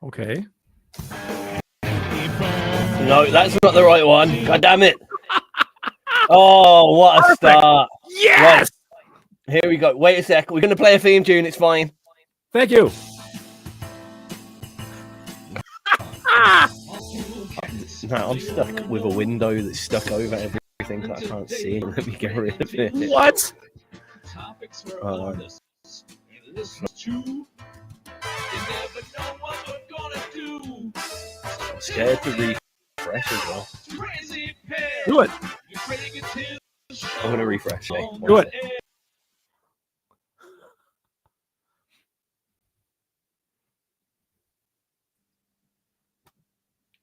Okay. No, that's not the right one. God damn it. Oh, what a start. Yes! Right. Here we go. Wait a sec. We're going to play a theme tune. It's fine. Thank you. No, I'm stuck with a window that's stuck over everything that I can't see. Let me get rid of it. What? I'm scared to refresh as well. Do it. I'm going to refresh. Do it.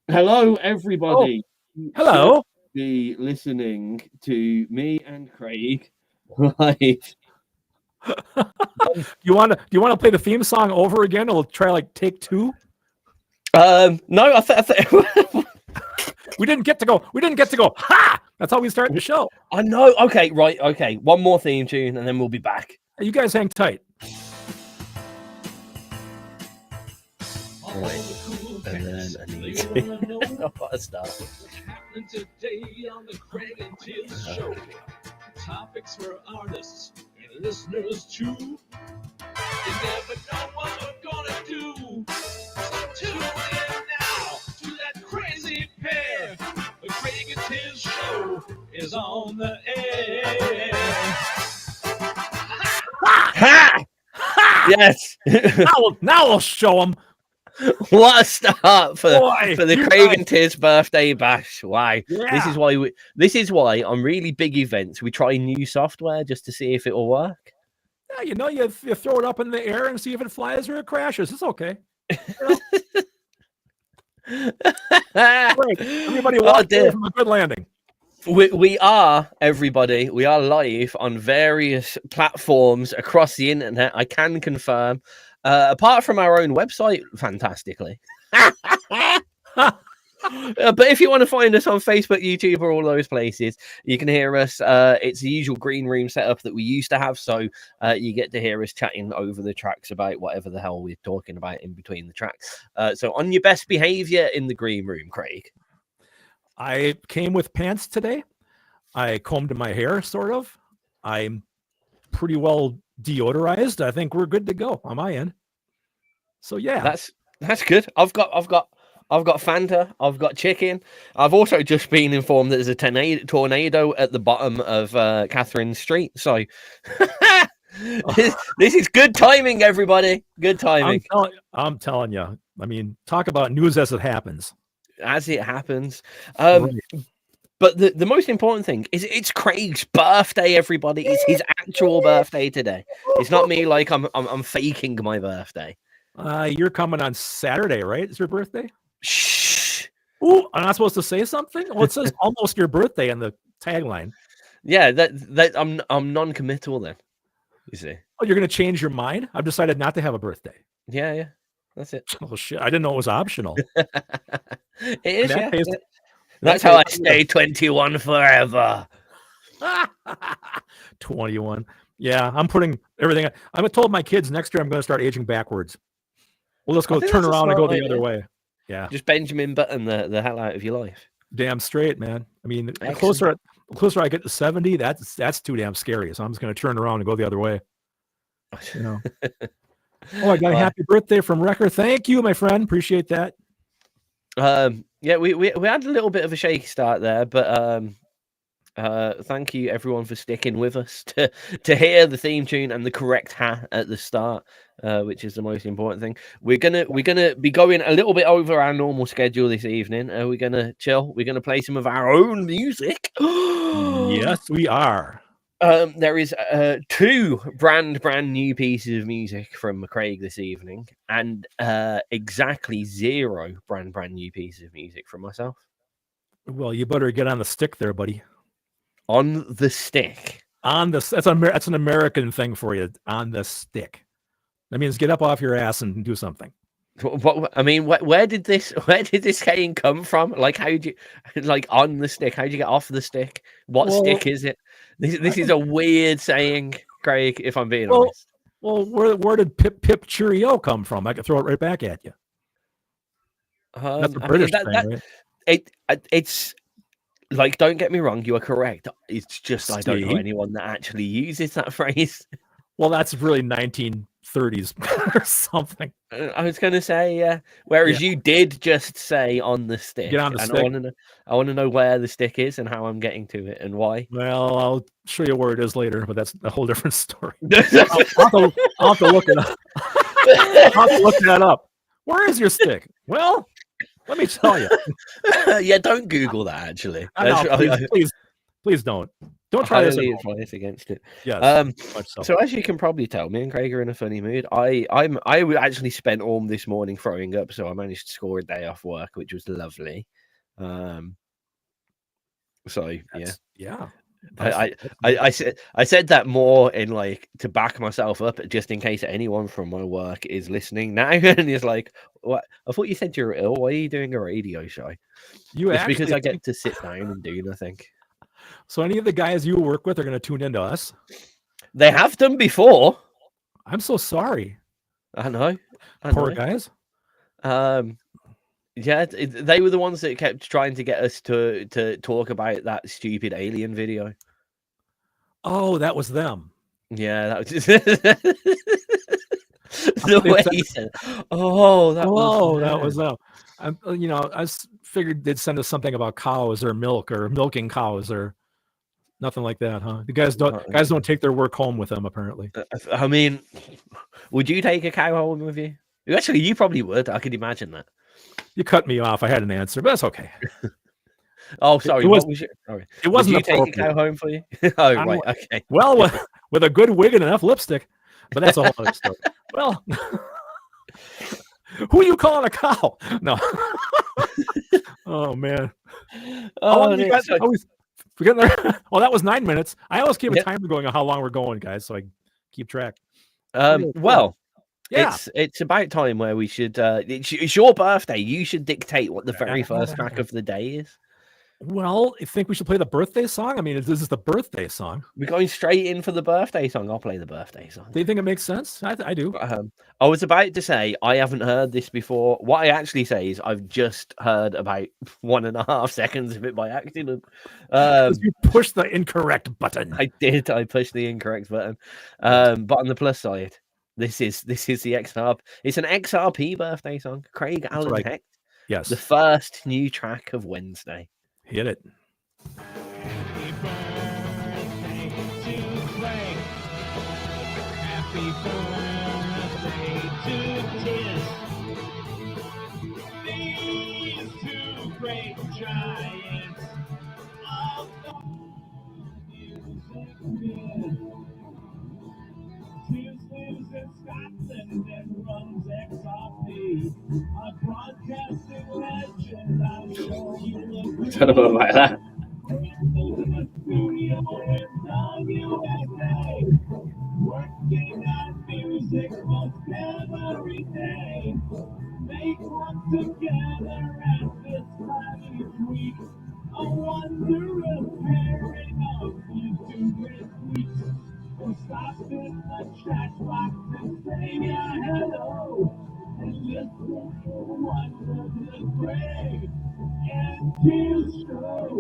Hello, everybody. Oh. Hello. Be listening to me and Craig live. You want to play the theme song over again? We'll try like take 2. No, I think we didn't get to go. Ha! That's how we start the show. I know. Okay, right. Okay, one more theme tune, and then we'll be back. You guys hang tight. Right. And then I need to start. Topics for artists and listeners too. You never know what we're gonna do. So tune in now to that crazy pair. The Craig and Tiz show is on the air. Ha! Yes. now we'll show them. What a start for the Craig and guys. Tiz birthday bash. Why? Yeah. This is why on really big events we try new software just to see if it will work. Yeah, you throw it up in the air and see if it flies or it crashes. It's okay. You know? Great. Everybody walk away from a good landing. We are, everybody, we are live on various platforms across the internet. I can confirm. Apart from our own website, fantastically. But if you want to find us on Facebook, YouTube, or all those places, you can hear us. It's the usual green room setup that we used to have, so you get to hear us chatting over the tracks about whatever the hell we're talking about in between the tracks. So on your best behavior in the green room, Craig. I came with pants today. I combed my hair, sort of. I'm pretty well deodorized. I think we're good to go on my end. So yeah, that's good. I've got Fanta. I've got chicken. I've also just been informed that there's a tornado at the bottom of Catherine Street. So this is good timing, everybody. Good timing. I'm telling you. I mean, talk about news as it happens. As it happens. Right. But the most important thing is it's Craig's birthday, everybody. It's his actual birthday today. It's not me like I'm faking my birthday. You're coming on Saturday, right? It's your birthday? Shh. Ooh, I'm not supposed to say something? Well, it says almost your birthday in the tagline. Yeah, that I'm non-committal then. You see. Oh, you're gonna change your mind? I've decided not to have a birthday. Yeah. That's it. Oh shit. I didn't know it was optional. It is, yeah. That's how I stay 21 forever. 21. Yeah, I'm putting everything. I told my kids next year I'm going to start aging backwards. We'll just go turn around and go the other way. Yeah. Just Benjamin Button the hell out of your life. Damn straight, man. I mean, the closer I get to 70, that's too damn scary. So I'm just going to turn around and go the other way. You know. Oh, I got a happy birthday from Wrecker. Thank you, my friend. Appreciate that. Yeah, we had a little bit of a shaky start there, but thank you everyone for sticking with us to hear the theme tune and the correct hat at the start, which is the most important thing. We're gonna be going a little bit over our normal schedule this evening. We're gonna chill. We're gonna play some of our own music. Yes, we are. There is 2 brand new pieces of music from Craig this evening, and exactly 0 brand new pieces of music from myself. Well, you better get on the stick there, buddy. On the stick. That's an American thing for you. On the stick. That means get up off your ass and do something. What I mean, where did this saying come from? Like, how'd you on the stick? How'd you get off the stick? What stick is it? This is a weird saying, Craig, if I'm being honest. Well, where did Pip Cheerio come from? I could throw it right back at you. That's a I mean, British thing, right? it's like, don't get me wrong, you are correct. It's just I don't know See? anyone that actually uses that phrase. Well, that's really 1930s or something. I was going to say, yeah. Whereas you did just say on the stick, Get on the and stick. I want to know where the stick is and how I'm getting to it and why. Well, I'll show you where it is later, but that's a whole different story. I'll have to look it up. I'll have to look that up. Where is your stick? Well, let me tell you. Yeah, don't Google that. Actually, please don't. Don't try this. Advice against it. Yes. So as you can probably tell, me and Craig are in a funny mood. I actually spent all this morning throwing up, so I managed to score a day off work, which was lovely. So yeah. I said that more in like to back myself up, just in case anyone from my work is listening now and is like, "What? I thought you said you were ill. Why are you doing a radio show?" It's because I get to sit down and do nothing. So any of the guys you work with are going to tune into us? They have done before. I'm so sorry. I know. Poor guys. Yeah, they were the ones that kept trying to get us to talk about that stupid alien video. Oh, that was them. Yeah, that was just the way he said, "Oh, that was them." I figured they'd send us something about cows or milk or milking cows or nothing like that, huh? The guys don't take their work home with them, apparently. I mean, would you take a cow home with you? Actually, you probably would. I could imagine that. You cut me off. I had an answer, but that's okay. Oh, sorry. It wasn't. Would you take a cow home for you? Oh, right. Okay. Well, with a good wig and enough lipstick, but that's a whole other story. Well, who are you calling a cow? No. Oh man. Oh, forgetting there. Well, that was 9 minutes. I always keep a timer going on how long we're going, guys, so I keep track. Well. Yeah. It's about time where we should. It's your birthday. You should dictate what the very first track of the day is. Well, I think we should play the birthday song. I mean, this is the birthday song. We're going straight in for the birthday song. I'll play the birthday song. Do you think it makes sense? I do. I was about to say I haven't heard this before. What I actually say is I've just heard about 1.5 seconds of it by accident. You pushed the incorrect button. I did. I pushed the incorrect button. But on the plus side, this is the XRP. It's an XRP birthday song. Craig Allen Hecht. Yes. The first new track of Wednesday. Hit it. Happy birthday to Craig. Happy birthday to Tiz. These two great giants of the music biz. Tiz lives in Scotland and runs XRP. A broadcasting legend, I'm sure you look. I don't know about that. Working on music most every day. They come together at this time each week. A wondrous pairing of these two great freaks. Who stops in the chat box and say hello. And listen to wonderful Craig and Tiz show.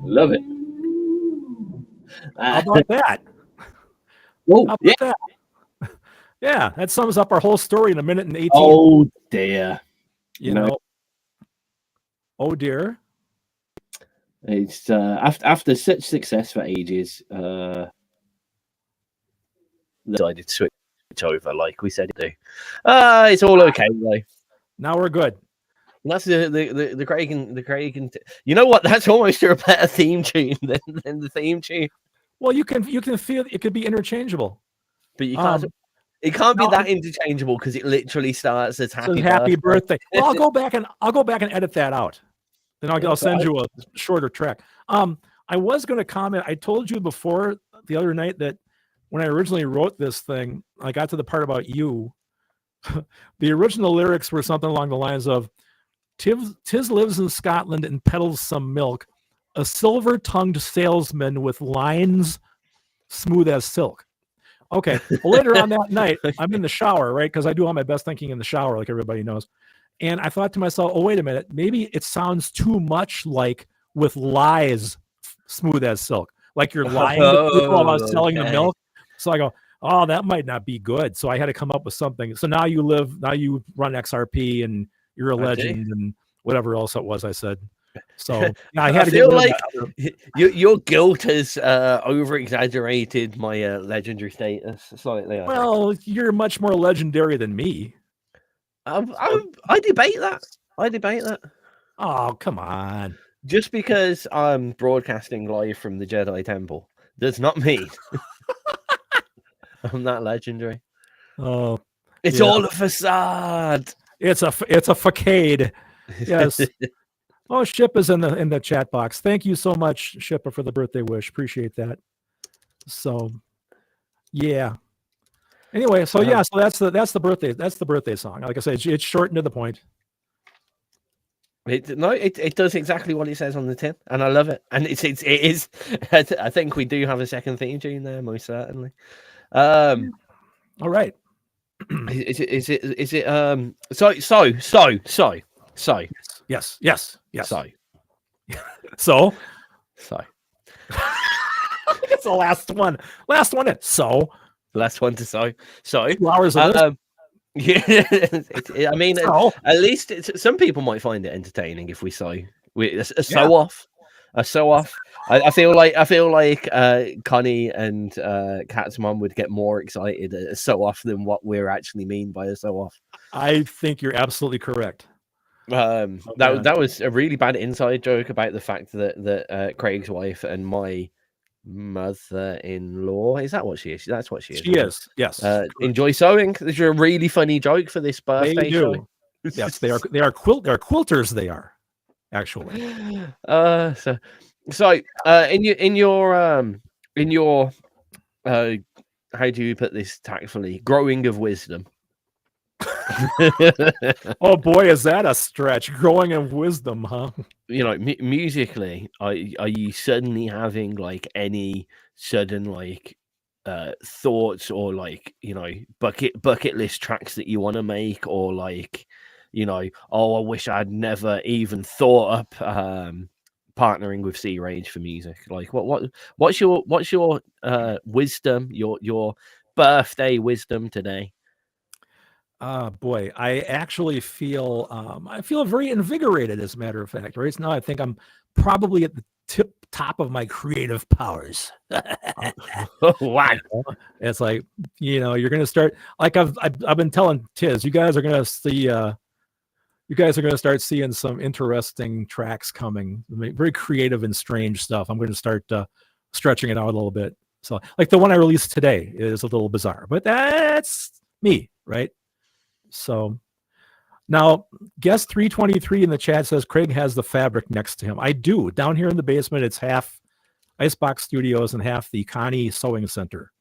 Love it. How about that? Oh, yeah. Yeah, that sums up our whole story in 1 minute and 18. Oh dear. You know. Oh dear. It's after such success for ages. Decided to switch over, like we said to do. It's all okay though. Now we're good. And that's the Craig and you know what? That's almost a better theme tune than the theme tune. Well, you can feel it could be interchangeable, but you can't. It can't be that interchangeable because it literally starts as happy birthday. Well, I'll go back and edit that out. Then I'll send you a shorter track. I was going to comment. I told you before the other night that when I originally wrote this thing, I got to the part about you. The original lyrics were something along the lines of, Tis lives in Scotland and peddles some milk, a silver-tongued salesman with lines smooth as silk. Okay. Well, later on that night, I'm in the shower, right? Because I do all my best thinking in the shower, like everybody knows. And I thought to myself, oh, wait a minute. Maybe it sounds too much like with lies smooth as silk. Like you're lying to people about selling the milk. So I go, oh, that might not be good. So I had to come up with something. So now you run XRP and you're a legend and whatever else it was I said. So yeah, I had to feel like your guilt has over-exaggerated my legendary status slightly. Well, you're much more legendary than me. I debate that. I debate that. Oh, come on. Just because I'm broadcasting live from the Jedi Temple does not mean I'm that legendary. Oh, it's all a facade. It's a facade. Yes. Oh, Ship is in the chat box. Thank you so much, Shippa, for the birthday wish. Appreciate that. So, yeah. Anyway, so yeah, so that's the birthday song. Like I said, it's short and to the point. It does exactly what it says on the tin, and I love it. And it is. I think we do have a second theme tune there, most certainly. All right. Is it so yes so it's the last one so last one to so 2 hours of this. Yeah, I mean, at least some people might find it entertaining if we off. I feel like Connie and Kat's mom would get more excited at a so off than what we're actually mean by a so off. I think you're absolutely correct. That was a really bad inside joke about the fact that Craig's wife and my mother-in-law, is that what she is? That's what she is. She is. Yes. Enjoy sewing. This is a really funny joke for this birthday show. Yes, they are quilters. They are actually. So in your how do you put this tactfully? Growing of wisdom. Oh boy, is that a stretch? Growing of wisdom, huh? You know, musically, are you suddenly having like any sudden like thoughts or like, you know, bucket list tracks that you want to make, or like, you know, oh, I wish I'd never even thought up partnering with Sea Rage for music? Like what's your wisdom, your birthday wisdom today? Boy, I actually feel very invigorated, as a matter of fact. Right now, I think I'm probably at the top of my creative powers. Wow. It's like, you know, you're gonna start, like I've been telling Tiz, you guys are gonna start seeing some interesting tracks coming, very creative and strange stuff. I'm going to start stretching it out a little bit. So, like the one I released today is a little bizarre, but that's me, right? So now, guest 323 in the chat says Craig has the fabric next to him. I do. Down here in the basement, it's half Icebox Studios and half the Connie Sewing Center.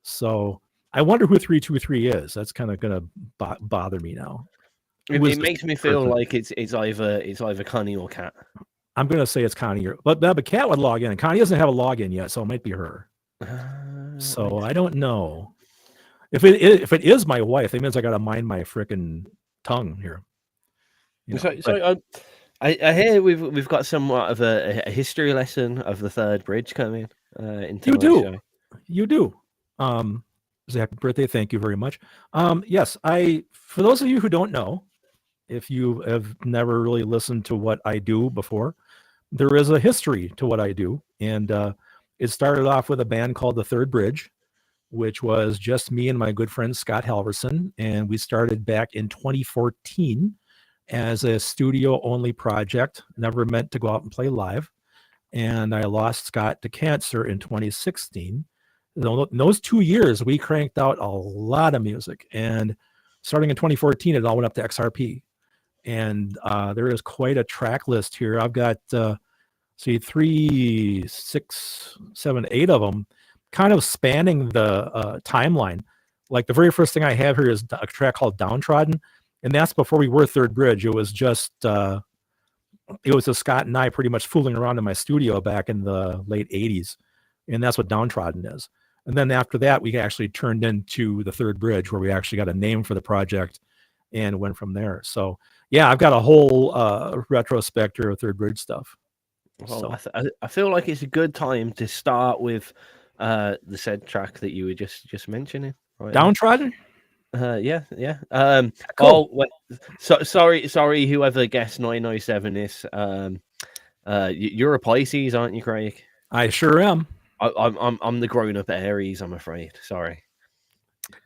So I wonder who 323 is. That's kind of going to bother me now. It makes me feel like it's either Connie or Kat. I'm going to say it's Connie, but Kat would log in, and Connie doesn't have a login yet, so it might be her. So I don't know. If it is my wife, it means I got to mind my frickin' tongue here. You know, I hear we've got somewhat of a history lesson of the third bridge coming. You do. Happy birthday! Thank you very much. Yes, for those of you who don't know, if you have never really listened to what I do before, there is a history to what I do, and it started off with a band called the Third Bridge, which was just me and my good friend Scott Halverson, and we started back in 2014 as a studio-only project, never meant to go out and play live. And I lost Scott to cancer in 2016. In those 2 years, we cranked out a lot of music. And starting in 2014, it all went up to XRP. And there is quite a track list here. I've got, 3, 6, 7, 8 of them kind of spanning the timeline. Like the very first thing I have here is a track called Downtrodden, and that's before we were Third Bridge. It was just Scott and I pretty much fooling around in my studio back in the late 80s, and that's what Downtrodden is. And then after that, we actually turned into the Third Bridge, where we actually got a name for the project and went from there. So yeah, I've got a whole retrospector of Third Bridge stuff. Well, so. I feel like it's a good time to start with the said track that you were just mentioning. Right? Downtrodden? Yeah. Cool. Oh, wait. Sorry, whoever guessed 907 is. You're a Pisces, aren't you, Craig? I sure am. I'm the grown-up Aries, I'm afraid. Sorry.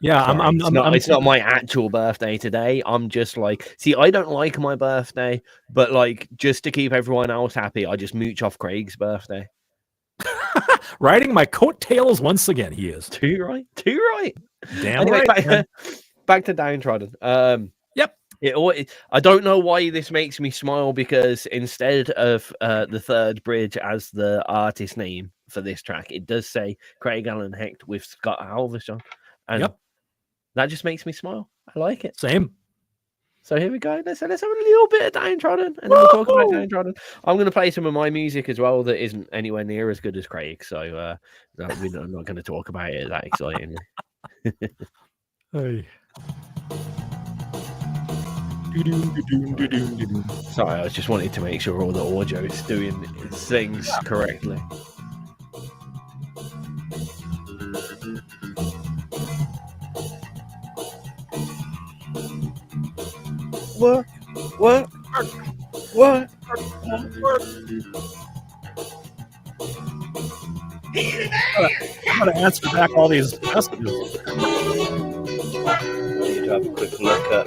Yeah, sorry. It's not my actual birthday today. I'm just like, see, I don't like my birthday, but like, just to keep everyone else happy, I just mooch off Craig's birthday. Riding my coattails once again, he is. Too right. Damn anyway, right. Back to Downtrodden. Yep. I don't know why this makes me smile, because instead of the Third Bridge as the artist name for this track, it does say Craig Allen Hecht with Scott Halverson. And that just makes me smile. I like it. Same. So here we go. Let's have a little bit of Downtrodden, and then we'll talk about Downtrodden. I'm going to play some of my music as well that isn't anywhere near as good as Craig. So I'm not going to talk about it that excitingly. Hey. Sorry, I just wanted to make sure all the audio is doing its things correctly. What? I'm gonna answer back all these messages. I need to have a quick look at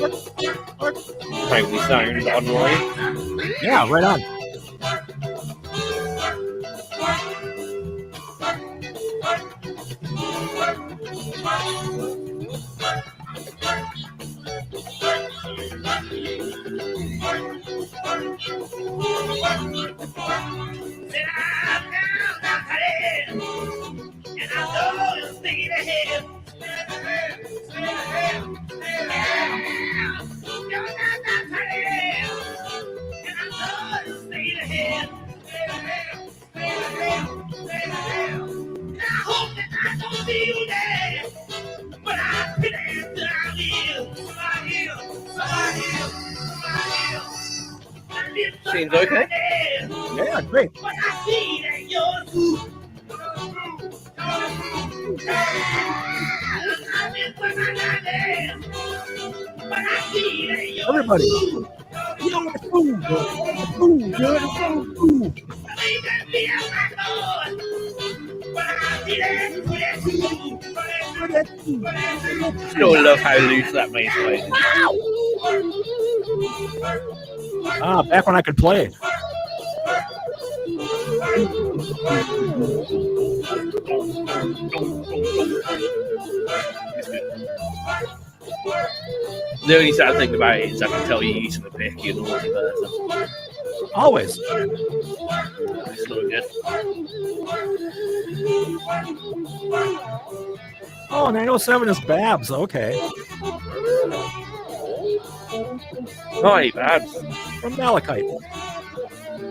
how we sound online. Yeah, right on. Seems okay. Yeah, great. Everybody. Still love how loose that bass plays. Back when I could play. The only sad thing about it is I can tell you're using the pick, you're naughty person. Always. It's not good. Oh, 907 is Babs. Okay. Hi, Babs. From Malachite.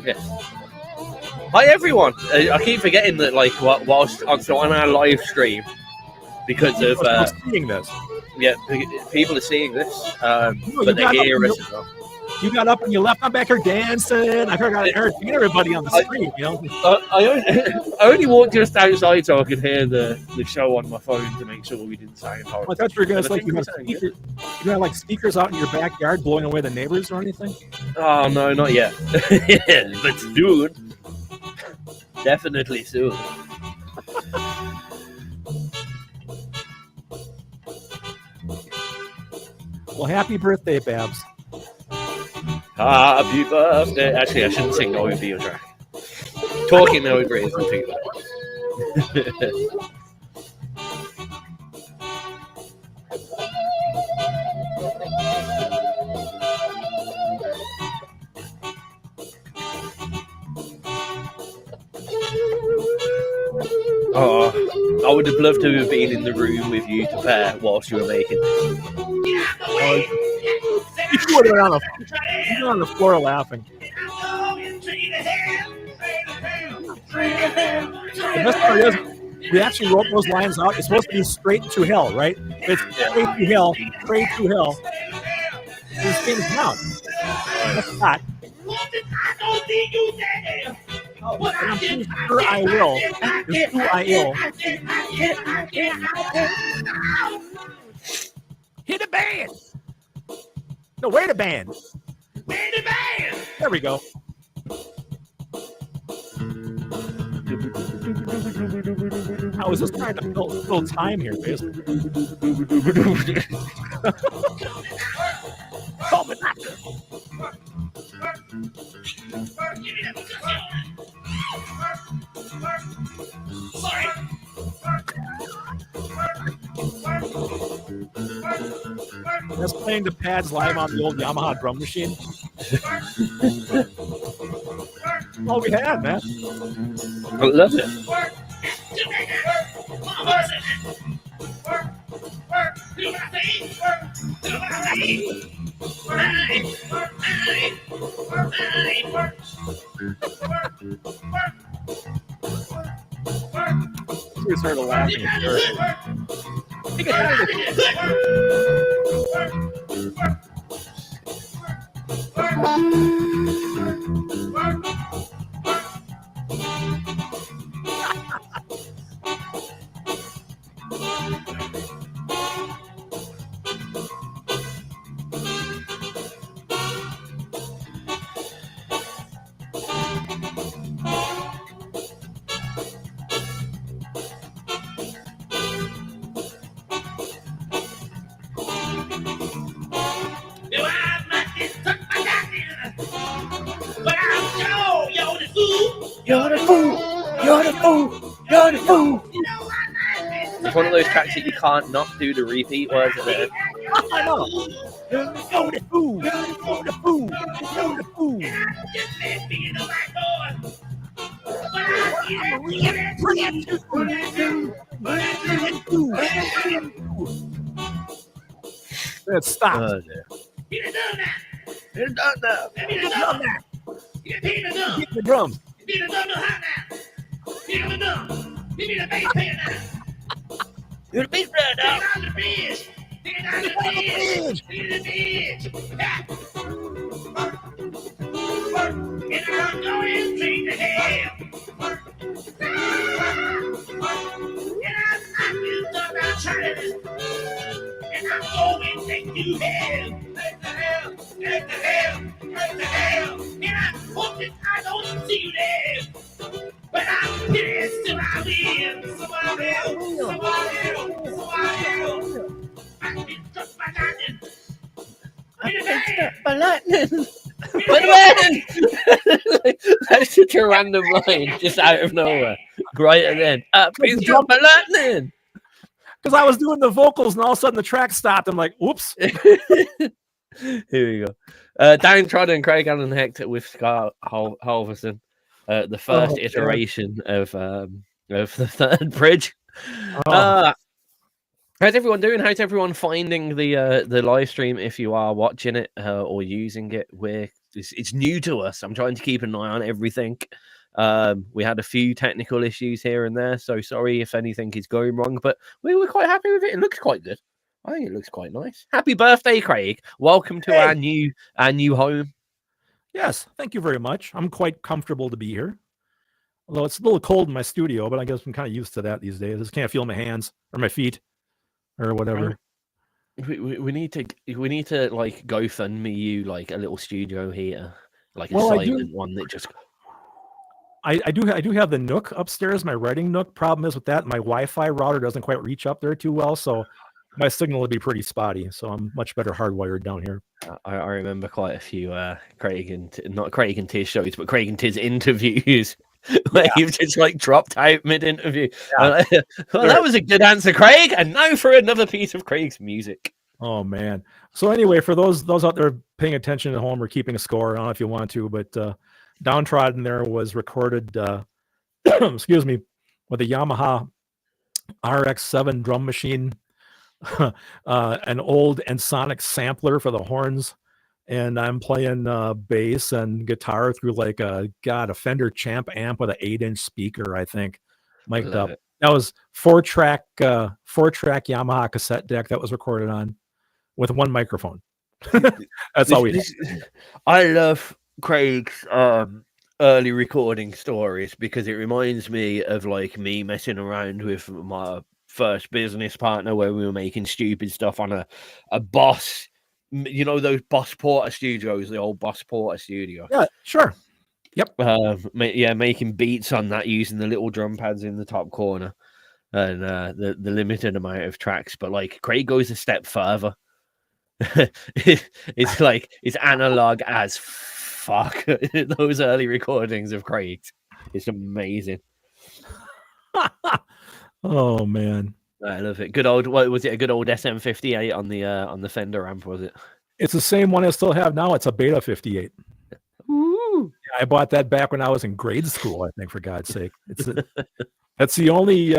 Yes. Hi, everyone. I keep forgetting that, like, whilst on our live stream, because of seeing this. Yeah, people are seeing this, but they hear us as well. You got up and you left. I'm back here dancing. I forgot to entertain everybody on the stream. You know, I only walked just outside so I could hear the show on my phone to make sure we didn't sound horrible. I thought you were going to like you had like speakers out in your backyard blowing away the neighbors or anything. Oh no, not yet. But soon, definitely soon. Well, happy birthday, Babs. Happy birthday. Actually, I shouldn't sing No Video track. Talking No Agree isn't too bad. I would have loved to have been in the room with you to pair whilst you were making. You would have been on the floor laughing. The best part is, we actually wrote those lines out. It's supposed to be straight to hell, right? It's straight to hell, straight to hell. This thing's down. That's not. I'm sure I will. It's who I will. Hit a band. No, where the band? There we go. I was just trying to fill time here, basically. Coming after. That's playing the pads live on the old Yamaha drum machine. That's all we had, man. I love it. We started laughing at first. You're the fool. You're the fool. You're the fool. It's one of those tracks that you can't not do the repeat words at the end. I know. You're the fool. You're the fool. You're the fool. Let's stop. Oh, dear. You're done now. Keep the drums. You're the bass player now. But I'm pissed till I win. So I will. I've been struck by lightning. By lightning. That's such a random line, just out of nowhere. Right at the end. Please drop by lightning. Because I was doing the vocals and all of a sudden the track stopped. I'm like, whoops. Here we go. Downtrodden, Craig Allen Hector with Scott Halverson. The first iteration of the third bridge. How's everyone doing? How's everyone finding the live stream? If you are watching it or using it, it's new to us. I'm trying to keep an eye on everything. We had a few technical issues here and there, so sorry if anything is going wrong, but we were quite happy with it. It looks quite good. I think it looks quite nice. Happy birthday, Craig! Welcome to our new home. Yes, thank you very much. I'm quite comfortable to be here. Although it's a little cold in my studio, but I guess I'm kind of used to that these days. I just can't feel my hands or my feet or whatever. We need to like GoFundMe you like a little studio heater, like a silent one that just. I do have the Nook upstairs, my writing Nook. Problem is with that, my Wi-Fi router doesn't quite reach up there too well, so my signal would be pretty spotty. So I'm much better hardwired down here. I remember quite a few not Craig and Tiz shows, but Craig and Tiz interviews where you've just like dropped out mid-interview. Yeah. Well, that was a good answer, Craig. And now for another piece of Craig's music. Oh man. So anyway, for those out there paying attention at home or keeping a score, I don't know if you want to, but Downtrodden there was recorded excuse me, with a Yamaha RX-7 drum machine, an old Ensoniq sampler for the horns, and I'm playing bass and guitar through like a Fender Champ amp with an 8-inch speaker, I think, mic'd up. That was 4-track Yamaha cassette deck that was recorded on with one microphone. That's all we had. I love Craig's early recording stories because it reminds me of like me messing around with my first business partner where we were making stupid stuff on a Boss, you know, those Boss Porter studios, the old Boss Porter studio. Yeah, sure. Yep. Making beats on that using the little drum pads in the top corner and the limited amount of tracks. But like Craig goes a step further. It's like it's analog as fuck. Those early recordings of Craig, it's amazing. Oh man, I love it. Good old, what was it? A good old SM58 on the Fender amp, was it? It's the same one I still have now. It's a Beta 58. Ooh. I bought that back when I was in grade school, I think, for God's sake. That's the only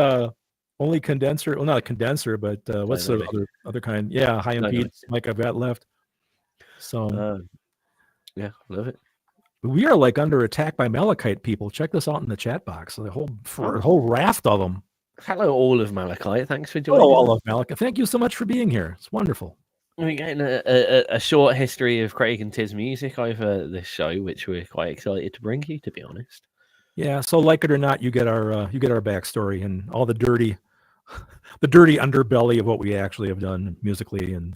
condenser, well, not a condenser, but what's the other kind? Yeah, high impedance mic I've got left. So yeah, love it. We are like under attack by Malachite people. Check this out in the chat box. The whole raft of them. Hello, all of Malachite. Thanks for joining. Hello, all of Malachite. Thank you so much for being here. It's wonderful. We're getting a short history of Craig and Tiz music over this show, which we're quite excited to bring you, to be honest. Yeah, so like it or not, you get our backstory and all the dirty underbelly of what we actually have done musically, and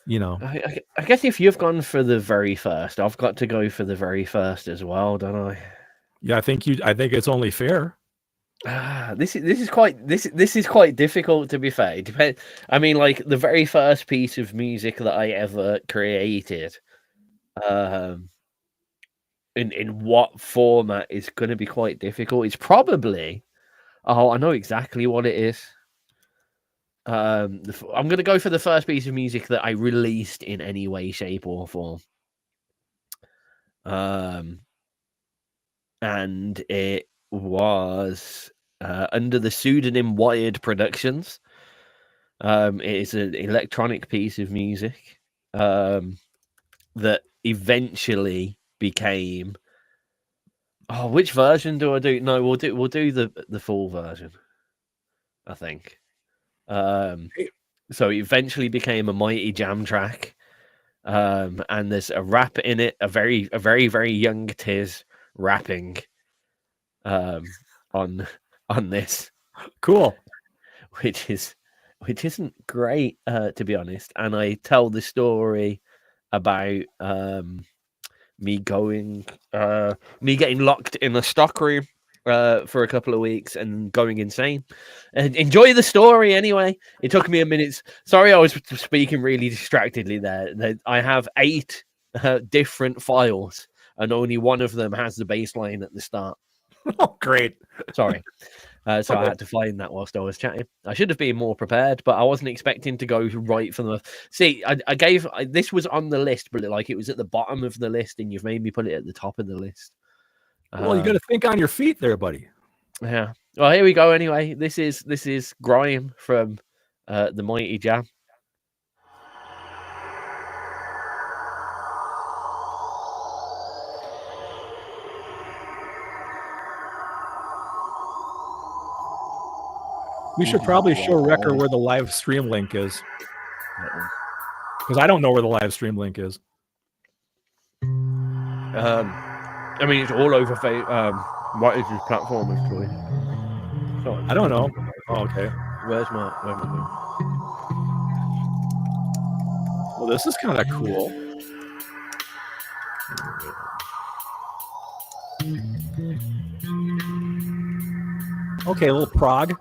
you know. I guess if you've gone for the very first, I've got to go for the very first as well, don't I? Yeah, I think it's only fair. This is quite difficult, to be fair. I mean, like the very first piece of music that I ever created, in what format is going to be quite difficult. It's probably, I know exactly what it is. I'm going to go for the first piece of music that I released in any way, shape, or form. And it was under the pseudonym Wired Productions. It is an electronic piece of music that eventually became. Oh, which version do I do? No, we'll do the full version, I think. So it eventually became a Mighty Jam track, and there's a rap in it, a very very young Tiz rapping on this. Cool. Which isn't great, to be honest. And I tell the story about me getting locked in a stock room for a couple of weeks and going insane. And enjoy the story anyway. It took me a minute. Sorry, I was speaking really distractedly there. I have 8 different files, and only one of them has the bass line at the start. Oh, great. Sorry. So I had to find that whilst I was chatting. I should have been more prepared, but I wasn't expecting to go right from the. See, this was on the list, but like it was at the bottom of the list, and you've made me put it at the top of the list. Well, you got to think on your feet there, buddy. Yeah. Well, here we go. Anyway, this is Grime from the Mighty Jam. We should probably show Wrecker where the live stream link is, because I don't know where the live stream link is. I mean, it's all over. What is this platform actually? I don't know. Oh, okay. Where's my Well, this is kind of cool. Okay, a little prog.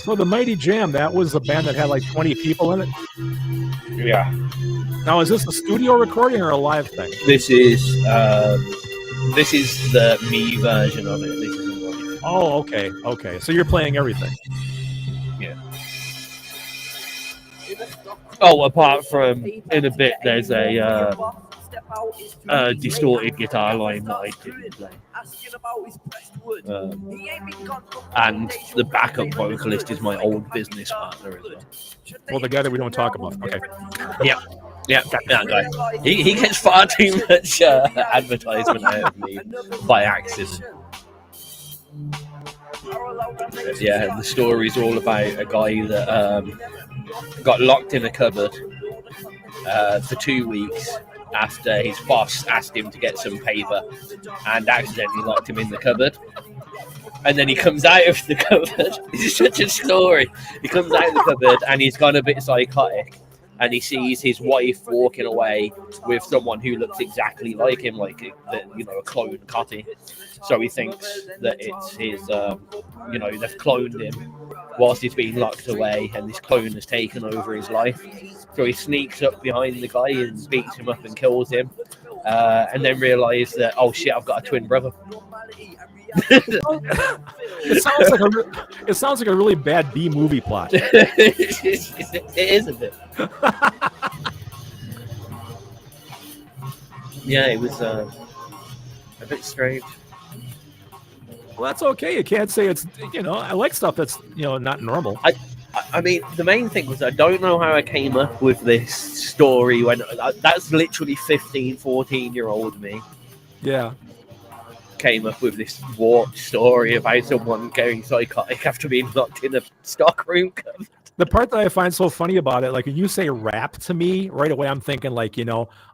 So the Mighty Jam, that was a band that had like 20 people in it. Yeah. Now, is this a studio recording or a live thing? This is the me version of it. This isn't live. Oh, okay, okay. So you're playing everything. Yeah. Oh, apart from in a bit, there's a distorted guitar line that I didn't play. And the backup vocalist is my old business partner as well. Well, the guy that we don't talk about. Okay. Yeah, that guy. He gets far too much advertisement out of me by accident. Yeah, and the story's all about a guy that got locked in a cupboard for 2 weeks after his boss asked him to get some paper and accidentally locked him in the cupboard. And then he comes out of the cupboard. It's such a story. He comes out of the cupboard and he's gone a bit psychotic. And he sees his wife walking away with someone who looks exactly like him, like a clone copy. So he thinks that it's his, they've cloned him whilst he's being locked away, and this clone has taken over his life. So he sneaks up behind the guy and beats him up and kills him, and then realizes that, oh shit, I've got a twin brother. It sounds like a really bad B movie plot. It is a bit. Yeah, it was a bit strange. Well, that's okay. You can't say it's, I like stuff that's, not normal. I mean, the main thing was I don't know how I came up with this story when that's literally 15, 14-year-old me. Yeah. Came up with this warped story about someone going psychotic after being locked in a stockroom cupboard. The part that I find so funny about it, like when you say rap to me, right away I'm thinking like,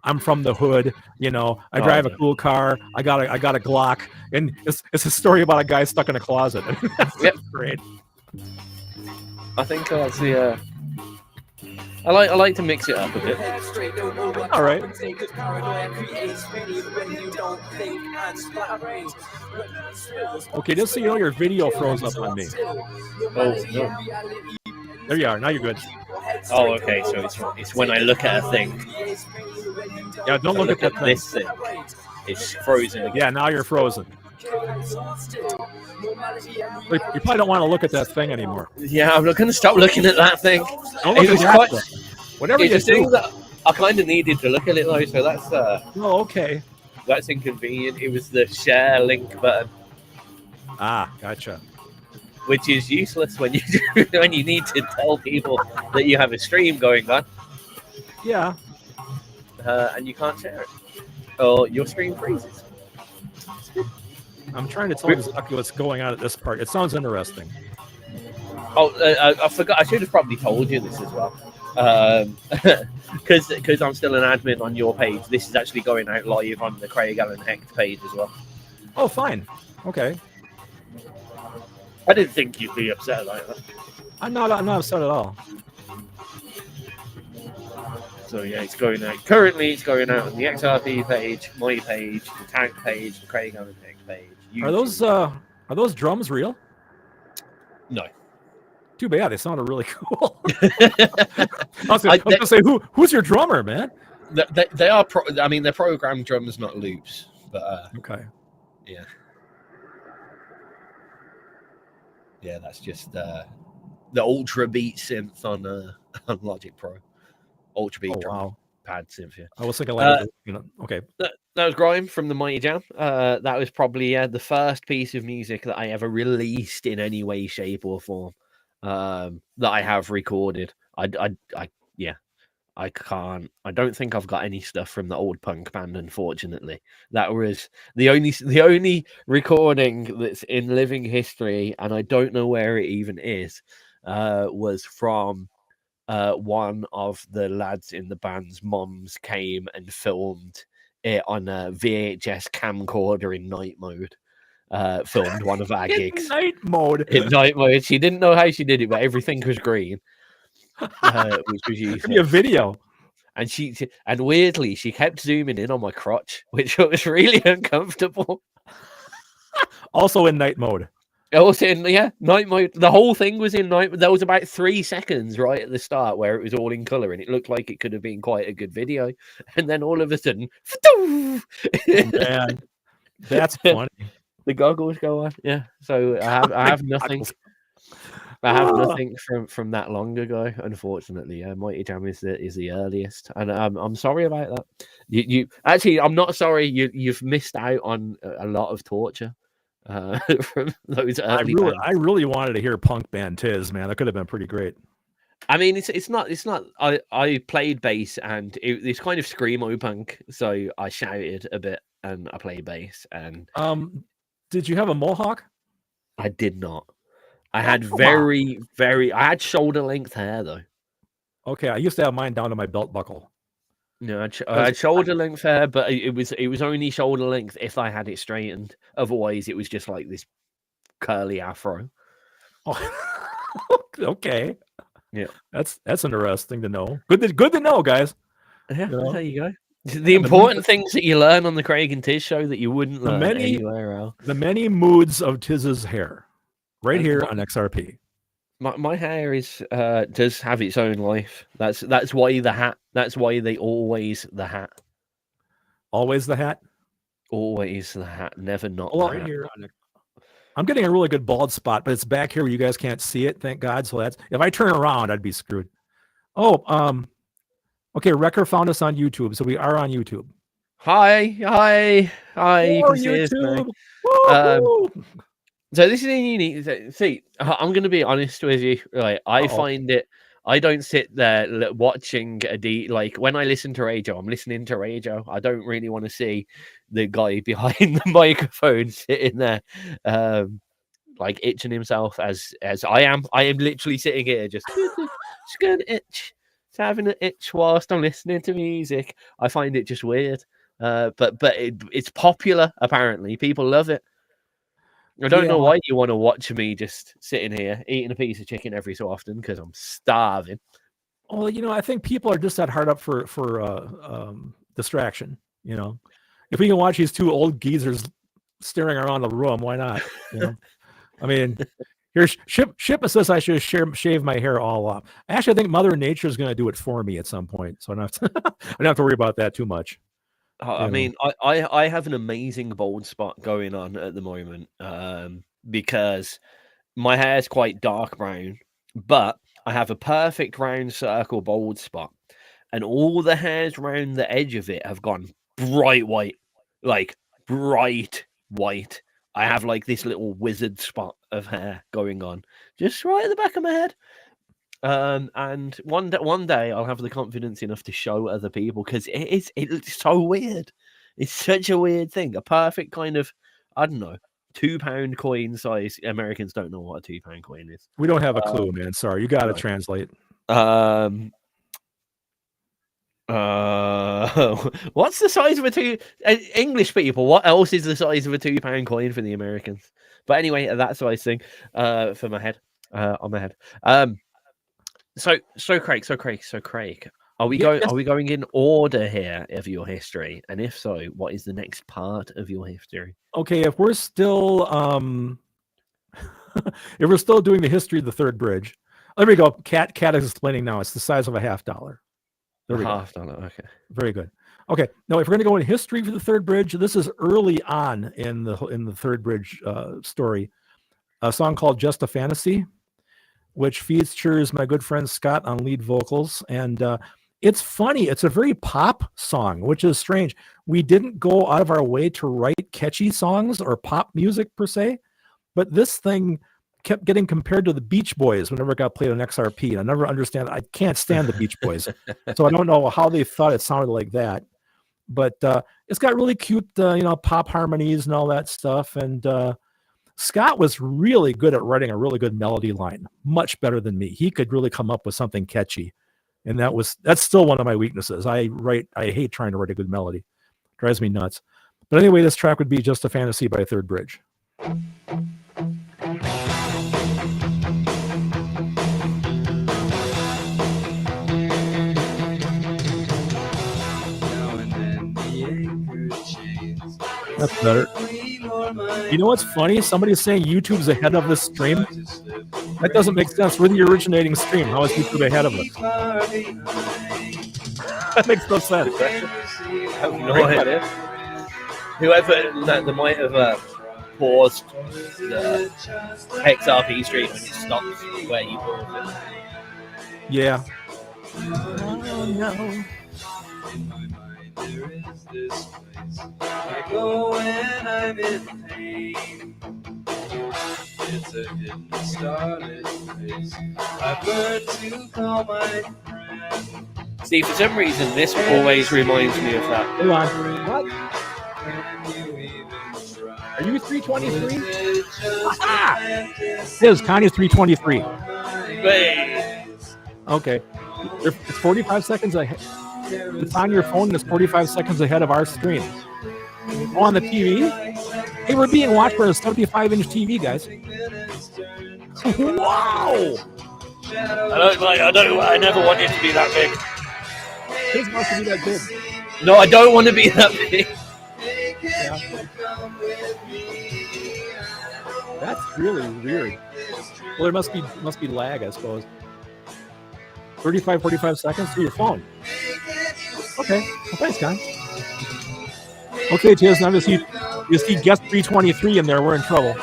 I'm from the hood, I drive a cool car, I got a Glock, and it's a story about a guy stuck in a closet. Yep. Great. I think that's the I like to mix it up a bit. All right. Okay, just so you know, your video froze up on me. Oh, no. There you are. Now you're good. Oh, okay. So it's when I look at a thing. Yeah, don't look at that thing. This thing. It's frozen again. Yeah, now you're frozen. You probably don't want to look at that thing anymore. Yeah, I'm not going to stop looking at that thing. Don't look at that thing. Whatever you do. That I kind of needed to look at it though, so that's oh, okay. That's inconvenient. It was the share link button. Ah, gotcha. Which is useless when you need to tell people that you have a stream going on. Yeah. And you can't share it, or your stream freezes. I'm trying to tell you exactly what's going on at this part. It sounds interesting. Oh, I forgot. I should have probably told you this as well. Because I'm still an admin on your page. This is actually going out live on the Craig Allen Hecht page as well. Oh, fine. Okay. I didn't think you'd be upset like that. I'm not upset at all. So yeah, it's going out. Currently, it's going out on the XRP page, my page, the Tank page, the Craig Allen Hecht page. YouTube. Are those drums real? No. Too bad. They sounded really cool. I was gonna say, who's your drummer, man? They are. They're programmed drums, not loops. But okay. Yeah. Yeah, that's just the Ultra Beat synth on Logic Pro. Ultra Beat drum pad synth. Yeah. I was thinking like, okay. That was Grime from the Mighty Jam. That was probably the first piece of music that I ever released in any way, shape, or form. That I have recorded. I don't think I've got any stuff from the old punk band, unfortunately. That was the only recording that's in living history, and I don't know where it even is. Was from one of the lads in the band's moms came and filmed it on a VHS camcorder in night mode. Filmed one of our gigs. Night mode. In night mode. She didn't know how she did it, but everything was green. Which was useful. Give me a video. And weirdly, she kept zooming in on my crotch, which was really uncomfortable. Also in night mode. It was in night mode. The whole thing was in night. There was about 3 seconds right at the start where it was all in color, and it looked like it could have been quite a good video. And then all of a sudden, Oh, man, that's funny. the goggles go on. Yeah. So I have nothing. I have nothing from that long ago, unfortunately. Mighty Jam is the earliest, and I'm sorry about that. You actually, I'm not sorry. You've missed out on a lot of torture. From those early bands. I really wanted to hear punk band Tiz, man. That could have been pretty great. I mean, it's not. I played bass, and it's kind of screamo punk, so I shouted a bit and I played bass. And did you have a mohawk? I did not. I had I had shoulder length hair though. Okay, I used to have mine down to my belt buckle. No, I had shoulder length hair, but it was only shoulder length if I had it straightened. Otherwise, it was just like this curly afro. Oh, okay. Yeah, that's interesting to know. Good to know, guys. Yeah, there you go. The important things that you learn on the Craig and Tiz show that you wouldn't learn anywhere else. The many moods of Tiz's hair, right here on XRP. My hair does have its own life. That's why the hat. That's why they always the hat. Always the hat. Always the hat. Never not. Right here. I'm getting a really good bald spot, but it's back here where you guys can't see it. Thank God. So that's if I turn around, I'd be screwed. Oh, okay. Wrecker found us on YouTube, so we are on YouTube. Hi. You can see us now. So this is a unique. See, I'm going to be honest with you. Like, I find it. I don't sit there watching like when I listen to radio. I'm listening to radio. I don't really want to see the guy behind the microphone sitting there, like itching himself as I am. I am literally sitting here just going to itch, just having an itch whilst I'm listening to music. I find it just weird. But it's popular. Apparently, people love it. I don't know why you want to watch me just sitting here eating a piece of chicken every so often because I'm starving. Well, I think people are just that hard up for distraction. If we can watch these two old geezers staring around the room, why not? I mean, here's Ship says I should shave my hair all off. Actually, I think Mother Nature is going to do it for me at some point, so I don't have to worry about that too much. I mean, I have an amazing bald spot going on at the moment because my hair is quite dark brown, but I have a perfect round circle bald spot, and all the hairs around the edge of it have gone bright white, like bright white. I have like this little wizard spot of hair going on just right at the back of my head. And one day I'll have the confidence enough to show other people because it's so weird. It's such a weird thing. A perfect kind of, I don't know, £2 coin size. Americans don't know what a £2 coin is. We don't have a clue, man. Sorry, you got to translate. What's the size of a English people? What else is the size of a £2 coin for the Americans? But anyway, that size thing for my head, on my head. So Craig, are we going in order here of your history? And if so, what is the next part of your history? Okay, if we're still doing the history of the third bridge, there we go. Cat is explaining now. It's the size of a $50. There we go. $50. Okay, very good. Okay, now if we're going to go in history for the third bridge, this is early on in the third bridge story. A song called "Just a Fantasy," which features my good friend Scott on lead vocals. And it's funny. It's a very pop song, which is strange. We didn't go out of our way to write catchy songs or pop music per se, but this thing kept getting compared to the Beach Boys whenever it got played on XRP. I never understand. I can't stand the Beach Boys. So I don't know how they thought it sounded like that. But it's got really cute, pop harmonies and all that stuff. And Scott was really good at writing a really good melody line, much better than me. He could really come up with something catchy. And that's still one of my weaknesses. I hate trying to write a good melody. Drives me nuts. But anyway, this track would be "Just a Fantasy" by Third Bridge. That's better. You know what's funny? Somebody's saying YouTube's ahead of this stream. That doesn't make sense. We're the originating stream. How is YouTube ahead of us? That makes no sense. I have no idea. Whoever that might have paused the XRP stream and it stops where you paused it. Yeah. Oh no. In my mind, there is this place I go when I'm in pain. It's a hidden starlit place I've learned to call my friend. See, for some reason, this always reminds me of that. Hold on. What? Are you 323? Yes, Kanye's 323. Wait. Okay. It's 45 seconds ahead. It's on your phone and it's 45 seconds ahead of our stream. Oh, on the TV? Hey, we're being watched by a 75-inch TV, guys. Wow! I never wanted to be that big. His must be that big. No, I don't want to be that big. Yeah. That's really weird. Well, there must be lag, I suppose. 45 seconds through your phone. Okay. Well, thanks, Con. Okay, Tiz, now you see guest 323 in there. We're in trouble.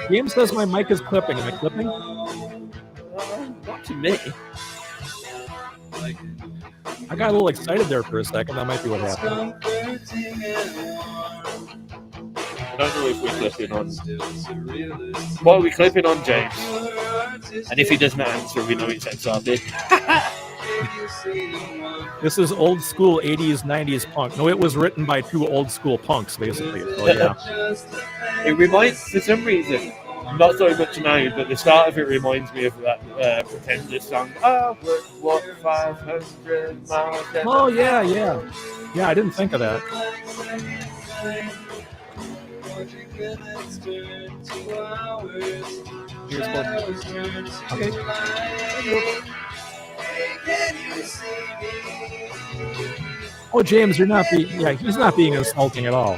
James says my mic is clipping. Am I clipping? Not to me. I got a little excited there for a second. That might be what happened. I don't know if we're clipping on. What are we clipping on, James? And if he doesn't answer, we know it's XRP. This is old school 80s, 90s punk. No, it was written by two old school punks, basically. So, yeah. It reminds, for some reason, not so much now, but the start of it reminds me of that Pretender song. Oh, what 500 miles. Oh, yeah. Yeah, I didn't think of that. Okay. Oh, James, you're not being. Yeah, he's not being insulting at all.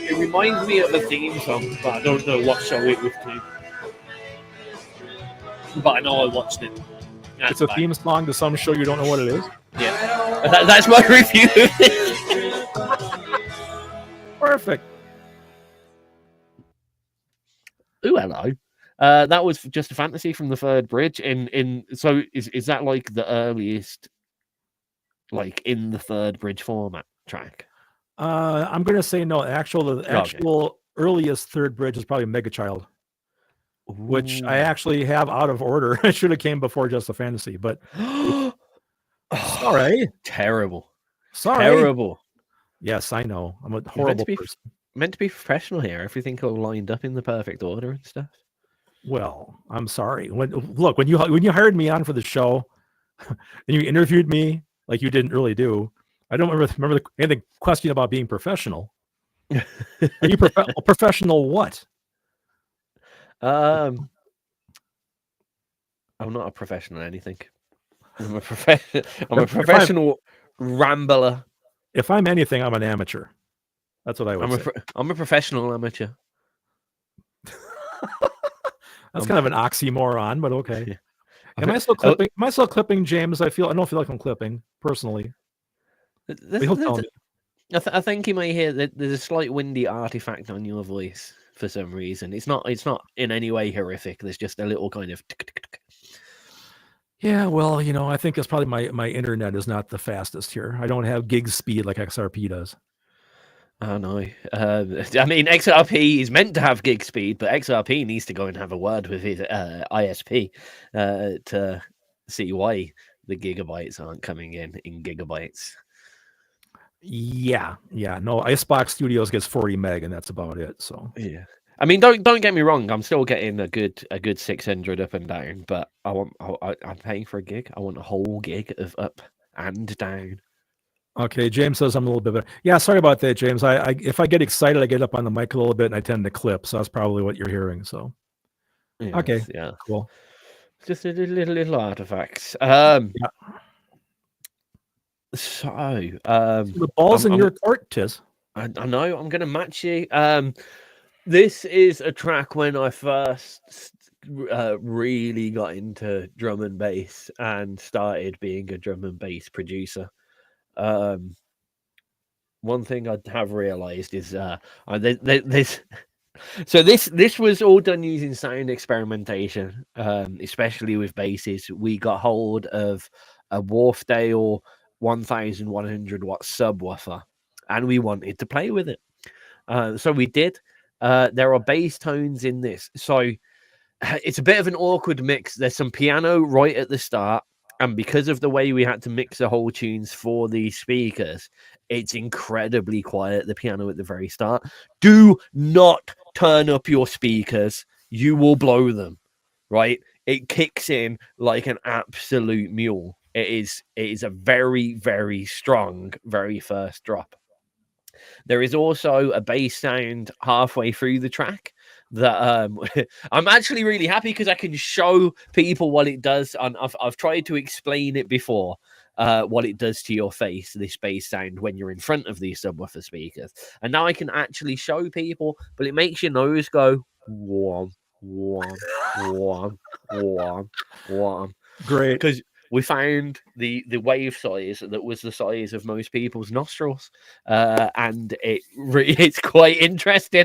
It reminds me of a theme song, but I don't know what show it was to. But I know I watched it. It's a theme song to some show you don't know what it is? Yeah. That's my review of it. Perfect. Ooh, hello. That was just a fantasy from the Third Bridge. So is that like the earliest, like in the Third Bridge format track? I'm gonna say no. The actual earliest Third Bridge is probably Mega Child, which I actually have out of order. I should have came before Just a Fantasy, but sorry. Terrible. Sorry. Terrible. Yes, I know. I'm a horrible person. Meant to be professional here. Everything all lined up in the perfect order and stuff. Well, I'm sorry. When you hired me on for the show and you interviewed me like you didn't really do, I don't remember anything question about being professional. Are you professional what? I'm not a professional at anything. I'm a professional rambler. If I'm anything, I'm an amateur. That's what I would say. I'm a professional amateur. That's kind of an oxymoron, but okay. Yeah. Am I still clipping? Am I still clipping, James? I don't feel like I'm clipping personally. He'll tell me. I think you might hear that there's a slight windy artifact on your voice for some reason. It's not in any way horrific. There's just a little kind of. Yeah, well, I think it's probably my internet is not the fastest here. I don't have gig speed like XRP does. Oh no. I mean, XRP is meant to have gig speed, but XRP needs to go and have a word with his ISP to see why the gigabytes aren't coming in gigabytes. Yeah. No, Icebox Studios gets 40 meg, and that's about it. So yeah. I mean, don't get me wrong. I'm still getting a good 600 up and down, but I'm paying for a gig. I want a whole gig of up and down. Okay, James says I'm a little bit better. Yeah, sorry about that, James. I if I get excited, I get up on the mic a little bit, and I tend to clip. So that's probably what you're hearing. So Yes, Okay. yeah, Cool. just a little artifacts. Yeah. So, The ball's in your court, Tiz. I know I'm going to match you. This is a track when I first really got into drum and bass and started being a drum and bass producer. One thing I have realized is there's so this was all done using sound experimentation, especially with basses. We got hold of a Wharfdale 1100 watt subwoofer, and we wanted to play with it. So we did. There are bass tones in this, so it's a bit of an awkward mix. There's some piano right at the start, and because of the way we had to mix the whole tunes for these speakers, it's incredibly quiet, the piano at the very start. Do not turn up your speakers. You will blow them, right? It kicks in like an absolute mule. It is a very, very strong, very first drop. There is also a bass sound halfway through the track that I'm actually really happy because I can show people what it does. And I've tried to explain it before, what it does to your face, this bass sound when you're in front of these subwoofer speakers. And now I can actually show people, but it makes your nose go warm, warm, warm, warm, warm. Great. Because we found the wave size that was the size of most people's nostrils, and it's quite interesting.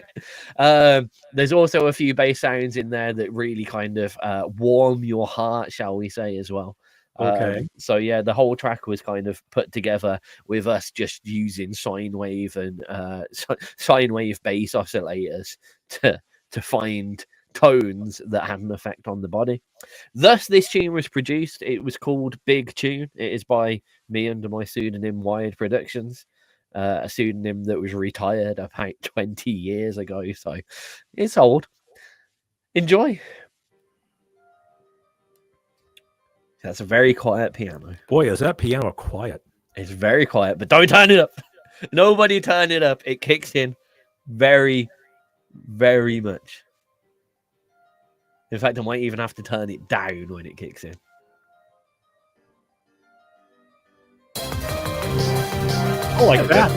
There's also a few bass sounds in there that really kind of warm your heart, shall we say, as well. Okay. So yeah, the whole track was kind of put together with us just using sine wave and sine wave bass oscillators to find tones that had an effect on the body. Thus, this tune was produced. It was called Big Tune. It is by me under my pseudonym Wired Productions, a pseudonym that was retired about 20 years ago, so it's old. Enjoy. That's a very quiet piano. Boy, is that piano quiet. It's very quiet, but don't turn it up. Nobody turn it up. It kicks in very, very much. In fact, I might even have to turn it down when it kicks in. Oh, like that.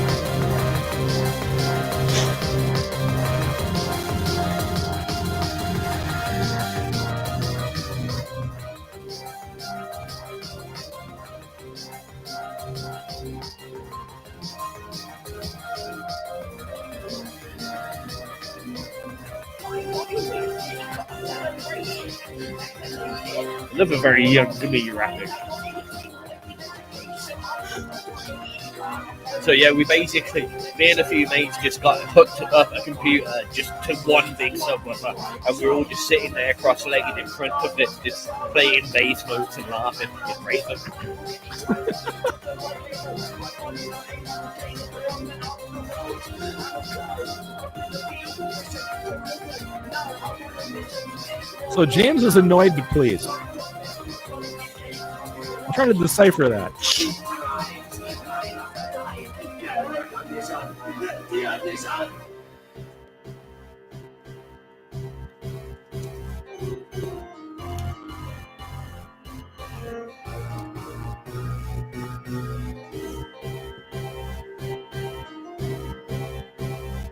Another very young me rapping. So yeah, we basically, me and a few mates just got hooked up a computer just to one big subwoofer, and we were all just sitting there cross-legged in front of it, just playing bass notes and laughing. It's great fun. So James is annoyed but pleased. I'm trying to decipher that.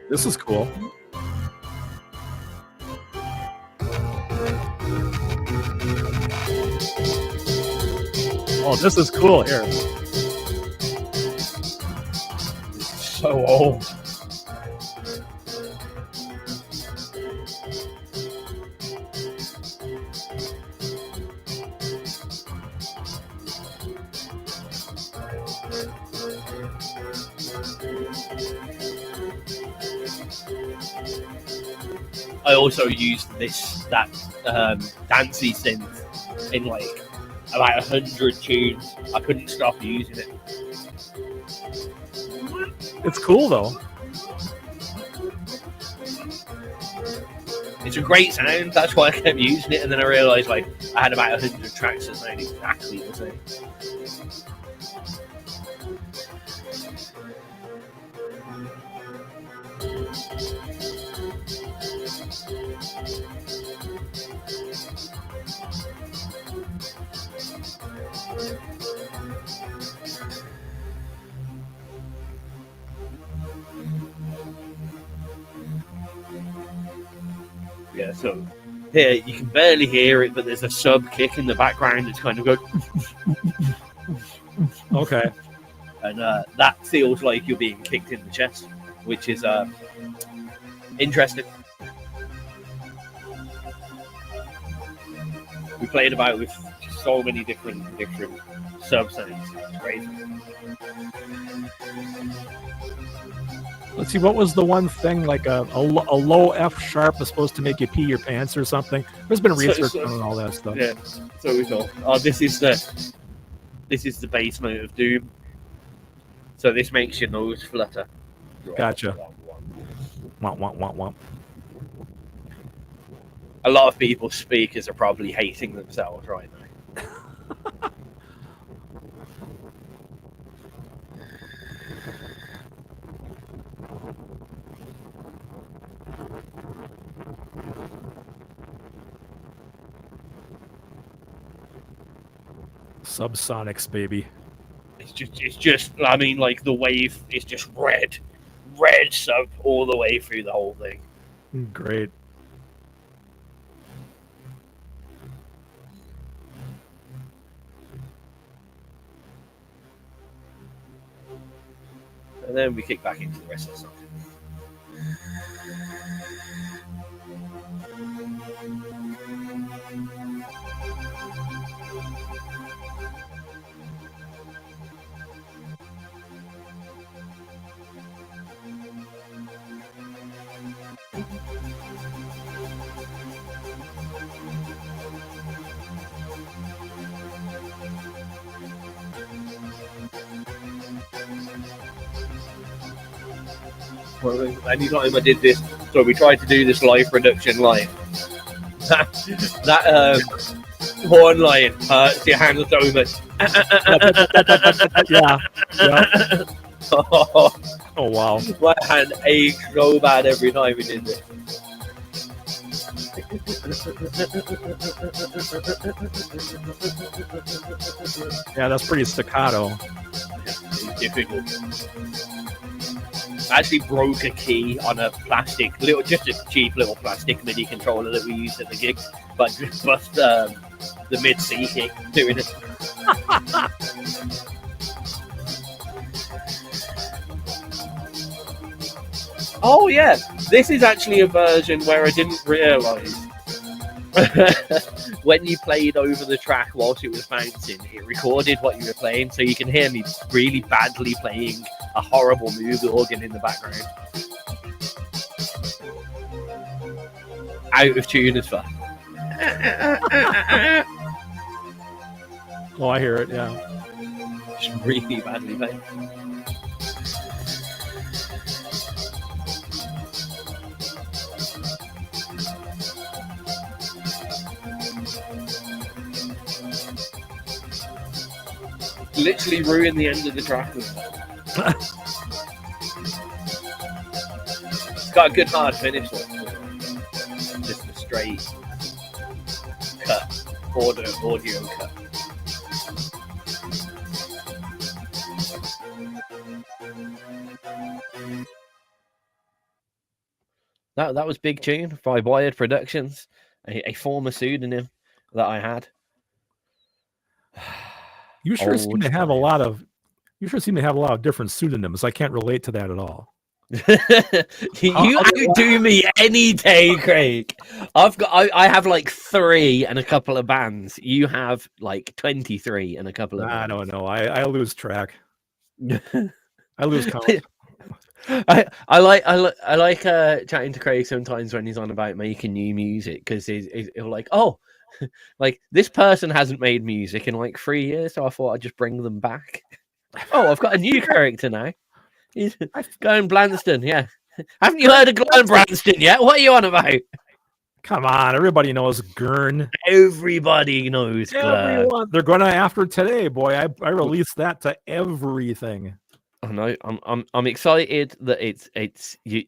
This is cool. Oh, this is cool here. So old. I also used that dancey synth in like about 100 tunes. I couldn't stop using it. It's cool though. It's a great sound. That's why I kept using it, and then I realised like I had about 100 tracks that sound exactly the same. Yeah, so here you can barely hear it, but there's a sub kick in the background that's kind of going, Okay. and that feels like you're being kicked in the chest, which is interesting. We played about with so many different sub sounds. It's crazy. Let's see, what was the one thing, like a low F sharp is supposed to make you pee your pants or something? There's been research on all that stuff. Yeah, so we thought, oh, this is the base note of Doom. So this makes your nose flutter. Gotcha. Womp, womp, womp, womp. A lot of people's speakers are probably hating themselves right now. Subsonics, baby. It's just. I mean, like the wave is just red sub all the way through the whole thing. Great. And then we kick back into the rest of the song. Anytime I did this, so we tried to do this live production live. That horn line hurts your hands so much. Yeah. Oh, wow. My hand ached so bad every time we did this. Yeah, that's pretty staccato. It's difficult. I actually broke a key on a plastic, just a cheap little plastic MIDI controller that we used at the gig, but just bust the mid C kick doing it. Oh yeah, this is actually a version where I didn't realise when you played over the track whilst it was bouncing, it recorded what you were playing, so you can hear me really badly playing a horrible Moog organ in the background. Out of tune as fuck. Oh, I hear it, yeah. Just really badly played. Literally ruined the end of the track. It's got a good hard finish. Just a straight cut, audio cut. That was Big Tune by Wired Productions, a former pseudonym that I had. You sure seem to have a lot of different pseudonyms. I can't relate to that at all. You outdo me any day, Craig. I have like 3 and a couple of bands. You have like 23 and a couple of bands. I don't know. I lose track. I lose count. I like chatting to Craig sometimes when he's on about making new music, because he'll like, oh, like this person hasn't made music in like 3 years, so I thought I'd just bring them back. Oh, I've got a new character now. He's Glenn Branston, yeah. Haven't you heard of Glenn Branston yet? What are you on about? Come on, everybody knows Gurn. Everybody knows Glenn. Everyone. They're going after today, boy. I released that to everything. I know. I'm excited that it's you.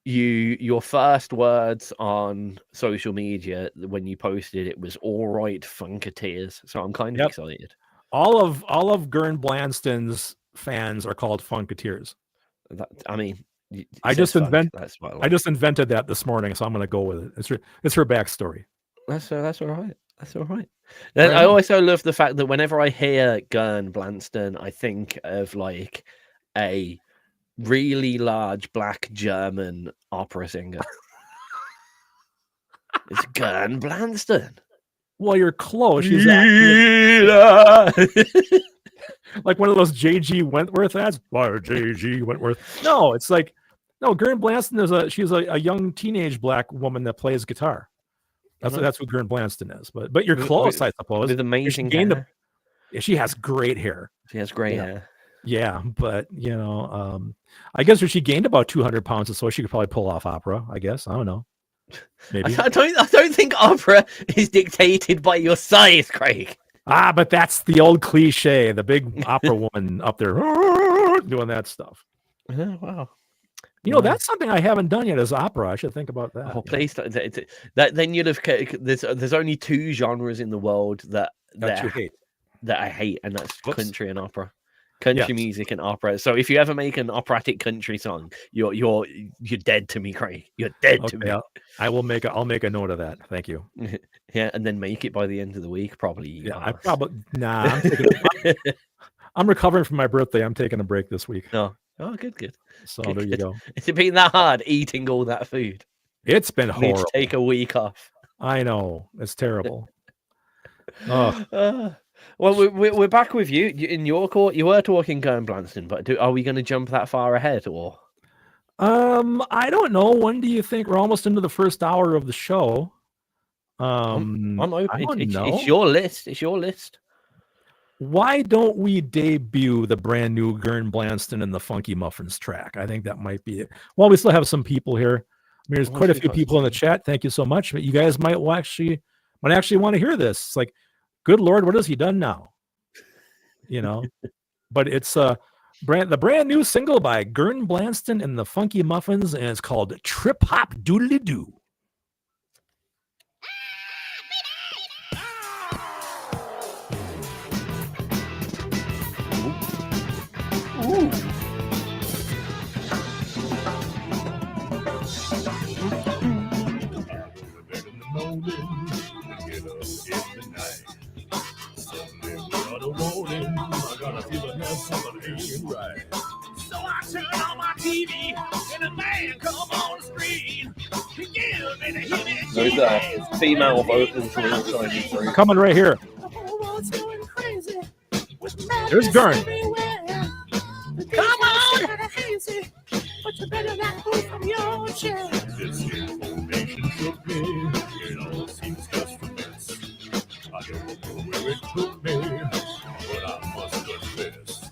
your first words on social media when you posted it was "all right, Funketeers." So I'm kind of excited. All of Gern Blanston's fans are called Funketeers. I mean, I just invented that this morning, so I'm going to go with it. It's her backstory. That's all right. That's all right. Then I also love the fact that whenever I hear Gern Blanston, I think of like a really large black German opera singer. It's Gern Blanston. Well, you're close. She's like one of those J.G. Wentworth ads. Why J.G. Wentworth? No, it's like Gern Blanston she's a young teenage black woman that plays guitar. That's what Gern Blanston is. But you're close, I suppose. With amazing hair. She has great hair. She has great hair. Yeah, but I guess if she gained about 200 pounds or so, she could probably pull off opera. I guess I don't know. Maybe I don't think opera is dictated by your size, Craig. But that's the old cliche, the big opera woman up there doing that stuff. Wow. That's something I haven't done yet is opera. I should think about that. Oh, please. Then you'd have. There's only two genres in the world that you hate. That I hate, and that's country and opera. Country music and opera. So if you ever make an operatic country song, you're dead to me, Craig. You're dead to me. I'll make a note of that. Thank you. Yeah, and then make it by the end of the week, probably. Yeah, I'm recovering from my birthday. I'm taking a break this week. Oh, good. So there you go. It's been that hard eating all that food. It's been horrible. Take a week off. I know. It's terrible. Oh. Well, we're back with you in your court. You were talking Gern Blanston, but are we going to jump that far ahead or? I don't know. When do you think we're almost into the first hour of the show? I'm open. It's your list. It's your list. Why don't we debut the brand new Gern Blanston and the Funky Muffins track? I think that might be it. Well, we still have some people here. I mean, there's quite a few people in the chat. Thank you so much. But you guys might actually want to hear this. It's like, good Lord, what has he done now? But it's the brand new single by Gern Blanston and the Funky Muffins, and it's called Trip Hop Doodly Doo. Ooh. So I turn on my TV and a man come on the screen. There's a female vocals inside. Coming right here. There's Gern. Come on! But you better not move from your chair. This information shook me. It all seems just a mess. I don't know where it took me, but I must confess.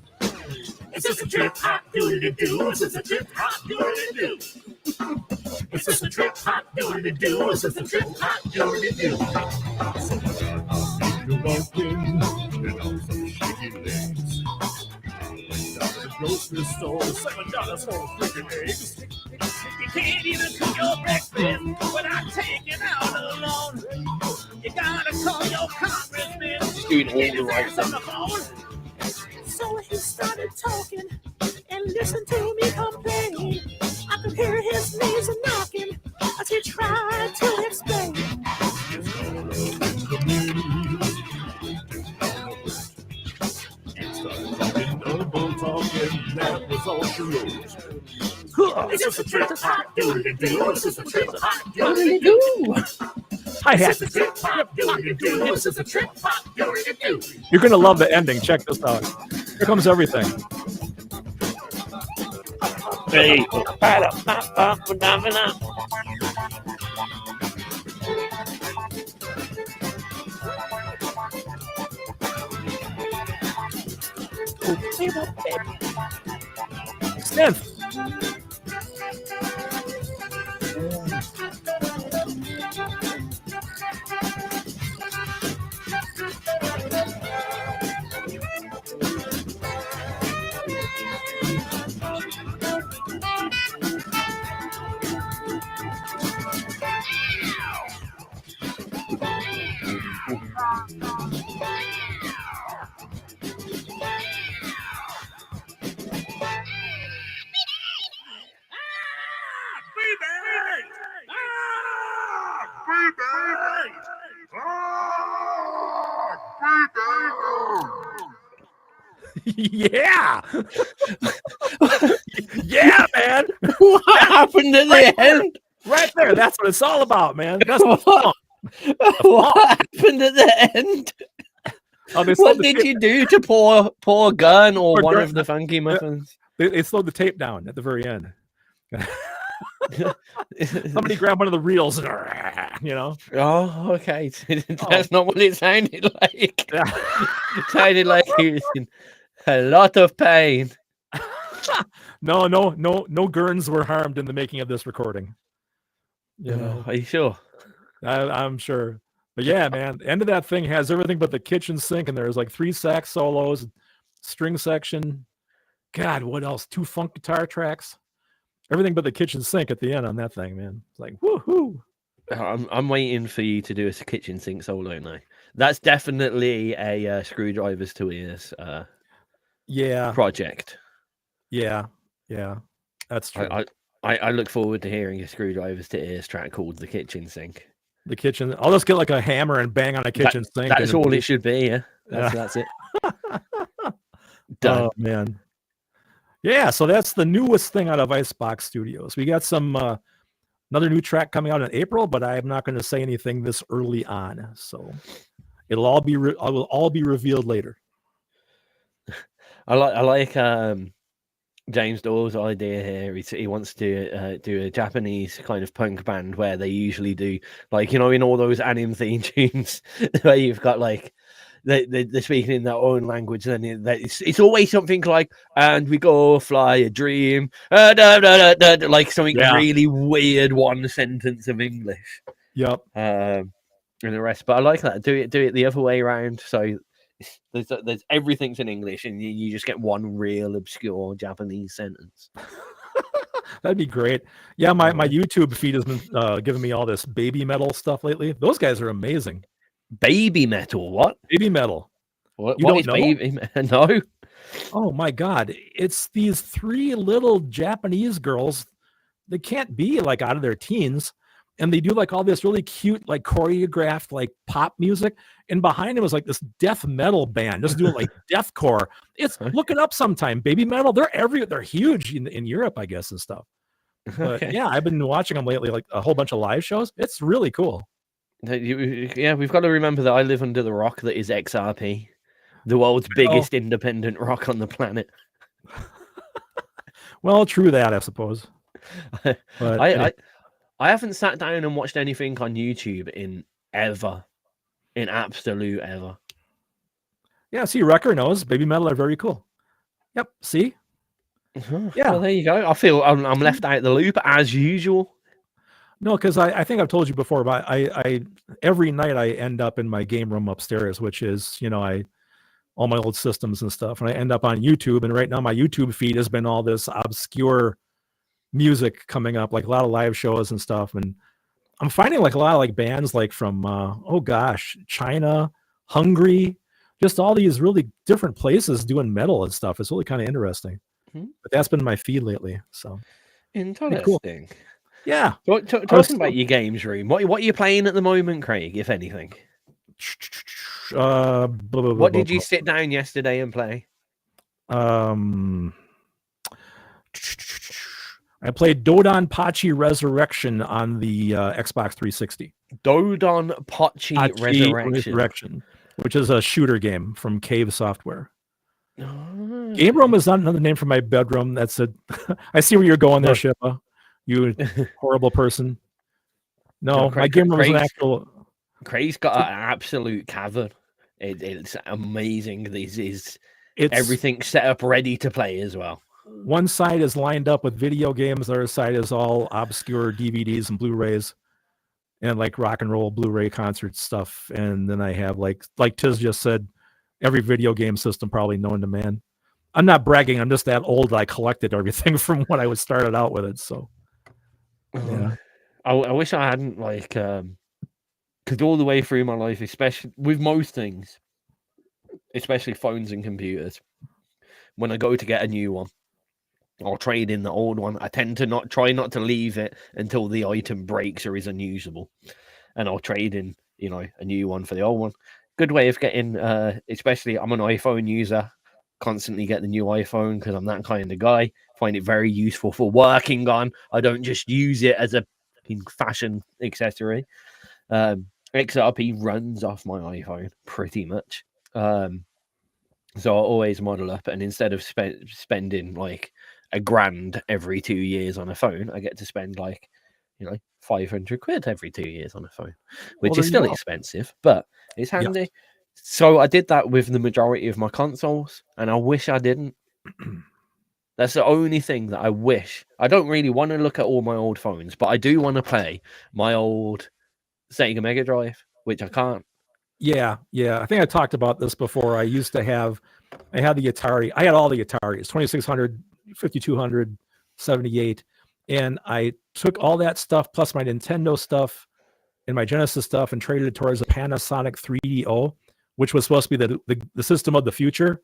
It's just a trip hop doodly-doo. It's just a trip hop doodly-doo. It's just a trip hop doodly-doo. It's just a trip hop doodly-doo. So I got my feet to walking and on some shaky legs. Grocery store, $7 for freaking eggs. You can't even cook your breakfast without taking out alone. You gotta call your congressman. Doing all the right on the phone. So he started talking and listened to me complain. I could hear his knees knocking as he tried to explain. That was all she wrote. It's just a trip hop doodly-doo. It's just a trip hop doodly-doo. Hi-hat. It's just a trip hop doodly-doo. It's just a trip hop doodly-doo. You're going to love the ending. Check this out. Here comes everything. Hey. Synth. Yeah. Yeah, man. What happened at the end? Right there. That's what it's all about, man. That's the fun. What happened at the end? Oh, they What slowed the did tape- you do to poor Gun or Poor one Gun. of the funky muffins? They slowed the tape down at the very end. Somebody grabbed one of the reels and, you know. Oh, okay. That's not what it sounded like. It sounded like he was in a lot of pain. No gurns were harmed in the making of this recording. You know, Are you sure? I'm sure. But yeah, man, the end of that thing has everything but the kitchen sink, and there's like 3 sax solos, string section. God, what else? 2 funk guitar tracks. Everything but the kitchen sink at the end on that thing, man. It's like woohoo. I'm waiting for you to do a kitchen sink solo now. That's definitely a Screwdrivers to Ears Yeah, project. yeah, that's true. I look forward to hearing a Screwdrivers to Ears track called The Kitchen Sink. The kitchen. I'll just get like a hammer and bang on a kitchen sink. That's all it should be. Yeah, that's it. Done. Oh man. Yeah, so that's the newest thing out of Icebox Studios. We got some another new track coming out in April, but I'm not going to say anything this early on. So it'll all be revealed later. I like James Dawes' idea here. He wants to do a Japanese kind of punk band where they usually do, like, you know, in all those anime theme tunes where you've got like they're speaking in their own language, and it's always something like, and we go fly a dream, like something really weird one sentence of English. Yep. And the rest, but I like that. Do it the other way around. So there's everything's in English, and you just get one real obscure Japanese sentence. That'd be great. Yeah, my YouTube feed has been giving me all this baby metal stuff lately. Those guys are amazing. Baby metal? What? Baby metal. What don't is know? baby? No. Oh my God! It's these 3 little Japanese girls. They can't be like out of their teens, and they do like all this really cute, like choreographed, like pop music. And behind them is like this death metal band, just doing like deathcore. It's look it up sometime. Baby metal. They're huge in Europe, I guess, and stuff. But yeah, I've been watching them lately, like a whole bunch of live shows. It's really cool. Yeah, we've got to remember that I live under the rock that is XRP, the world's biggest independent rock on the planet. Well, true that, I suppose. But I haven't sat down and watched anything on YouTube in absolute ever. Yeah, see, Wrecker knows baby metal are very cool. Yep, see? Yeah. Well, there you go. I feel I'm left out of the loop as usual. No, because I think I've told you before, but I every night I end up in my game room upstairs, which is, you know, all my old systems and stuff, and I end up on YouTube. And right now my YouTube feed has been all this obscure music coming up, like a lot of live shows and stuff. And I'm finding like a lot of like bands like from China, Hungary, just all these really different places doing metal and stuff. It's really kind of interesting. But that's been my feed lately. So interesting. Cool. Yeah. Talking about your games room, what are you playing at the moment, Craig, if anything? What did you sit down yesterday and play? I played Dodon Pachi Resurrection on the Xbox 360. Dodon Pachi Resurrection, which is a shooter game from Cave Software. Game room is not another name for my bedroom. That's a. I see where you're going there, Shippa. You horrible person. No, my game room is an actual. Craig's got an absolute cavern. It's amazing. It's everything set up ready to play as well. One side is lined up with video games. The other side is all obscure DVDs and Blu-rays, and like rock and roll Blu-ray concert stuff. And then I have like Tiz just said, every video game system probably known to man. I'm not bragging. I'm just that old. I collected everything from when I was started out with it. So, yeah. I wish I hadn't because all the way through my life, especially with most things, especially phones and computers, when I go to get a new one or trade in the old one, I tend to try not to leave it until the item breaks or is unusable, and I'll trade in, a new one for the old one. Good way of getting, especially I'm an iPhone user. constantly get the new iPhone because I'm that kind of guy. Find it very useful for working on. I don't just use it as a fashion accessory. XRP runs off my iPhone pretty much. So I always model up, and instead of spending like £1,000 every 2 years on a phone, I get to spend like, 500 quid every 2 years on a phone, which is still expensive, but it's handy. Yeah. So I did that with the majority of my consoles, and I wish I didn't. That's the only thing that I wish. I don't really want to look at all my old phones, but I do want to play my old Sega Mega Drive, which I can't. Yeah. I think I talked about this before. I had the Atari. I had all the Ataris, 2600, 5200, 78. And I took all that stuff plus my Nintendo stuff and my Genesis stuff and traded it towards a Panasonic 3DO, which was supposed to be the system of the future.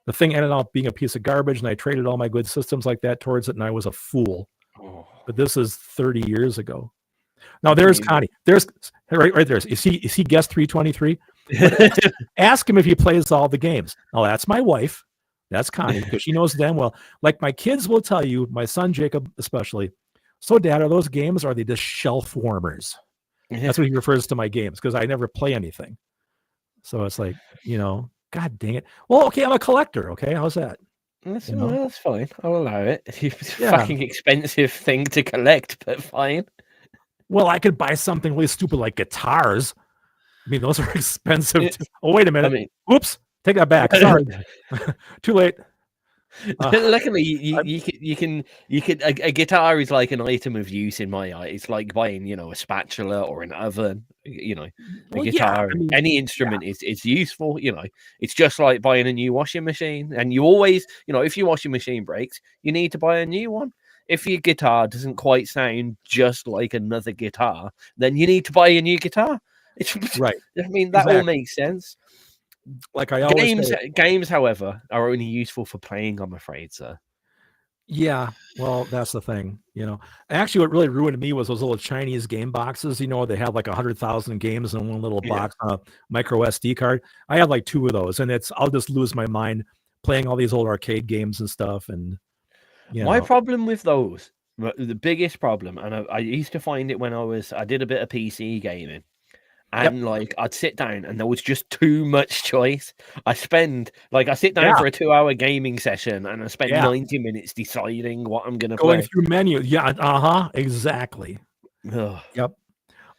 The thing ended up being a piece of garbage, and I traded all my good systems like that towards it, and I was a fool. Oh. But this is 30 years ago. Now there's Connie. There's right there. Is he guest 323? Ask him if he plays all the games. Now that's my wife. That's Connie, because she knows damn well. Like my kids will tell you, my son Jacob especially. So, Dad, are those games? Or are they just shelf warmers? That's what he refers to my games, because I never play anything. So it's like, God dang it. Well, okay, I'm a collector. Okay, how's that? That's fine. I'll allow it. It's a fucking expensive thing to collect, but fine. Well, I could buy something really stupid like guitars. I mean, those are expensive. Oh, wait a minute. Oops, take that back. Sorry, too late. Luckily, you can a guitar is like an item of use in my eye. It's like buying, a spatula or an oven. A guitar, any instrument is useful. It's just like buying a new washing machine. And you always, if your washing machine breaks, you need to buy a new one. If your guitar doesn't quite sound just like another guitar, then you need to buy a new guitar. Right. I mean, that all makes sense. Like I always say, games, however, are only useful for playing, I'm afraid, sir. Yeah, well, that's the thing, Actually, what really ruined me was those little Chinese game boxes. They had like 100,000 games in one little box on a micro SD card. I had like 2 of those, and I'll just lose my mind playing all these old arcade games and stuff. And my problem with those, the biggest problem, and I used to find it when I did a bit of PC gaming. And I'd sit down and there was just too much choice. I sit down for a 2-hour gaming session and I spend 90 minutes deciding what I'm going to play. Going through menu. Yeah. Exactly. Ugh. Yep.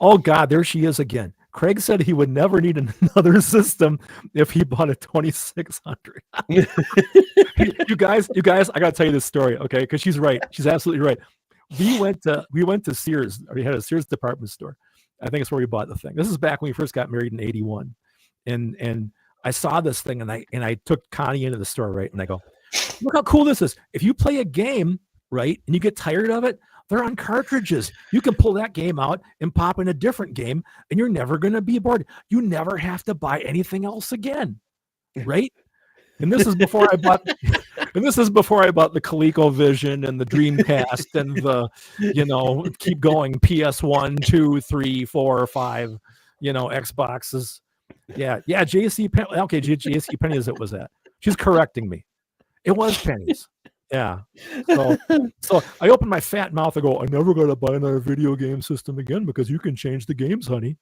Oh God, there she is again. Craig said he would never need another system if he bought a 2600. You guys, I got to tell you this story. Okay. Cause she's right. She's absolutely right. We went to Sears, or we had a Sears department store. I think it's where we bought the thing. This is back when we first got married in 81. And I saw this thing and I took Connie into the store, right? And I go, look how cool this is. If you play a game, right, and you get tired of it, they're on cartridges. You can pull that game out and pop in a different game and you're never going to be bored. You never have to buy anything else again. Right? And this is before I bought the ColecoVision and the Dreamcast and the, keep going, PS1, 2, 3, 4, 5, Xboxes. Yeah. JC Pennies it was that. She's correcting me. It was pennies. Yeah. So I opened my fat mouth and go, I never got to buy another video game system again because you can change the games, honey.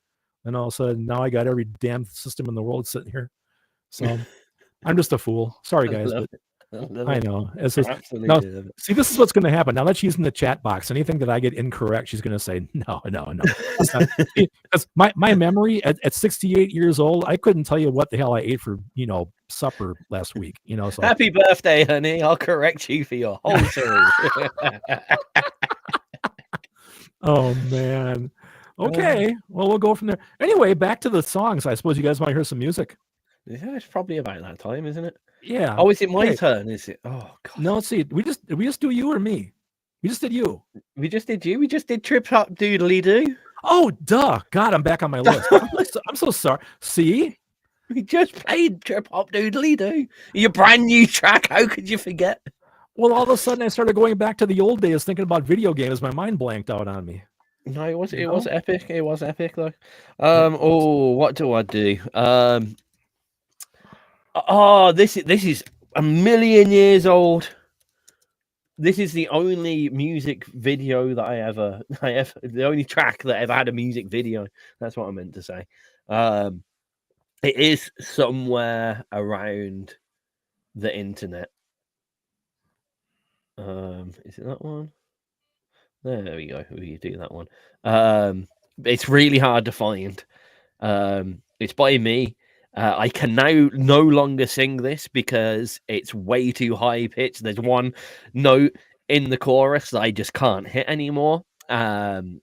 And all of a sudden now I got every damn system in the world sitting here. So I'm just a fool. Sorry, guys. I know. See, this is what's going to happen. Now that she's in the chat box, anything that I get incorrect, she's going to say, no. Because my memory at 68 years old, I couldn't tell you what the hell I ate for, supper last week. So. Happy birthday, honey. I'll correct you for your whole series. Oh, man. Okay. Well, we'll go from there. Anyway, back to the songs. I suppose you guys want to hear some music. Yeah, it's probably about that time, isn't it? Yeah. Oh, is it my turn? Is it? Oh God. No, let's see. We just do you or me. We just did you. We just did you. We just did Trip Hop Doodly Doo. Oh, duh. God, I'm back on my list. I'm so sorry. See? We just played Trip Hop Doodly Doo. Your brand new track. How could you forget? Well, all of a sudden I started going back to the old days thinking about video games. My mind blanked out on me. No, it was epic. It was epic though. Oh, what do I do? Oh, this is 1,000,000 years old. This is the only music video that I ever, the only track that ever had a music video. That's what I meant to say. It is somewhere around the internet. Is it that one? There we go. We do that one. It's really hard to find. It's by me. I can now no longer sing this because it's way too high pitched. There's one note in the chorus that I just can't hit anymore. And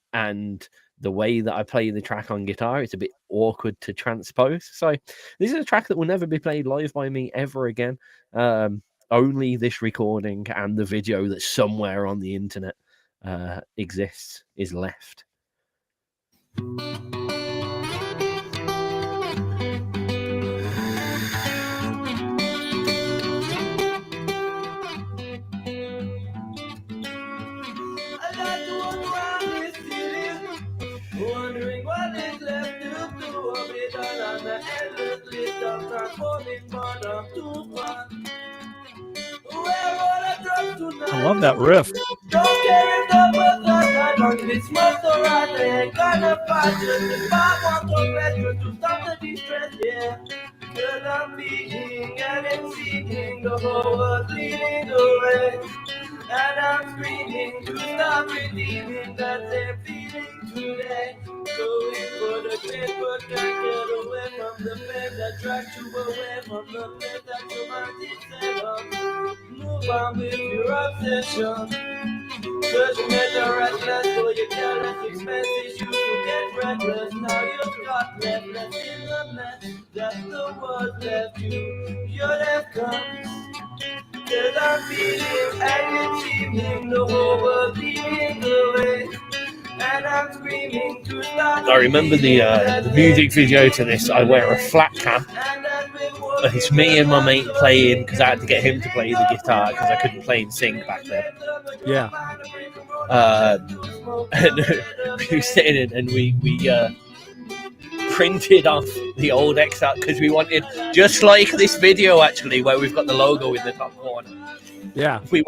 the way that I play the track on guitar, it's a bit awkward to transpose. So this is a track that will never be played live by me ever again. Only this recording and the video that's somewhere on the internet exists is left. Wondering what is left to do of it all on the endless list of transforming bottom to one. I love that riff. Don't care if the bus I don't this must alright. I ain't gonna fight just if I want to rescue to stop the distress, yeah. Cause I'm beating and it's seeking the whole world leading away. And I'm screaming to stop redeeming that same feeling today. Going for the great protected away from the flame that drags you away from the place that you might settle. Move on with your obsession. Cause you made the restless, so you careless expenses, you get reckless. Now you've got left in the mess. That's the word left you. Your left comes. Cause I'm feeling and it's evening, the whole world leading away. And I'm screaming to start. I remember the music video to this. I wear a flat cap. It's me and my mate playing because I had to get him to play the guitar because I couldn't play and sing back then. Yeah. And we were sitting in and we printed off the old XR because we wanted, just like this video actually, where we've got the logo in the top corner. Yeah. We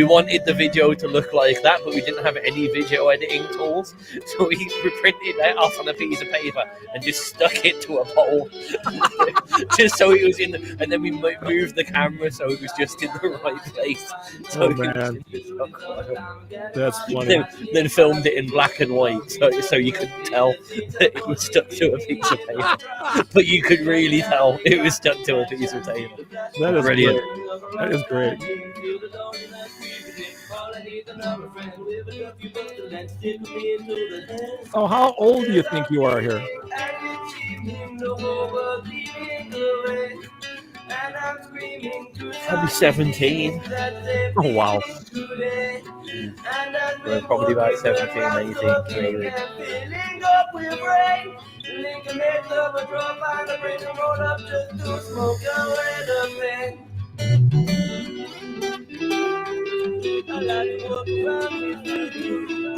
wanted the video to look like that, but we didn't have any video editing tools, so we printed that off on a piece of paper and just stuck it to a pole, just so it was in. And then we moved the camera so it was just in the right place. So Oh, man. That's funny. then filmed it in black and white, so you couldn't tell that it was stuck to a piece of paper, but you could really tell it was stuck to a piece of paper. That is Brilliant. great. That is great. So how old do you think you are here? I'll be 17. Oh, wow. We're probably about 17, 18, maybe.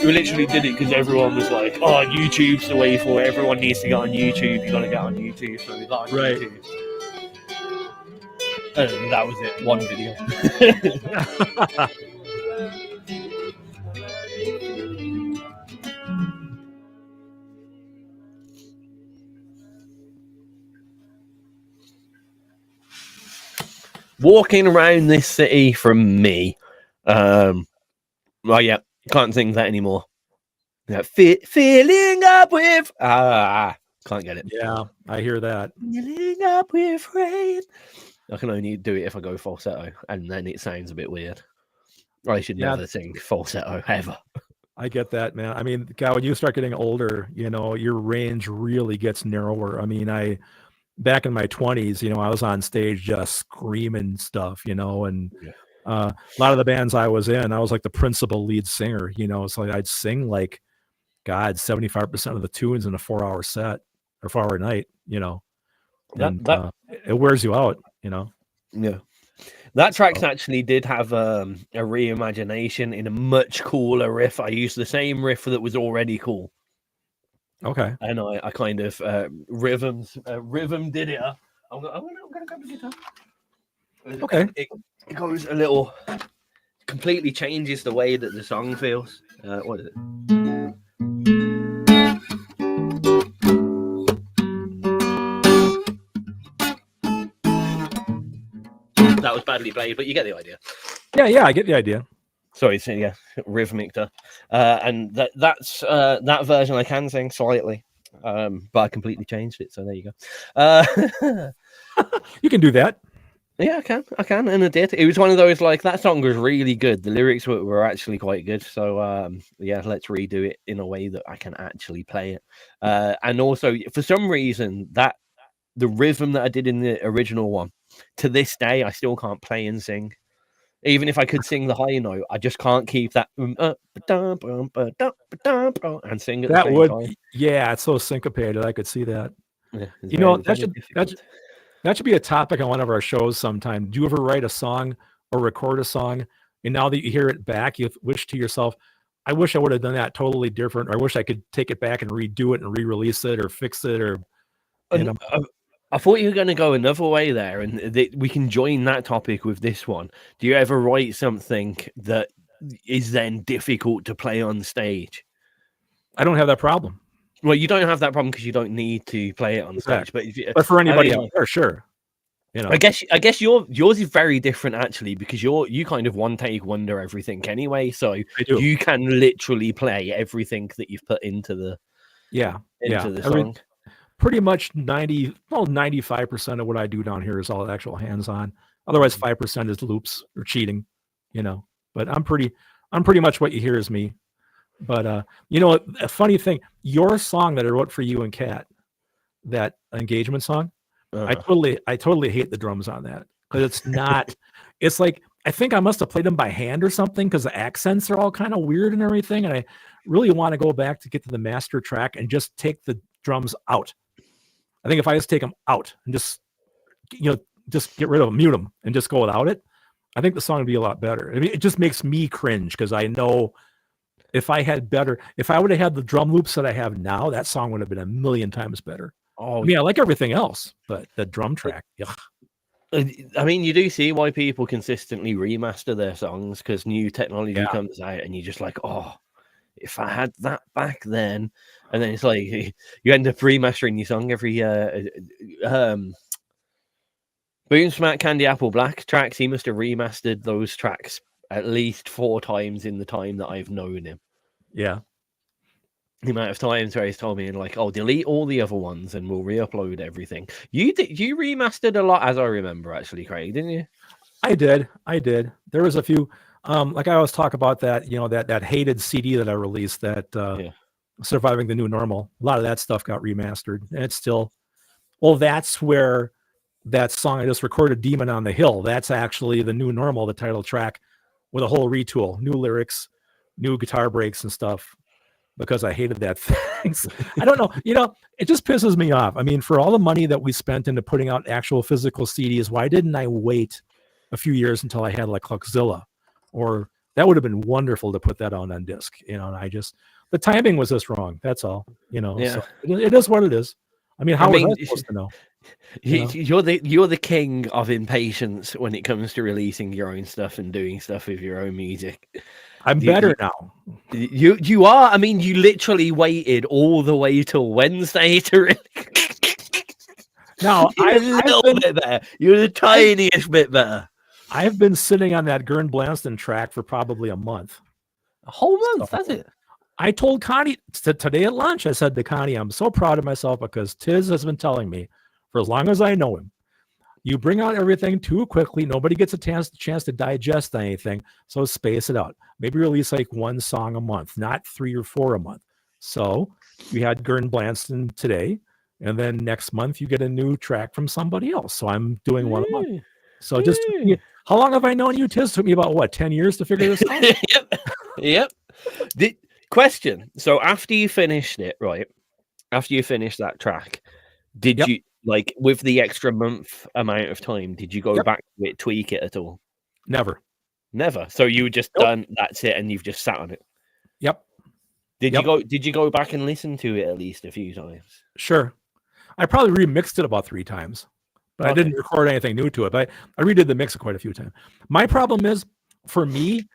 We literally did it because everyone was like, "Oh, YouTube's the way for it. Everyone needs to get on YouTube. You got to get on YouTube." So we got on Right. YouTube, and that was it. One video. Walking around this city from me. Well, yeah, can't sing that anymore. Yeah, filling up with can't get it. Yeah, I hear that. Filling up with rain. I can only do it if I go falsetto, and then it sounds a bit weird. I should never sing falsetto ever. I get that, man. I mean, God, when you start getting older, you know, your range really gets narrower. I mean, back in my 20s, you know, I was on stage just screaming stuff, you know, and a lot of the bands I was in, I was like the principal lead singer, you know, so I'd sing like, God, 75% of the tunes in a 4-hour set or 4-hour night, you know, and it wears you out, you know. Yeah. That track actually did have a reimagination in a much cooler riff. I used the same riff that was already cool. Okay. And I kind of rhythm did it. I'm gonna grab the guitar. Okay. It goes a little, completely changes the way that the song feels. What is it? That was badly played, but you get the idea. Yeah, I get the idea. Sorry, so yeah, rhythmic stuff. And that's that version I can sing slightly, but I completely changed it. So there you go. You can do that. Yeah, I can, and I did. It was one of those, like, that song was really good. The lyrics were actually quite good. So yeah, let's redo it in a way that I can actually play it. And also, for some reason, that the rhythm that I did in the original one, to this day, I still can't play and sing. Even if I could sing the high note, I just can't keep that and sing at the same time. Yeah, it's so syncopated. I could see that. Yeah, you know, that should be a topic on one of our shows sometime. Do you ever write a song or record a song, and now that you hear it back, you wish to yourself, I wish I would have done that totally different, or I wish I could take it back and redo it and re-release it or fix it, or I thought you were going to go another way there, and we can join that topic with this one. Do you ever write something that is then difficult to play on stage? I don't have that problem. Well, you don't have that problem because you don't need to play it on stage. But for anybody out there, sure. You know, I guess yours is very different actually, because you kind of one take wonder everything anyway. So you can literally play everything that you've put into the song. Pretty much 95% of what I do down here is all actual hands-on. Otherwise, 5% is loops or cheating, you know. But I'm pretty much what you hear is me. But you know, a funny thing, your song that I wrote for you and Kat, that engagement song, I totally hate the drums on that, because it's not. It's like, I think I must have played them by hand or something, because the accents are all kind of weird and everything, and I really want to go back to get to the master track and just take the drums out. I think if I just take them out and just get rid of them, mute them, and just go without it, I think the song would be a lot better. I mean, it just makes me cringe, because I know if I would have had the drum loops that I have now, that song would have been a million times better. Oh, I mean, I like everything else, but the drum track, I mean, you do see why people consistently remaster their songs, because new technology comes out, and you're just like, oh, if I had that back then. And then it's like you end up remastering your song every Boom Smack Candy Apple Black tracks. He must have remastered those tracks at least 4 times in the time that I've known him. Yeah. The amount of times where he's told me, like, oh, delete all the other ones and we'll re-upload everything. You remastered a lot, as I remember, actually, Craig, didn't you? I did. There was a few, like I always talk about that, you know, that hated CD that I released, that Surviving the New Normal. A lot of that stuff got remastered, and it's still, well, that's where that song I just recorded, Demon on the Hill, that's actually the new normal, the title track, with a whole retool, new lyrics, new guitar breaks and stuff, because I hated that thing. I don't know, you know, it just pisses me off. I mean, for all the money that we spent into putting out actual physical CDs, why didn't I wait a few years until I had like Cluckzilla? Or that would have been wonderful to put that on disc, you know, and the timing was just wrong. That's all, you know. Yeah. So it is what it is. I mean, how was I supposed to know? You're the king of impatience when it comes to releasing your own stuff and doing stuff with your own music. I'm better now. You are. I mean, you literally waited all the way till Wednesday to release. Now, bit better. You're the tiniest bit better. I've been sitting on that Gern Blanston track for probably a month. A whole month, that's it. I told Connie today at lunch, I said to Connie, I'm so proud of myself, because Tiz has been telling me for as long as I know him, you bring out everything too quickly. Nobody gets a chance to digest anything. So space it out. Maybe release like 1 song a month, not 3 or 4 a month. So we had Gern Blanston today, and then next month you get a new track from somebody else. So I'm doing 1 a month. So just, how long have I known you, Tiz? It took me about, what, 10 years to figure this out? Yep. Question. So after you finished it, right? After you finished that track, did you, like, with the extra month amount of time, did you go back to it, tweak it at all? Never. So you were just done, that's it, and you've just sat on it? Yep. Did you go back and listen to it at least a few times? Sure. I probably remixed it about 3 times. but I didn't record anything new to it. But I redid the mix quite a few times. My problem is, for me,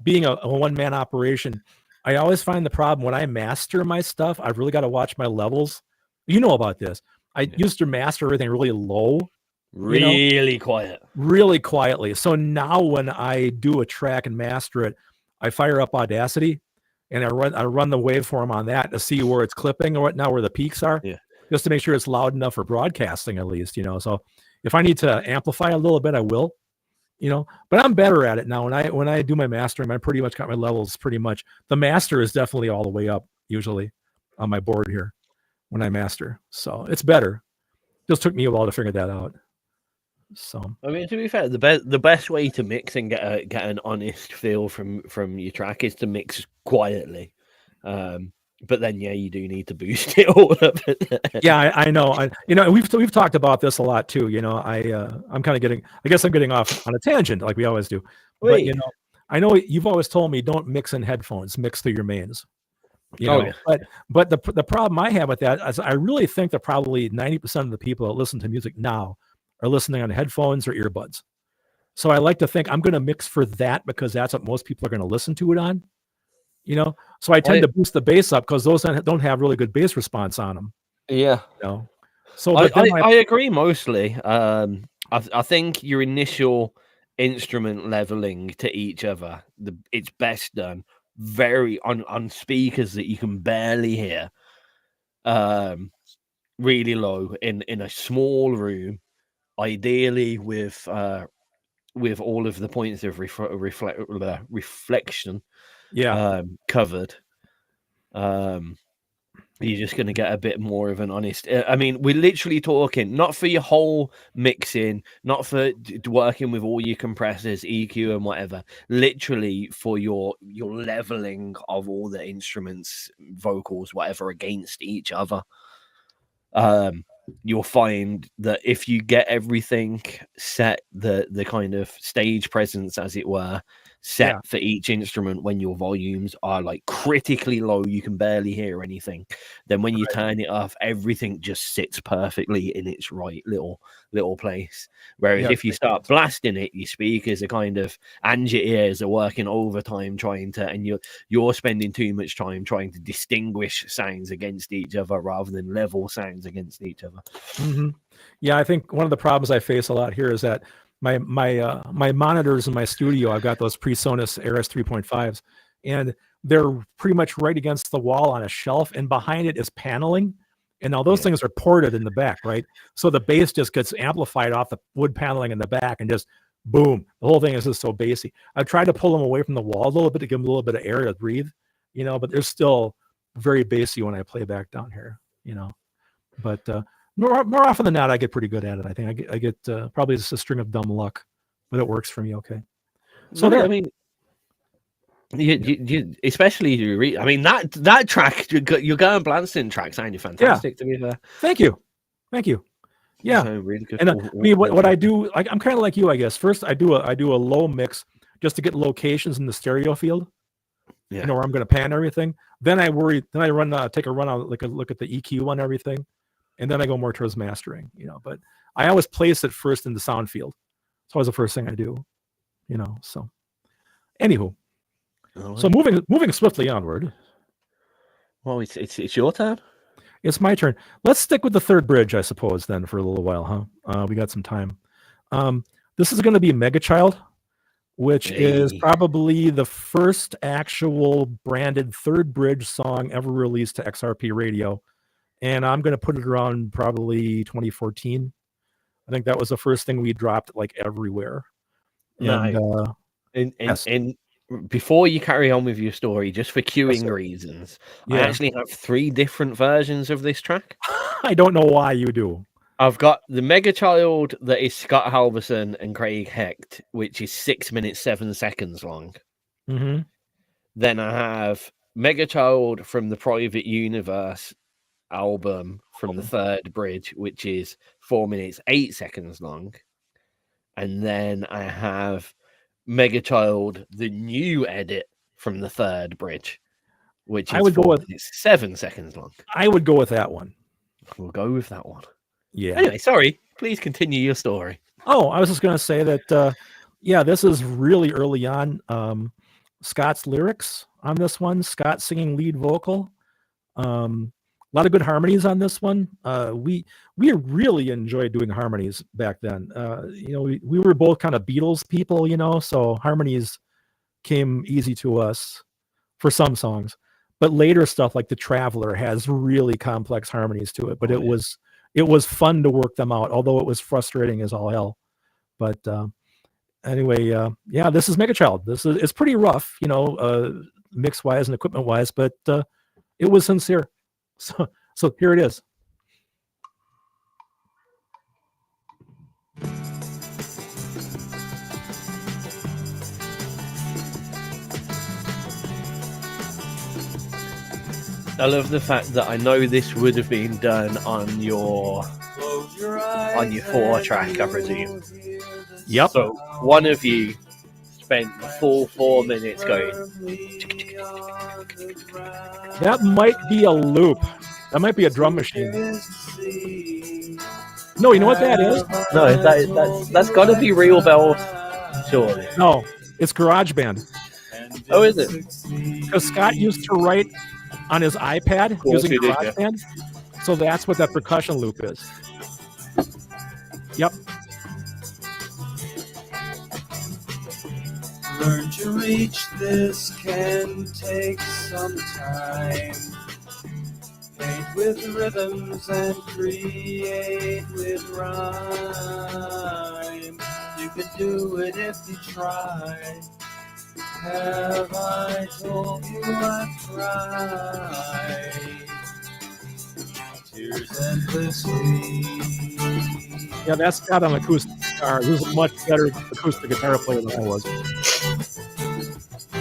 being a one-man operation, I always find the problem when I master my stuff, I've really got to watch my levels. You know about this. I used to master everything really low. Really quiet. Really quietly. So now when I do a track and master it, I fire up Audacity and I run the waveform on that to see where it's clipping or where the peaks are. Yeah. Just to make sure it's loud enough for broadcasting at least, So if I need to amplify a little bit, I will. But I'm better at it now. When I do my mastering, I pretty much got my levels pretty much. The master is definitely all the way up usually on my board here when I master. So it's better. Just took me a while to figure that out. So I mean, to be fair, the best way to mix and get an honest feel from your track is to mix quietly. But then, yeah, you do need to boost it all up. Yeah, I know. We've talked about this a lot too. I'm kind of getting off on a tangent like we always do. Wait. But I know you've always told me don't mix in headphones, mix through your mains. Yeah. But the problem I have with that is I really think that probably 90% of the people that listen to music now are listening on headphones or earbuds. So I like to think I'm going to mix for that because that's what most people are going to listen to it on. So I tend to boost the bass up because those don't have really good bass response on them. Yeah. So I agree mostly. I think your initial instrument leveling to each other, it's best done very on speakers that you can barely hear, really low in a small room, ideally with all of the points of reflection covered. You're just going to get a bit more of an honest. I mean, we're literally talking not for your whole mixing, not for working with all your compressors, EQ, and whatever. Literally for your leveling of all the instruments, vocals, whatever, against each other. You'll find that if you get everything set, the kind of stage presence, as it were, set for each instrument when your volumes are like critically low, you can barely hear anything. Then when you turn it off, everything just sits perfectly in its right little place. Whereas if you start blasting it, your speakers are kind of, and your ears are working overtime and you're spending too much time trying to distinguish sounds against each other rather than level sounds against each other. Mm-hmm. Yeah, I think one of the problems I face a lot here is that my monitors in my studio, I've got those PreSonus Ares 3.5s, and they're pretty much right against the wall on a shelf, and behind it is paneling. And now those things are ported in the back, right? So the bass just gets amplified off the wood paneling in the back and just boom. The whole thing is just so bassy. I've tried to pull them away from the wall a little bit to give them a little bit of air to breathe, but they're still very bassy when I play back down here, But more often than not, I get pretty good at it. I think I get probably just a string of dumb luck, but it works for me okay. So I mean, you especially that track, your Gern Blanson track sounded fantastic to me there. Thank you. Yeah, really good. And I mean, what I do, I'm kind of like you, I guess. First, I do a low mix just to get locations in the stereo field. Where I'm going to pan everything. Then I take a run on, look at the EQ on everything. And then I go more towards mastering, but I always place it first in the sound field. It's always the first thing I do, so anywho. Right. So moving swiftly onward. Well, it's your turn. It's my turn. Let's stick with the third bridge, I suppose, then for a little while, huh? We got some time. This is going to be Mega Child, which is probably the first actual branded third bridge song ever released to XRP radio. And I'm going to put it around probably 2014. I think that was the first thing we dropped everywhere. And before you carry on with your story, just for queuing reasons, I actually have 3 different versions of this track. I don't know why you do. I've got the Mega Child that is Scott Halverson and Craig Hecht, which is 6 minutes 7 seconds long. Mm-hmm. Then I have Mega Child from the Private Universe album from the third bridge, which is 4 minutes 8 seconds long. And then I have Mega Child, the new edit from the third bridge, which is 4 minutes 7 seconds long. I would go with that one. We'll go with that one. Yeah. Anyway, sorry. Please continue your story. Oh, I was just going to say that, yeah, this is really early on. Scott's lyrics on this one, Scott singing lead vocal. A lot of good harmonies on this one. We really enjoyed doing harmonies back then. We were both kind of Beatles people, so harmonies came easy to us for some songs. But later stuff like The Traveler has really complex harmonies to it. But it was fun to work them out, although it was frustrating as all hell. But anyway, yeah, this is Megachild. It's pretty rough, mix wise and equipment wise, but it was sincere. So here it is. I love the fact that I know this would have been done on your 4-track, I presume. Yep. So one of you spent the full 4 minutes going. That might be a loop. That might be a drum machine. No, you know what that is? No, that's got to be real bells, surely. No, it's GarageBand. Oh, is it? Because Scott used to write on his iPad using he did, GarageBand. So that's what that percussion loop is. Yep. Learn to reach this can take some time. Paint with rhythms and create with rhyme. You can do it if you try. Have I told you I've tried? Tears endlessly. Yeah, that's Scott on acoustic guitar. He was a much better acoustic guitar player than I was.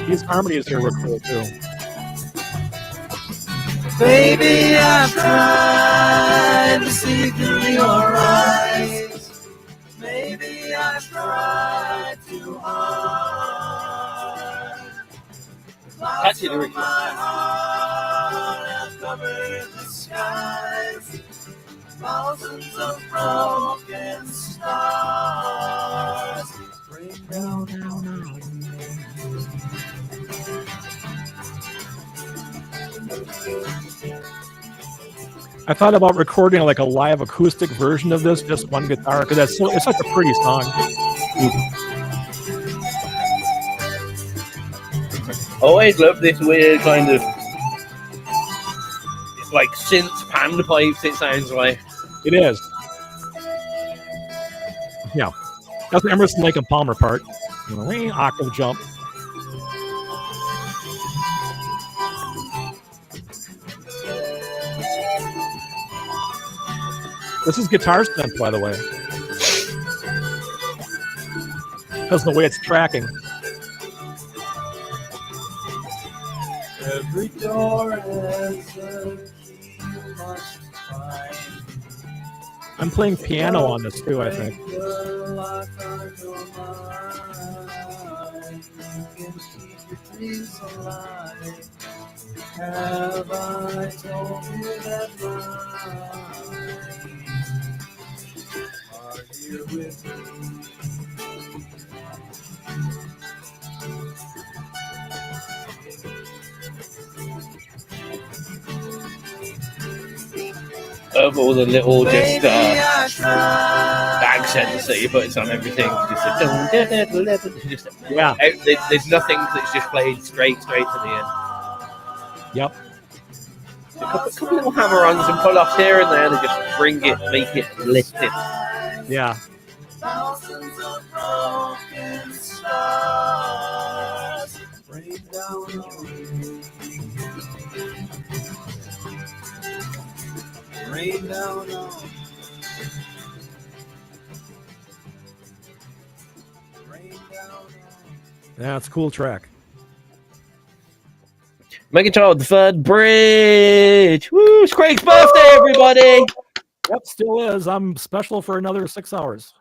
His harmonies here were cool too. Baby, I've tried to see through your eyes. Maybe I've tried too hard. That's it, Clouds from my heart have covered the skies. Thousands of broken stars rain down on me. I thought about recording like a live acoustic version of this, just one guitar, because it's such a pretty song. Always love this weird kind of, it's like synth panpipes, it sounds like. It is. Yeah. That's the Emerson, Lake and Palmer part. Octave jump. This is guitar synth, by the way. Because of the way it's tracking. Every door has a key you must find. I'm playing piano on this too, I think. Break the lock on your mind. You can keep your dreams alive. Have I told you that mine are here with me? Of all the little just accents that he puts on everything, just Yeah. There's nothing that's just played straight to the end. Yep. A couple little hammer-ons and pull-offs here and there to just bring it, make it, lift it. Yeah. Thousands of broken stars rain down on me. Rain down on me. Rain down on me. Yeah, it's a cool track. Megachild, the third bridge. Woo! It's Craig's birthday, everybody. Yep, still is. I'm special for another 6 hours.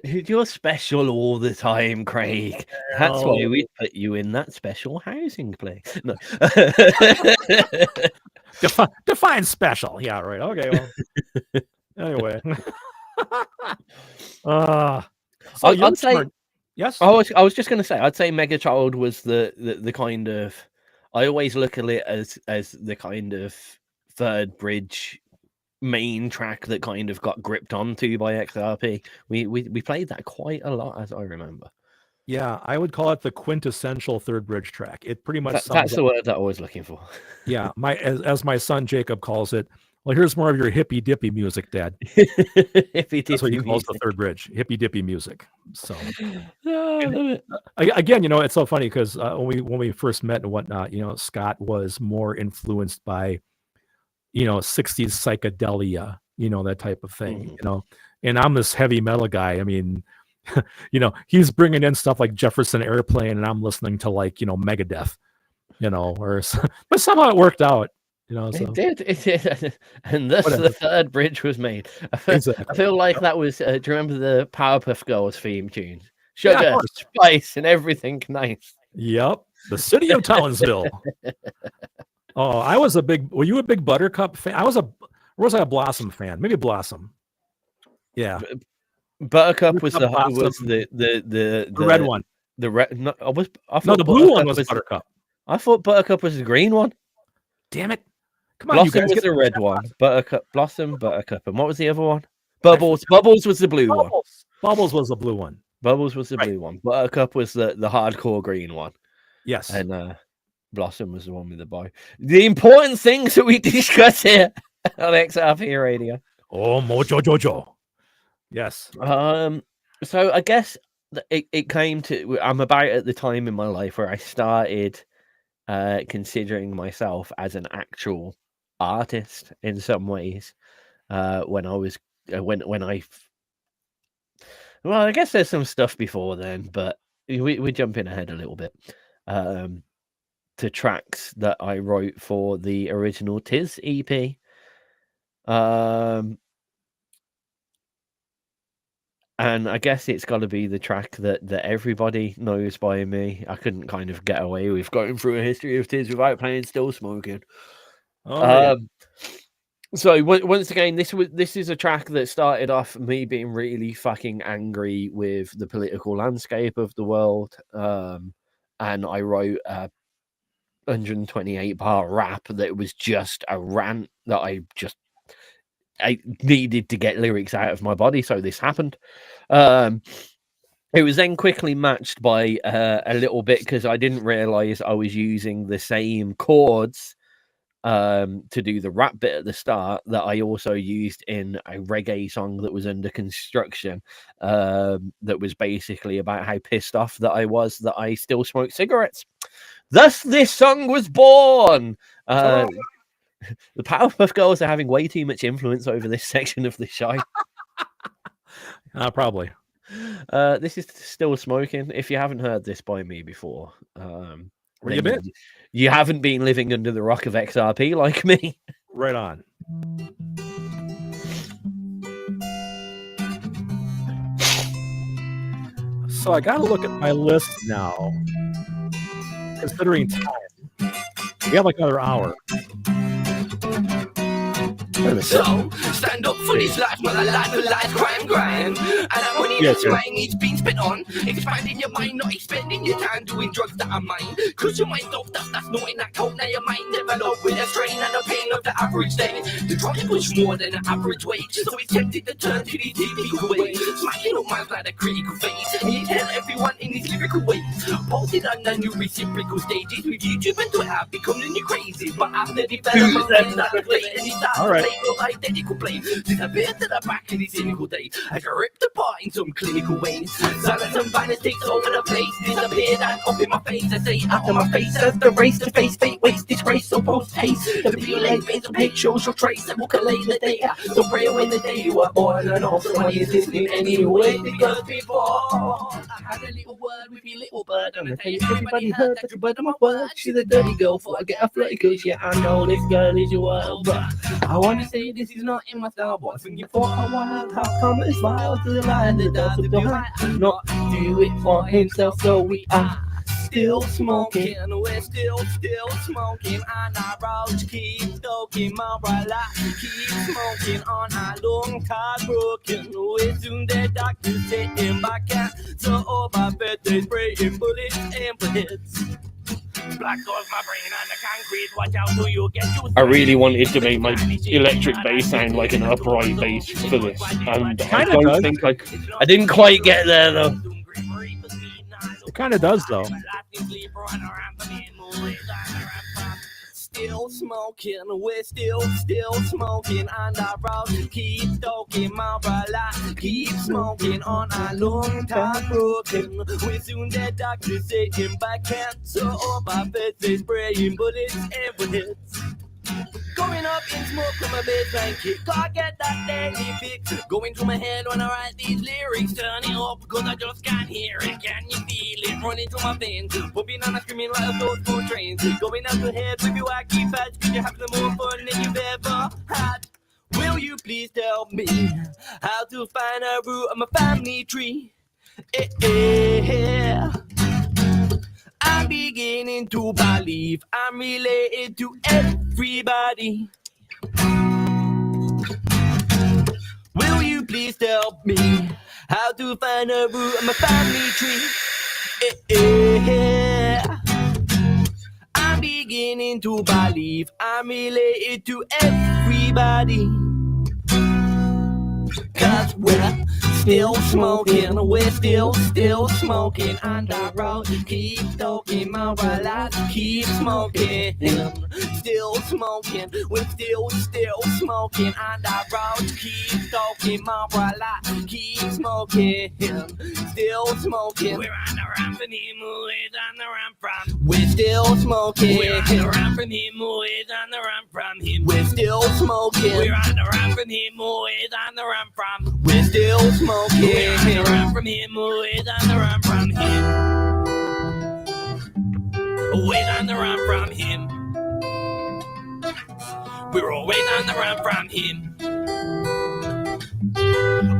You're special all the time, Craig. That's why we put you in that special housing place. No. Define special. Yeah, right. Okay. Well, Anyway. I'd say. Yes. I was just going to say, I'd say Mega Child was the kind of. I always look at it as the kind of third bridge main track that kind of got gripped onto by XRP. We played that quite a lot, as I remember. Yeah, I would call it the quintessential third bridge track. It pretty much that's the word that I was looking for. Yeah, as my son Jacob calls it. Well, here's more of your hippy dippy music, Dad. That's what he calls the third bridge, hippy dippy music. So, I love it. Again, it's so funny because when we first met and whatnot, Scott was more influenced by, 60s psychedelia, that type of thing, and I'm this heavy metal guy. I mean, he's bringing in stuff like Jefferson Airplane, and I'm listening to like, Megadeth, but somehow it worked out. So. It did, and thus the third bridge was made. I feel like that was. Do you remember the Powerpuff Girls theme tunes? Sugar, spice, and everything nice. Yep, the city of Townsville. Oh, I was were you a big Buttercup fan? Or was I a Blossom fan? Maybe Blossom. Yeah, Buttercup was the red one. The red. No, the blue one was Buttercup. I thought Buttercup was the green one. Damn it! Come on, Blossom you guys was the red one. Buttercup, Blossom, Buttercup, and what was the other one? Bubbles. Bubbles was the blue one. Bubbles was the blue one. Bubbles was the blue one. Buttercup was the hardcore green one. Yes. And Blossom was the one with the bow. The important things that we discuss here on XRP Radio. Oh, Mojo Jojo. Yes. So I guess it came to. I'm about at the time in my life where I started considering myself as an actual artist in some ways. When I was well, I guess there's some stuff before then, but we're jumping ahead a little bit to tracks that I wrote for the original Tiz EP. And I guess it's got to be the track that everybody knows by me. I couldn't kind of get away with going through a history of Tiz without playing Still Smoking. So once again, this is a track that started off me being really fucking angry with the political landscape of the world. And I wrote a 128-bar rap that was just a rant that I needed to get lyrics out of my body, so this happened. It was then quickly matched by a little bit because I didn't realize I was using the same chords to do the rap bit at the start that I also used in a reggae song that was under construction that was basically about how pissed off that I was that I still smoked cigarettes. Thus this song was born. The Powerpuff Girls are having way too much influence over this section of the show. Probably. This is Still Smoking. If you haven't heard this by me before, where you been? You haven't been living under the rock of XRP like me. Right on. So I got to look at my list now, considering time. We have like another hour. So, stand up for this life, man, life for life, crime. And that money that's mine, it's been spent on expanding your mind, not expending your time doing drugs that are mine. Cause your mind off stuff that's not in that code, now your mind developed with the strain and the pain of the average day. The drug push more than an average wage, so it's tempted to turn to the typical way. Smacking up minds like a critical phase, and you tell everyone in these lyrical ways. Posted on the new reciprocal stages with YouTube and Twitter, becoming new crazy. But after development, not reflecting these Alright. Identical blame disappear to the back in these cynical days. I got ripped apart in some clinical ways. Silence and violence takes over the place. Disappeared and up in my face. I say out of my face as the race to face fate, waste, disgrace, so post haste. The real leg paints a picture, shows your trace, and will collate the data. So pray when the day you were born, and all somebody is listening anyway. Because before I had a little word with your little bird, and I tell you everybody heard that your bird of my word. She's a dirty girl, for I get a flirty, cause yeah, I know this girl is your world, but I wanna say this is not in my style, but I think you thought I wanna come and smile to the line that does it behind. Not do it for himself, so we are still smoking. We're still smoking on our road. Keep stoking my life. Keep smoking on our long time broken. We soon the doctors sitting back at so over birthday spraying bullets and bullets. Black goes my brain on the concrete. Watch out who you get used. I really wanted to make my electric bass sound like an upright bass for this, and I don't think I didn't quite get there though. It kind of does though. Still smoking, we're still smoking on the road. Keep stoking my life. Keep smoking on our long time broken. We soon the doctors saying back cancer over birthday spraying bullets and bullets. Going up in smoke from a baseline kick. Can't get that daily fix. Going through my head when I write these lyrics. Turning up because I just can't hear it. Can you feel it running through my veins? Popping on a screaming like a those four trains. Going out the head with your wacky patch. Could you have the more fun than you've ever had? Will you please tell me how to find a root of my family tree? I'm beginning to believe I'm related to everybody. Will you please tell me how to find a root of my family tree? I'm beginning to believe I'm related to everybody. 'Cause we're still smoking, we're still smoking on the road. Keep stoking my life, keep smoking. Still smoking, we're still smoking on the road. Keep stoking my life, keep smoking. Still smoking. We're on the run from him, we're on the run from. We're still smoking. We're on the run from him, we're on the run from him. We're still smoking. We're on the run from him, we're on the run from. We're still smoking. We're on the run from him, we're on the run from him. We're on the run from him. We're always on the run from him.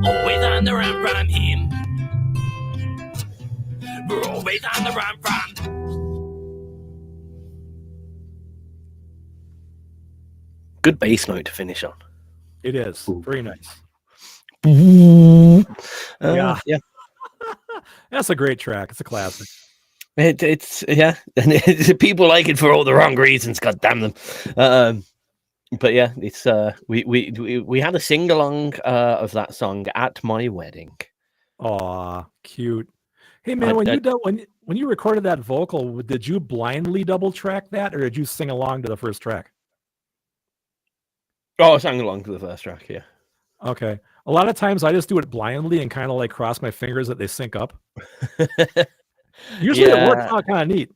Always on the run from him. We're always on the run from. Good bass note to finish on. It is very nice. Yeah. That's a great track. It's a classic. It's yeah, and people like it for all the wrong reasons. God damn them. But yeah, it's we had a sing along of that song at my wedding. Aw, cute. Hey man, when you recorded that vocal, did you blindly double track that, or did you sing along to the first track? Oh, I sang along to the first track. Yeah. Okay. A lot of times I just do it blindly and kind of like cross my fingers that they sync up. Usually it works out kind of neat.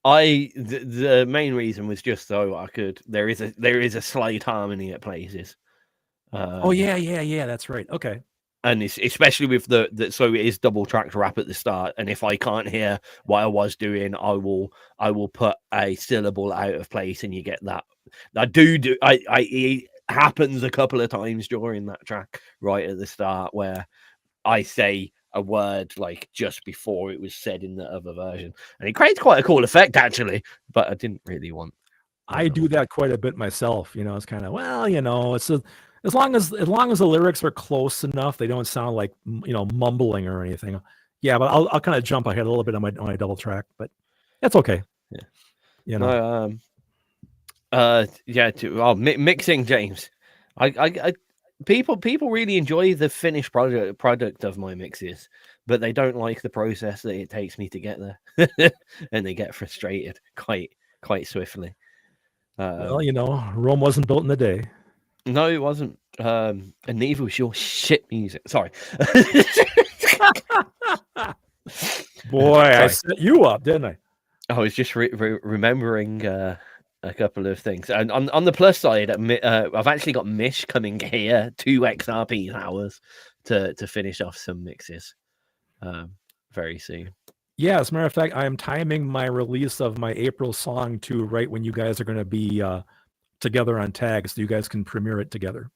The main reason was just so I could. There is a slight harmony at places. Yeah. That's right. Okay. And it's especially with the so it is double tracked rap at the start. And if I can't hear what I was doing, I will put a syllable out of place, and you get that. It happens a couple of times during that track right at the start where I say a word like just before it was said in the other version, and it creates quite a cool effect actually, but I didn't really want. I do that quite a bit myself. It's kind of, it's as long as the lyrics are close enough, they don't sound like mumbling or anything. Yeah, but I'll kind of jump ahead a little bit on my double track, but that's okay. Yeah. Mixing, James. People really enjoy the finished product of my mixes, but they don't like the process that it takes me to get there, and they get frustrated quite swiftly. Rome wasn't built in a day. No, it wasn't. And neither was your shit music. Sorry. Boy, I set you up, didn't I? I was just remembering a couple of things. And on the plus side, I've actually got Mish coming here to XRP hours to finish off some mixes very soon. Yeah, as a matter of fact, I am timing my release of my April song to right when you guys are going to be together on Tag, so you guys can premiere it together.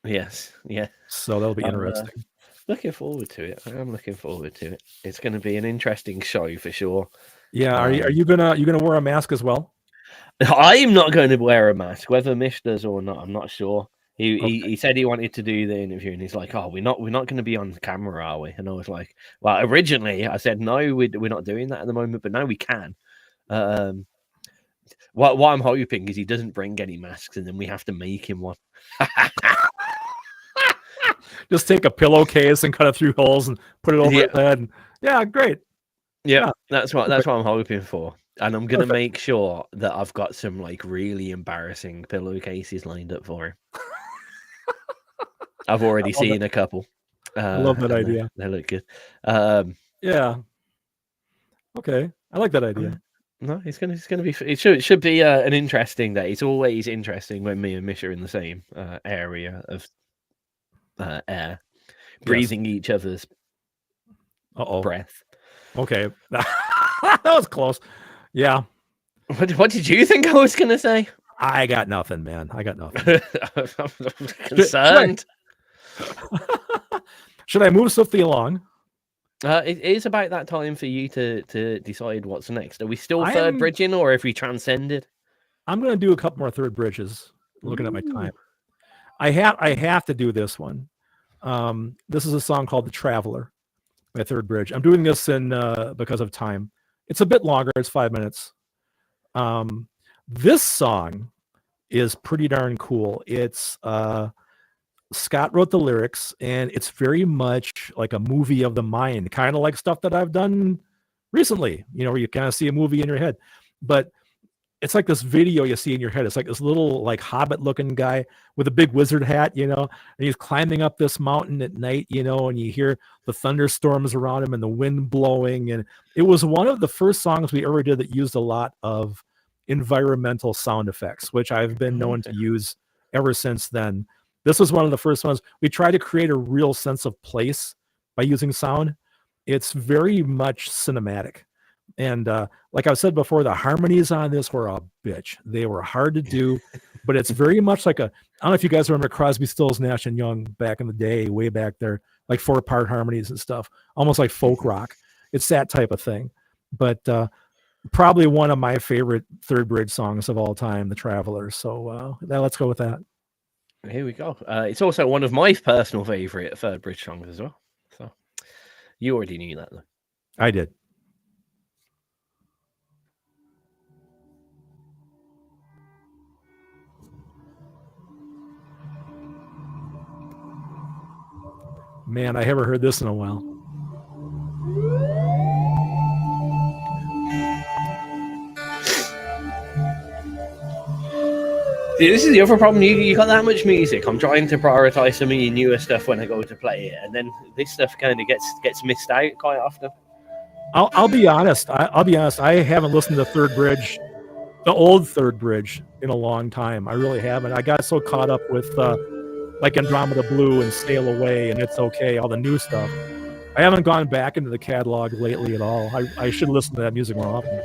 Yes, yeah. So that'll be interesting. Looking forward to it. I'm looking forward to it. It's going to be an interesting show for sure. Yeah. Are you gonna wear a mask as well? I'm not going to wear a mask, whether Mish does or not. I'm not sure. Okay. He said he wanted to do the interview, and he's like, "Oh, we're not going to be on camera, are we?" And I was like, "Well, originally I said no, we're not doing that at the moment, but now we can." What I'm hoping is he doesn't bring any masks, and then we have to make him one. Just take a pillowcase and cut it through holes and put it over Yeah. his head. And, yeah, great. Yeah, that's what I'm hoping for. And I'm gonna Perfect. make sure that I've got some like really embarrassing pillowcases lined up for him. I've already seen a couple. I love that and idea. They look good. Yeah. Okay. I like that idea. No, it's gonna be. It should be an interesting day. It's always interesting when me and Mish are in the same area of air, breathing each other's breath. Okay. That was close. Yeah. What did you think I was gonna say? I got nothing, man. I got nothing. I'm concerned. Should I move swiftly along? It is about that time for you to decide what's next. Are we still third bridging, or have we transcended? I'm going to do a couple more third bridges. Looking at my time, I have to do this one. This is a song called "The Traveler" by Third Bridge. I'm doing this in because of time. It's a bit longer. It's 5 minutes. This song is pretty darn cool. It's Scott wrote the lyrics, and it's very much like a movie of the mind, kind of like stuff that I've done recently, where you kind of see a movie in your head. But it's like this video you see in your head. It's like this little like hobbit looking guy with a big wizard hat, and he's climbing up this mountain at night, and you hear the thunderstorms around him and the wind blowing. And it was one of the first songs we ever did that used a lot of environmental sound effects, which I've been known to use ever since then. This was one of the first ones. We tried to create a real sense of place by using sound. It's very much cinematic. And like I said before, the harmonies on this were a bitch. They were hard to do, but it's very much like I don't know if you guys remember Crosby, Stills, Nash and Young back in the day, way back there, like 4-part harmonies and stuff, almost like folk rock. It's that type of thing. But probably one of my favorite Third Bridge songs of all time, "The Traveler." So let's go with that. Here we go. It's also one of my personal favorite Third Bridge songs as well. So you already knew that, though. I did. Man, I haven't heard this in a while. See, this is the other problem. You got that much music. I'm trying to prioritize some of your newer stuff when I go to play it, and then this stuff kind of gets missed out quite often. I'll be honest. I'll be honest. I haven't listened to Third Bridge, the old Third Bridge, in a long time. I really haven't. I got so caught up with like Andromeda Blue and Sail Away and It's Okay, all the new stuff. I haven't gone back into the catalog lately at all. I should listen to that music more often.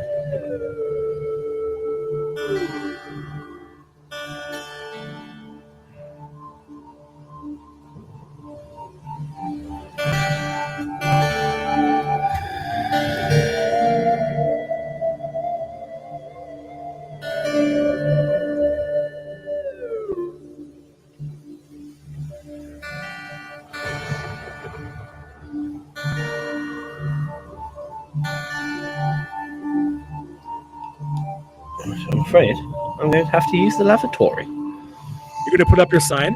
I'm afraid I'm going to have to use the lavatory. You're going to put up your sign?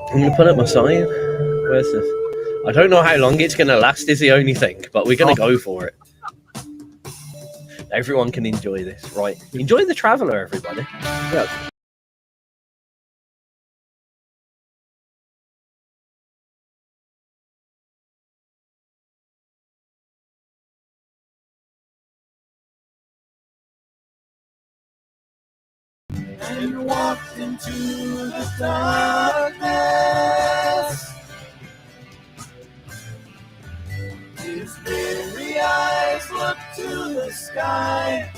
I'm going to put up my sign. Where's this? I don't know how long it's going to last is the only thing, but we're going to go for it. Everyone can enjoy this, right? Enjoy The Traveler, everybody. Yeah. And walked into the darkness. His weary eyes look to the sky.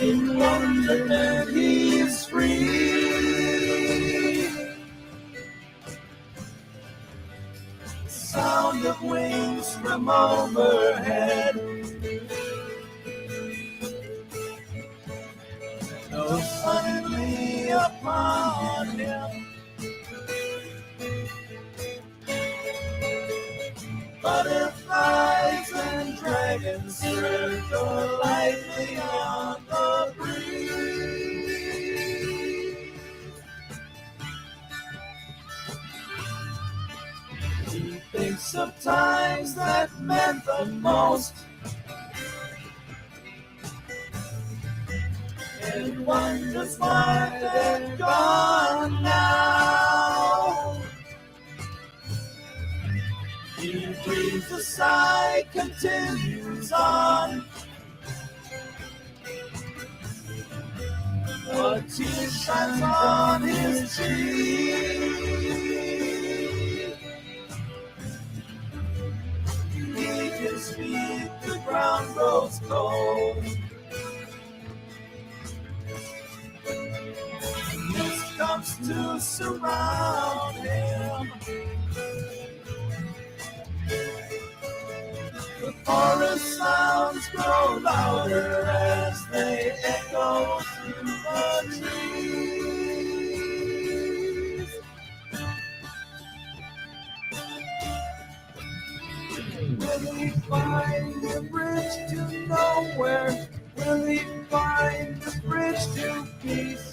In wonderment he is free. sound of wings from overhead. So suddenly upon him, butterflies and dragons circle lightly on the breeze. He thinks of times that meant the most, and wonders why they're gone now. He breathes a sigh, continues on. A tear shines on his cheek. Beneath his feet, the ground grows cold. Mist comes to surround him. The forest sounds grow louder as they echo through the trees. Will he find the bridge to nowhere? Will he find the bridge to peace?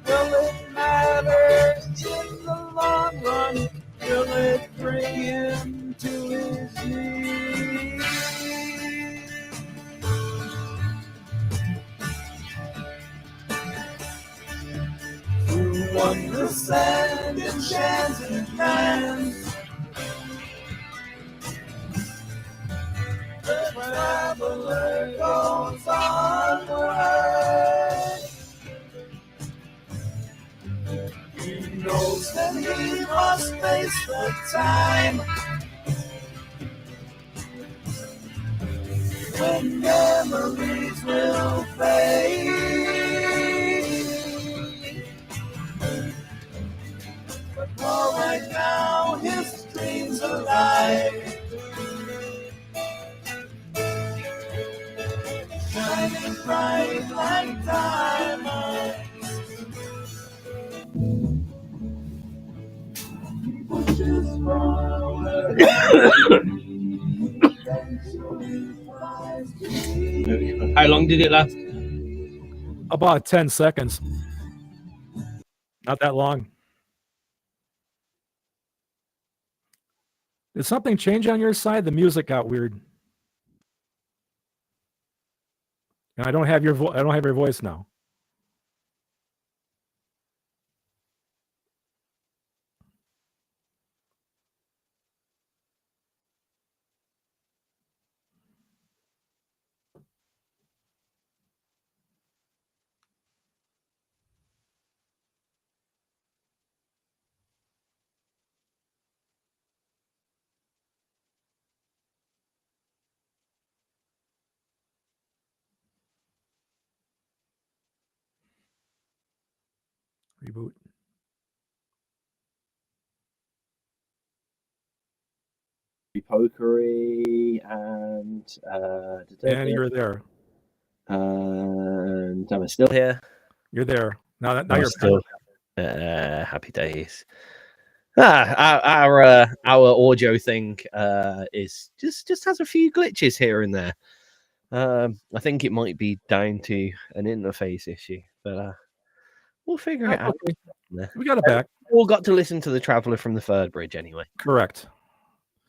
Will it matter in the long run? Will it bring him to his knees? Through wondrous and enchanted lands, the traveler goes onward. He knows that he must face the time when memories will fade. But for right now, his dream's alive, shining bright like diamonds. Pushes forward. How long did it last? About 10 seconds. Not that long. Did something change on your side? The music got weird. And I don't have your voice now. Reboot. Pokery and And you're there. And am I still Here. You're there. Now I'm you're still. Happy days. Our audio thing is just has a few glitches here and there. I think it might be down to an interface issue, but we'll figure it out. Okay. We got it back. We all got to listen to the Traveller from the Third Bridge anyway. Correct.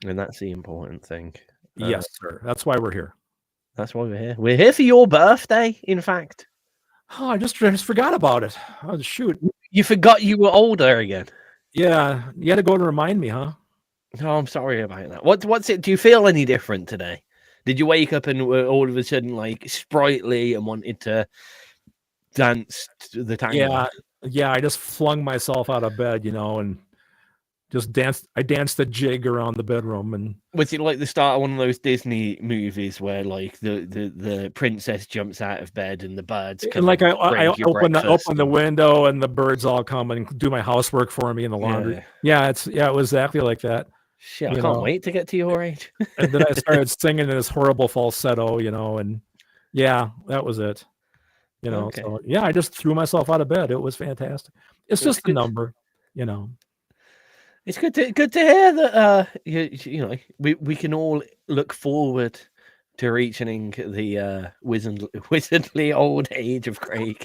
And that's the important thing. Yes, sir. That's why we're here. That's why we're here. We're here for your birthday, in fact. Oh, I just forgot about it. Oh, shoot. You forgot you were older again. Yeah. You had to go and remind me, huh? Oh, I'm sorry about that. What's it? Do you feel any different today? Did you wake up and were all of a sudden like sprightly and wanted to dance to the tango? Yeah. I just flung myself out of bed, and just danced. I danced a jig around the bedroom. And was it like the start of one of those Disney movies where like the princess jumps out of bed and the birds come? And like I open the window and the birds all come and do my housework for me in the laundry. Yeah, it was exactly like that. Shit, I You can't know? wait to get to your age. And then I started singing in this horrible falsetto, and yeah, that was it. Okay. So yeah, I just threw myself out of bed. It was fantastic. It's It's just a good. number. It's good to hear that we can all look forward to reaching the wizardly old age of Craig.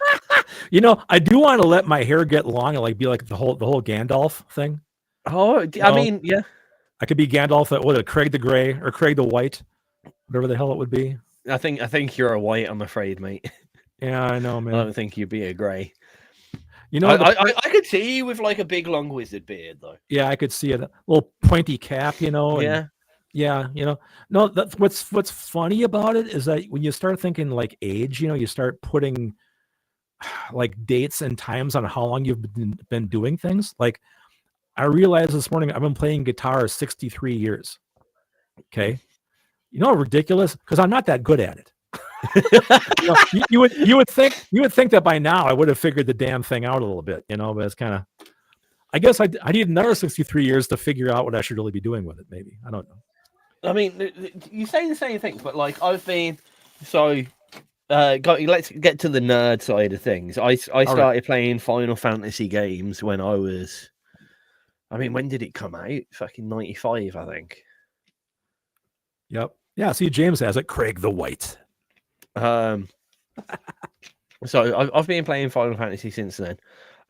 I do want to let my hair get long and be like the whole Gandalf thing. Oh, I mean, yeah. I could be Gandalf, Craig the Gray or Craig the White, whatever the hell it would be. I think you're a white, I'm afraid, mate. Yeah, I know, man. I don't think you'd be a grey. I could see you with like a big long wizard beard, though. Yeah, I could see it. A little pointy cap, Yeah. Yeah, no, that's what's funny about it is that when you start thinking like age, you start putting like dates and times on how long you've been doing things. Like I realized this morning I've been playing guitar 63 years. Okay. You know, ridiculous because I'm not that good at it. you would think that by now I would have figured the damn thing out a little bit, but it's kind of, I guess I need another 63 years to figure out what I should really be doing with it. Maybe. I don't know. I mean, you say the same thing, but like let's get to the nerd side of things. I started playing Final Fantasy games when I was, when did it come out? Fucking 95, I think. Yep. Yeah. See, James has it. Craig the White. So I've been playing Final Fantasy since then.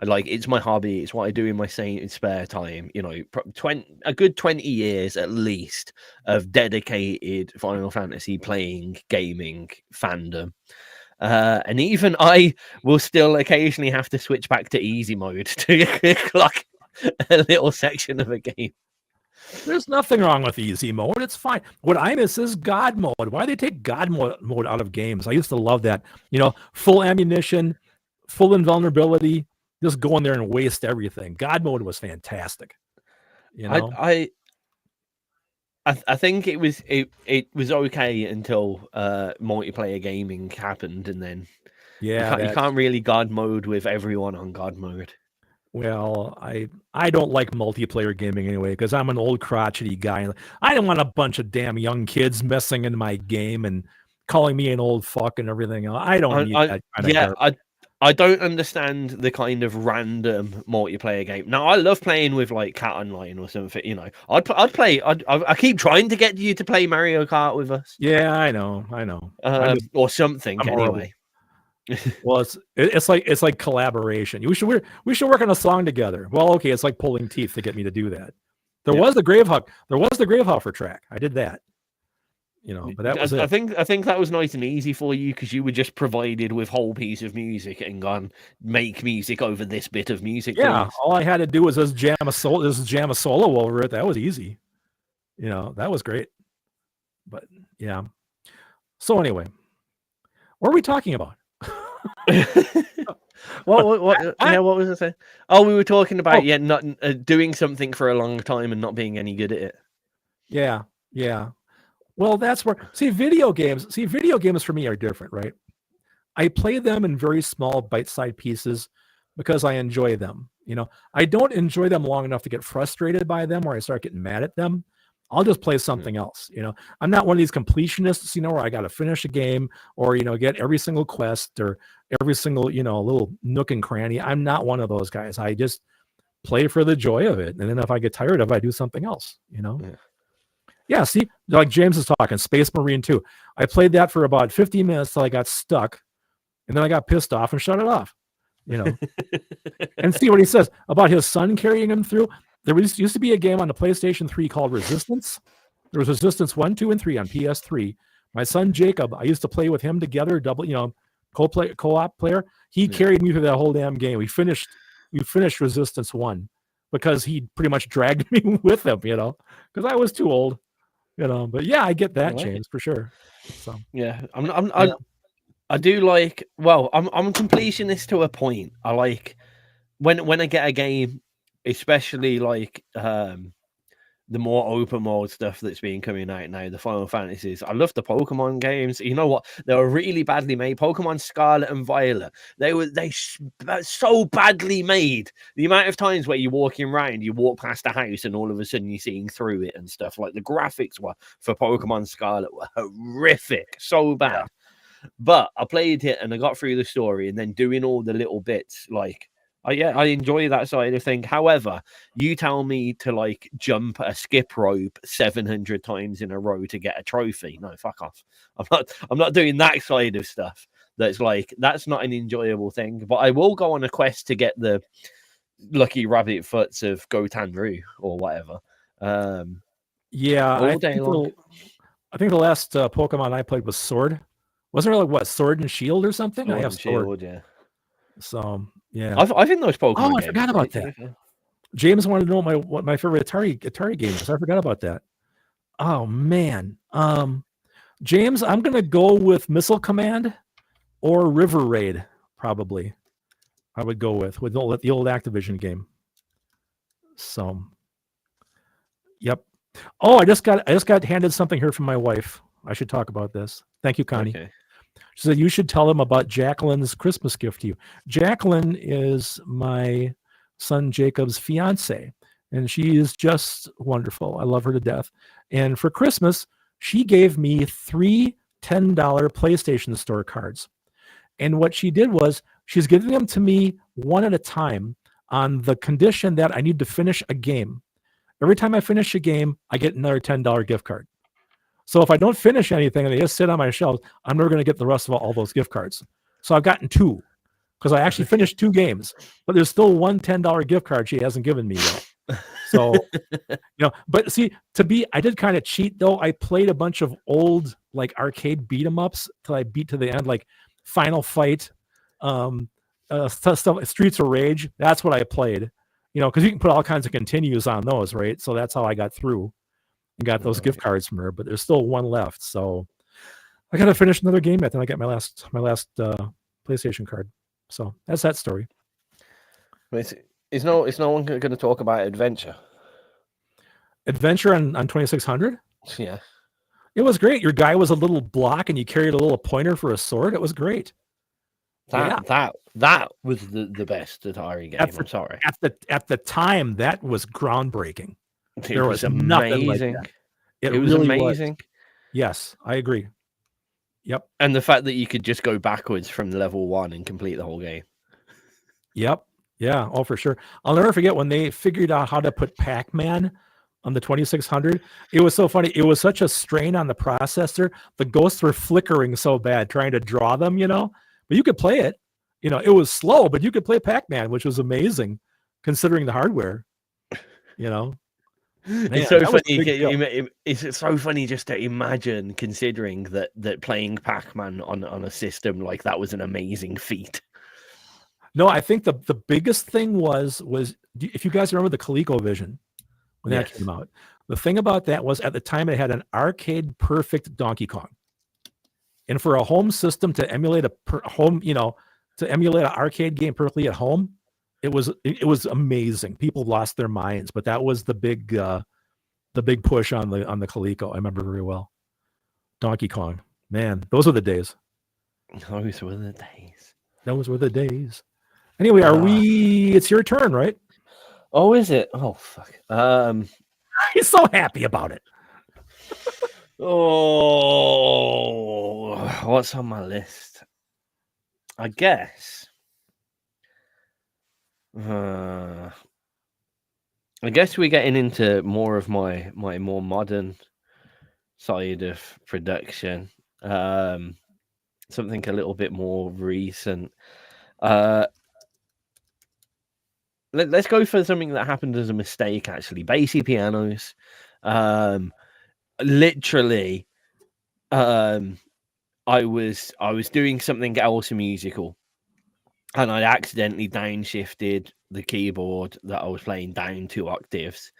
It's my hobby. It's what I do in my spare time. A good 20 years at least of dedicated Final Fantasy playing, gaming fandom. And even I will still occasionally have to switch back to easy mode to like a little section of a game. There's nothing wrong with easy mode. It's fine. What I miss is God mode. Why do they take God mode out of games? I used to love that. Full ammunition, full invulnerability, just go in there and waste everything. God mode was fantastic. I think it was okay until multiplayer gaming happened, and then you can't really God mode with everyone on God mode. Well, I don't like multiplayer gaming anyway because I'm an old crotchety guy. I don't want a bunch of damn young kids messing in my game and calling me an old fuck and everything else. I don't need that kind of I don't understand the kind of random multiplayer game. Now, I love playing with like Cat Online or something. I keep trying to get you to play Mario Kart with us. Yeah, I know. Or something anyway. Well, it's like collaboration. We should work on a song together. Well, okay, it's like pulling teeth to get me to do that. There was the Gravehopper track. I did that. But that was it. I think that was nice and easy for you because you were just provided with whole piece of music and gone make music over this bit of music. Yeah, please. all I had to do was just jam a solo over it. That was easy. That was great. But yeah. So anyway, what are we talking about? What was I saying? Oh, we were talking about not doing something for a long time and not being any good at it. Yeah. Well, that's where video games for me are different, right? I play them in very small bite-sized pieces because I enjoy them. I don't enjoy them long enough to get frustrated by them or I start getting mad at them. I'll just play something else. I'm not one of these completionists, where I got to finish a game or, get every single quest or every single, little nook and cranny. I'm not one of those guys. I just play for the joy of it. And then if I get tired of it, I do something else, Yeah, see, like James is talking, Space Marine 2. I played that for about 15 minutes till I got stuck, and then I got pissed off and shut it off. And see what he says about his son carrying him through. There used to be a game on the PlayStation 3 called Resistance. There was Resistance 1, 2, and 3 on PS3. My son Jacob, I used to play with him together, co-op player. He carried me through that whole damn game. We finished Resistance 1 because he pretty much dragged me with him, because I was too old. But yeah, I get that, James, for sure. So yeah, I do like. Well, I'm completionist to a point. I like when I get a game, especially like the more open world stuff that's been coming out now, the Final Fantasies. I love the Pokemon games. You know what? They were really badly made. Pokemon Scarlet and Violet. They so badly made. The amount of times where you're walking around, you walk past a house, and all of a sudden you're seeing through it and stuff. Like the graphics were for Pokemon Scarlet were horrific, so bad. Yeah. But I played it and I got through the story, and then doing all the little bits like. I enjoy that side of thing. However, you tell me to like jump a skip rope 700 times in a row to get a trophy. No, fuck off. I'm not doing that side of stuff. That's not an enjoyable thing. But I will go on a quest to get the lucky rabbit foots of Gotenru or whatever. Yeah, all day long. I think the last Pokemon I played was Sword. Wasn't it like what, Sword and Shield or something? Sword I have Sword. Shield, yeah. So yeah, I think those Pokemon. Oh, I forgot about that. James wanted to know what my favorite Atari game is. I forgot about that. Oh man, James, I'm gonna go with Missile Command or River Raid. Probably, I would go with the old Activision game. So, yep. Oh, I just got handed something here from my wife. I should talk about this. Thank you, Connie. Okay. She said, you should tell them about Jacqueline's Christmas gift to you. Jacqueline is my son Jacob's fiance, and she is just wonderful. I love her to death. And for Christmas, she gave me 3 $10 PlayStation Store cards. And what she did was she's giving them to me one at a time on the condition that I need to finish a game. Every time I finish a game, I get another $10 gift card. So if I don't finish anything and they just sit on my shelves, I'm never going to get the rest of all those gift cards. So I've gotten 2 because I actually finished 2 games, but there's still one $10 gift card she hasn't given me yet. So, but see, I did kind of cheat though. I played a bunch of old like arcade beat 'em ups till I beat to the end, like Final Fight, stuff, Streets of Rage. That's what I played, because you can put all kinds of continues on those, right? So that's how I got through. And got those gift cards from her, but there's still one left. So I got to finish another game yet. Then I get my last PlayStation card. So that's that story. Is no one going to talk about Adventure? Adventure on 2600? Yeah. It was great. Your guy was a little block and you carried a little pointer for a sword. It was great. That was the best Atari game. I'm sorry. At the time, that was groundbreaking. There was nothing like that. It was really amazing. Yes, I agree. Yep. And the fact that you could just go backwards from level 1 and complete the whole game. Yep. Yeah. Oh, for sure. I'll never forget when they figured out how to put Pac-Man on the 2600. It was so funny. It was such a strain on the processor. The ghosts were flickering so bad trying to draw them, but you could play it. It was slow, but you could play Pac-Man, which was amazing considering the hardware, Man, it's so funny. It's so funny just to imagine, considering that playing Pac-Man on a system like that was an amazing feat. No, I think the biggest thing was if you guys remember the ColecoVision when that came out. The thing about that was at the time it had an arcade perfect Donkey Kong, and for a home system to emulate to emulate an arcade game perfectly at home. It was amazing. People lost their minds, but that was the big push on the Coleco. I remember very well. Donkey Kong, man, those were the days. Those were the days. Those were the days. Anyway, it's your turn, right? Oh, is it? Oh, fuck. He's so happy about it. Oh, what's on my list? I guess we're getting into more of my more modern side of production. Something a little bit more recent. Let's go for something that happened as a mistake, actually. Bassy pianos. Literally, I was doing something else musical, and I accidentally downshifted the keyboard that I was playing down 2 octaves.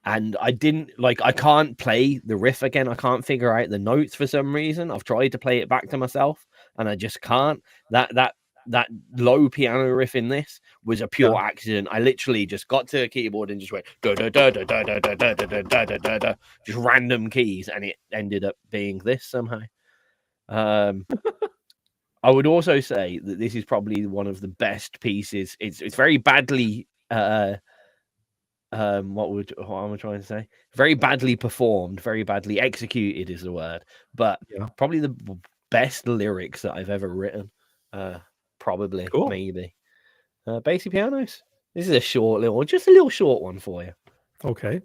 And I can't play the riff again. I can't figure out the notes for some reason. I've tried to play it back to myself and I just can't. That that low piano riff in this was a pure Yeah. accident. I literally just got to a keyboard and just went da da da da da da da da da da da da da, just random keys, and it ended up being this somehow. I would also say that this is probably one of the best pieces. It's very badly what am I trying to say? Very badly performed, very badly executed is the word, but Yeah. probably the best lyrics that I've ever written. Probably, Cool. maybe. Bassy Pianos. This is a just a little short one for you. Okay.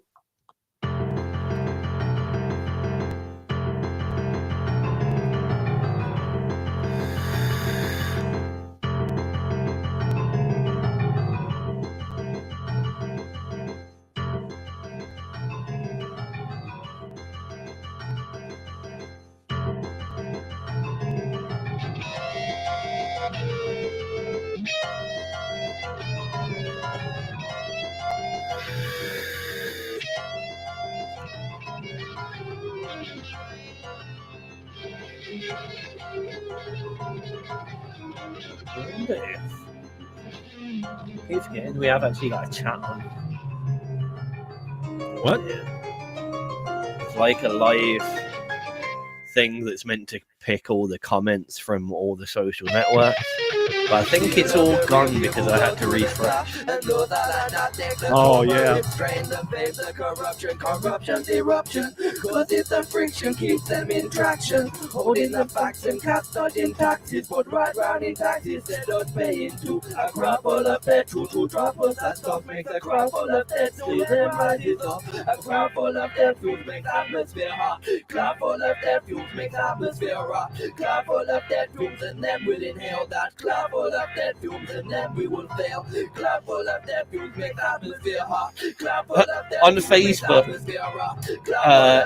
Keep forgetting we have actually got a chat on. What? It's like a live thing that's meant to pick all the comments from all the social networks. But I think it's all gone because I had to refresh. Oh, yeah. Corruption's eruption, cause it's the friction keeps them in traction. Holding the facts and cats dodging taxes, but right round in taxes, they're not paying to. A crowd full of petrol, two droppers, that stuff makes a crowd full of dead, so their mind is up. A crowd full of dead fuels makes atmosphere hot. Cloud full of dead fuels makes atmosphere hot. Cloud full of dead fumes and then we'll inhale that. Cloud full of dead fumes and then we will fail. Cloud full of dead fumes makes atmosphere hot. Cloud full of dead On fumes makes Facebook, atmosphere hot.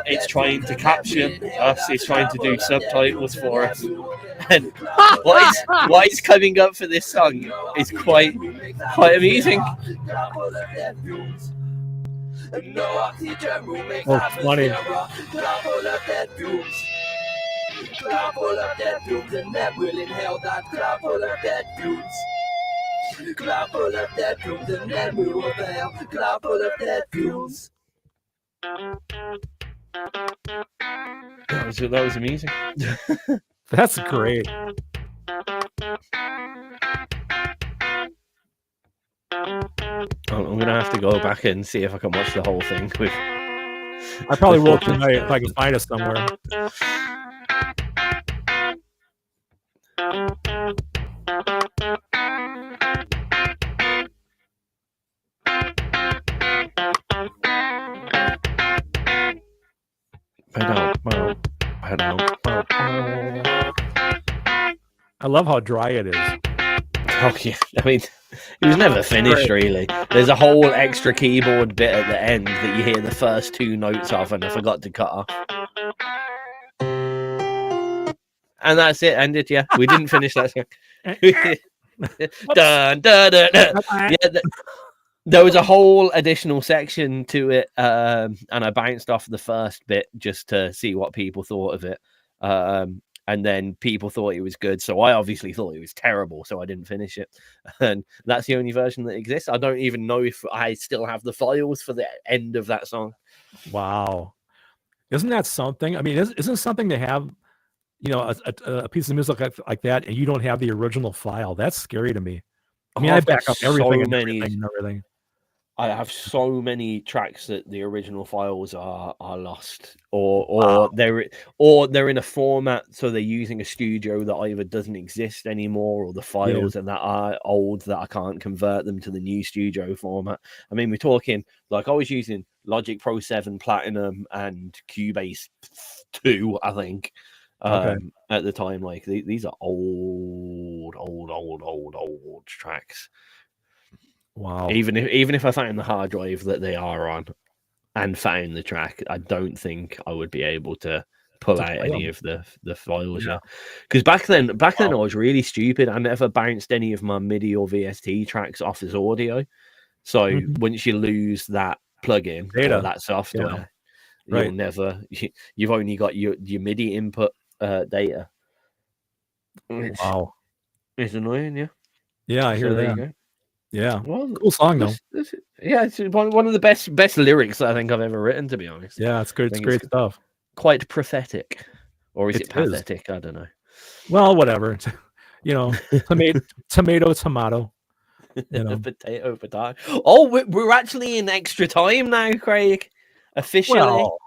it's trying to capture us. It's trying to do subtitles for us. And what is coming up for this song is quite amusing. No oxygen room makes Oh, funny. Cloud full of dead fumes. Cloud full of dead fumes and then we'll inhale that. Cloud full of dead fumes. Cloud full of dead fumes and then we will fail. Cloud full of dead fumes. That was amusing. That's great. I'm gonna have to go back and see if I can watch the whole thing with. I probably will tonight if I can find it somewhere. I love how dry it is. Oh yeah, I mean, it was never finished really. There's a whole extra keyboard bit at the end that you hear the first two notes of, and I forgot to cut off. And that's it. Ended. Yeah, we didn't finish that song. Dun, dun, dun, dun. Yeah, there was a whole additional section to it, and I bounced off the first bit just to see what people thought of it. And then people thought it was good, so I obviously thought it was terrible, so I didn't finish it. And that's the only version that exists. I don't even know if I still have the files for the end of that song. Wow. Isn't that something? I mean, isn't it something to have, you know, a piece of music like that, and you don't have the original file? That's scary to me. I mean, I back up everything and everything. I have so many tracks that the original files are lost, or they're in a format, so they're using a studio that either doesn't exist anymore, or the files and that are old that I can't convert them to the new studio format. I mean, we're talking like I was using Logic Pro 7 Platinum and Cubase 2, I think, at the time. Like these are old tracks. Wow. Even if I found the hard drive that they are on and found the track, I don't think I would be able to pull out any of the files. Yeah. Because back then I was really stupid. I never bounced any of my MIDI or VST tracks off as audio. So once you lose that plugin or that software, you'll never. You've only got your MIDI input data. Wow. It's annoying, yeah. Yeah, I hear there you that. go. Yeah, Well, cool song though. yeah, it's one of the best lyrics I think I've ever written, to be honest. Yeah, it's good. I It's think great stuff. quite prophetic, or is it It is. pathetic? I don't know. Well, whatever. You know, tomato. You know. potato. Oh, we're actually in extra time now, Craig. Officially. Well,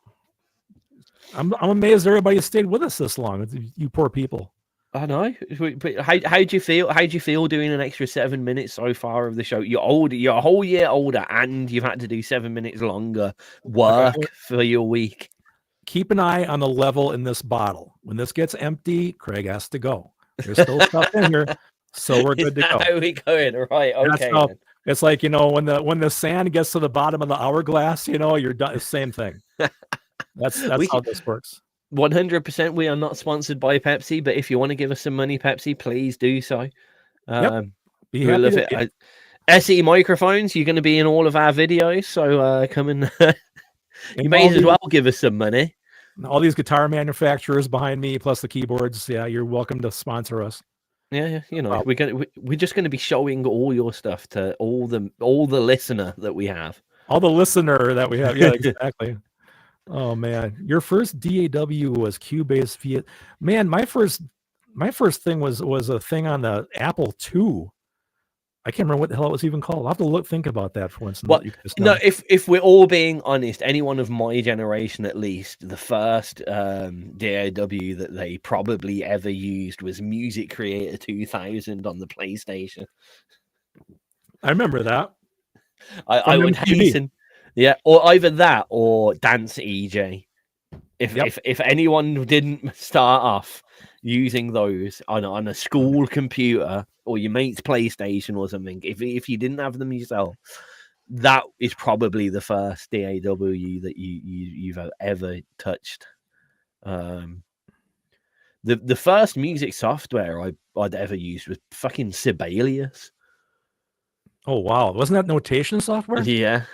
I'm amazed everybody stayed with us this long. You poor people. I know. But how do you feel? How do you feel doing an extra 7 minutes so far of the show? You're older. You're a whole year older, and you've had to do 7 minutes longer work for your week. Keep an eye on the level in this bottle. When this gets empty, Craig has to go. There's still stuff in here, so we're good to go. How are we going? Right. Okay. It's like, you know, when the sand gets to the bottom of the hourglass, you know, you're done. Same thing. That's how this works. 100%. We are not sponsored by Pepsi, but if you want to give us some money, Pepsi, please do so. Be happy love it. SE microphones, you're going to be in all of our videos, so come and you may as well give us some money. All these guitar manufacturers behind me, plus the keyboards. Yeah, you're welcome to sponsor us. Yeah, you know, we're just going to be showing all your stuff to all the listener that we have. All the listener that we have. Yeah, exactly. Oh man, your first DAW was Cubase Fiat. Man, my first thing was a thing on the Apple II. I can't remember what the hell it was even called. I'll have to think about that for once. Well, no, if we're all being honest, anyone of my generation at least, the first DAW that they probably ever used was Music Creator 2000 on the PlayStation. I remember that. I would hasten. Yeah, or either that or Dance EJ. If anyone didn't start off using those on a school computer or your mate's PlayStation or something, if you didn't have them yourself, that is probably the first DAW that you've ever touched. The first music software I'd ever used was fucking Sibelius. Oh wow, wasn't that notation software? Yeah,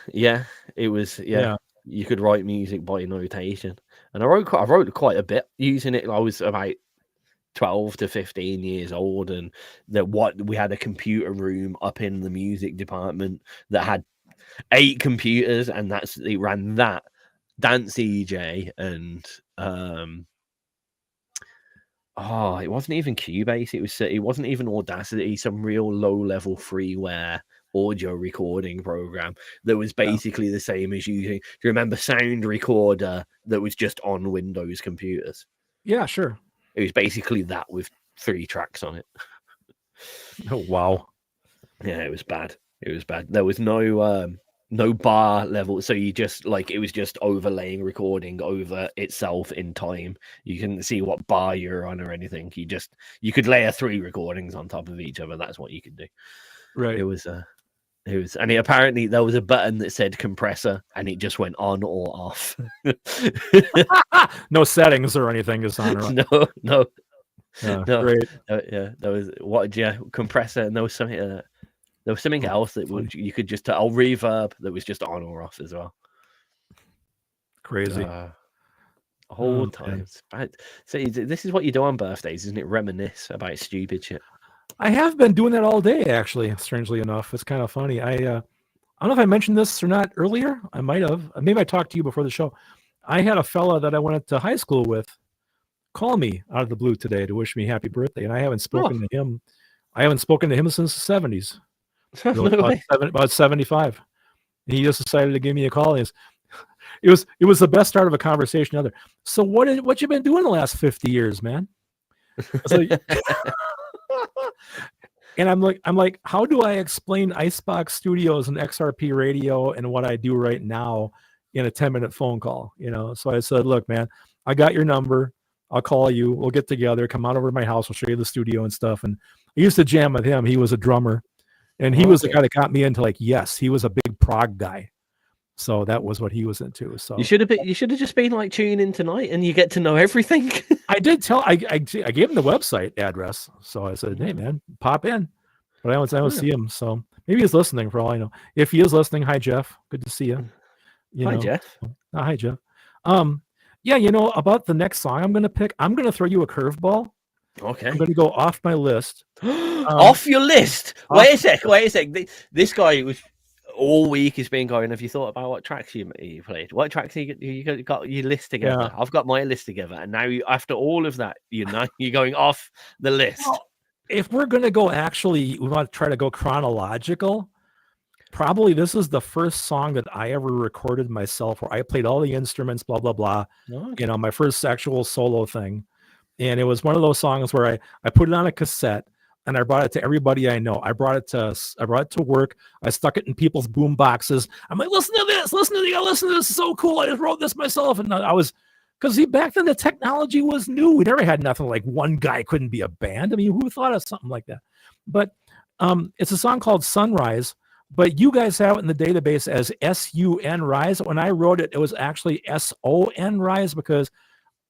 it was. Yeah, you could write music by notation, and I wrote quite a bit using it. I was about 12 to 15 years old, and we had a computer room up in the music department that had 8 computers, and it ran that Dance EJ and it wasn't even Cubase. It wasn't even Audacity. Some real low level freeware audio recording program that was basically the same as using. Do you remember Sound Recorder that was just on Windows computers? Yeah, sure. It was basically that with 3 tracks on it. Oh wow. Yeah, it was bad. There was no bar level, so you just it was just overlaying recording over itself in time. You couldn't see what bar you're on or anything. You could layer 3 recordings on top of each other. That's what you could do. Right. And apparently there was a button that said compressor, and it just went on or off. No settings or anything is on. Right? No. Great. There was compressor, and there was something else that you could just tell reverb that was just on or off as well. Crazy. Whole times. So this is what you do on birthdays, isn't it? Reminisce about stupid shit. I have been doing that all day, actually. Strangely enough, it's kind of funny. I don't know if I mentioned this or not earlier. I might have. Maybe I talked to you before the show. I had a fella that I went to high school with call me out of the blue today to wish me happy birthday, and I haven't spoken to him. I haven't spoken to him since the 70s. About 75. And he just decided to give me a call. It was the best start of a conversation ever. So what you been doing the last 50 years, man? And I'm like, how do I explain Icebox Studios and XRP radio and what I do right now in a 10-minute phone call? So I said, look, man, I got your number. I'll call you. We'll get together. Come on over to my house. I'll show you the studio and stuff. And I used to jam with him. He was a drummer, and he was the guy that got me into Yes. He was a big prog guy. So that was what he was into. So you should have just been tuning in tonight, and you get to know everything. I did tell. I gave him the website address. So I said, hey man, pop in. But I don't see him. So maybe he's listening for all I know. If he is listening, hi Jeff. Good to see you. Hi Jeff. Hi Jeff. Yeah, about the next song I'm gonna pick. I'm gonna throw you a curveball. Okay. I'm gonna go off my list. Off your list. Wait a sec. This guy was all week has been going. Have you thought about what tracks you played? What tracks you got your list together? Yeah. I've got my list together, and now after all of that, you're going off the list. Well, if we're gonna go, actually, we want to try to go chronological. Probably this is the first song that I ever recorded myself, where I played all the instruments, blah blah blah. Okay. My first actual solo thing, and it was one of those songs where I put it on a cassette. And I brought it to everybody I know. I brought it to work. I stuck it in people's boom boxes. I'm like, listen to this. Listen to this. This is so cool. I just wrote this myself. And I was, because back then the technology was new. We never had nothing like one guy couldn't be a band. I mean, who thought of something like that? But it's a song called Sunrise. But you guys have it in the database as S-U-N Rise. When I wrote it, it was actually S-O-N Rise, because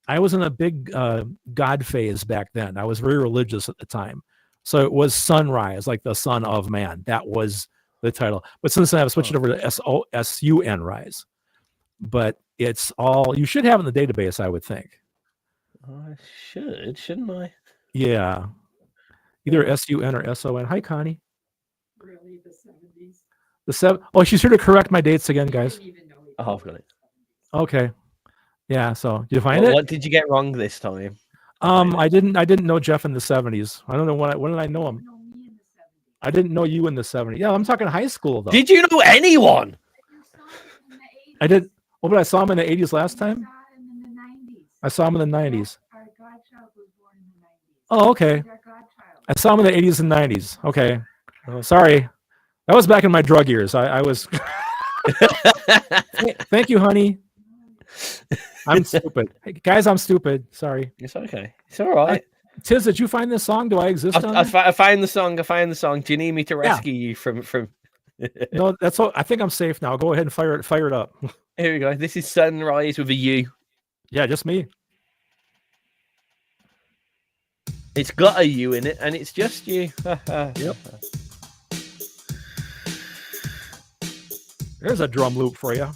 I was in a big God phase back then. I was very religious at the time. So it was Sunrise, like the Son of Man. That was the title. But since then, I've switched it over to S-O-S-U-N Rise. But it's all, you should have in the database, I would think. I shouldn't I? Yeah. Either S-U-N or S-O-N. Hi, Connie. Really, the 70s? Oh, she's here to correct my dates again, guys. Oh, I've got it. Okay. Yeah, so did you find it? What did you get wrong this time? I didn't know Jeff in the 70s. I don't know when did I know him? I didn't know you in the 70s. Yeah, I'm talking high school though. Did you know anyone? I did. Oh, but I saw him in the 80s last time. I saw him in the 90s. Our godchild was born in the 90s. Oh, okay. Our godchild. I saw him in the 80s and 90s. Okay. Sorry. That was back in my drug years. I was. Thank you, honey. I'm stupid. Hey, guys, I'm stupid. Sorry. It's okay. It's all right. Tiz, did you find this song? Do I exist on it? I found the song. Do you need me to rescue you from? No, that's all. I think I'm safe now. Go ahead and fire it up. Here we go. This is Sunrise with a U. Yeah, just me. It's got a U in it, and it's just you. Yep. There's a drum loop for you.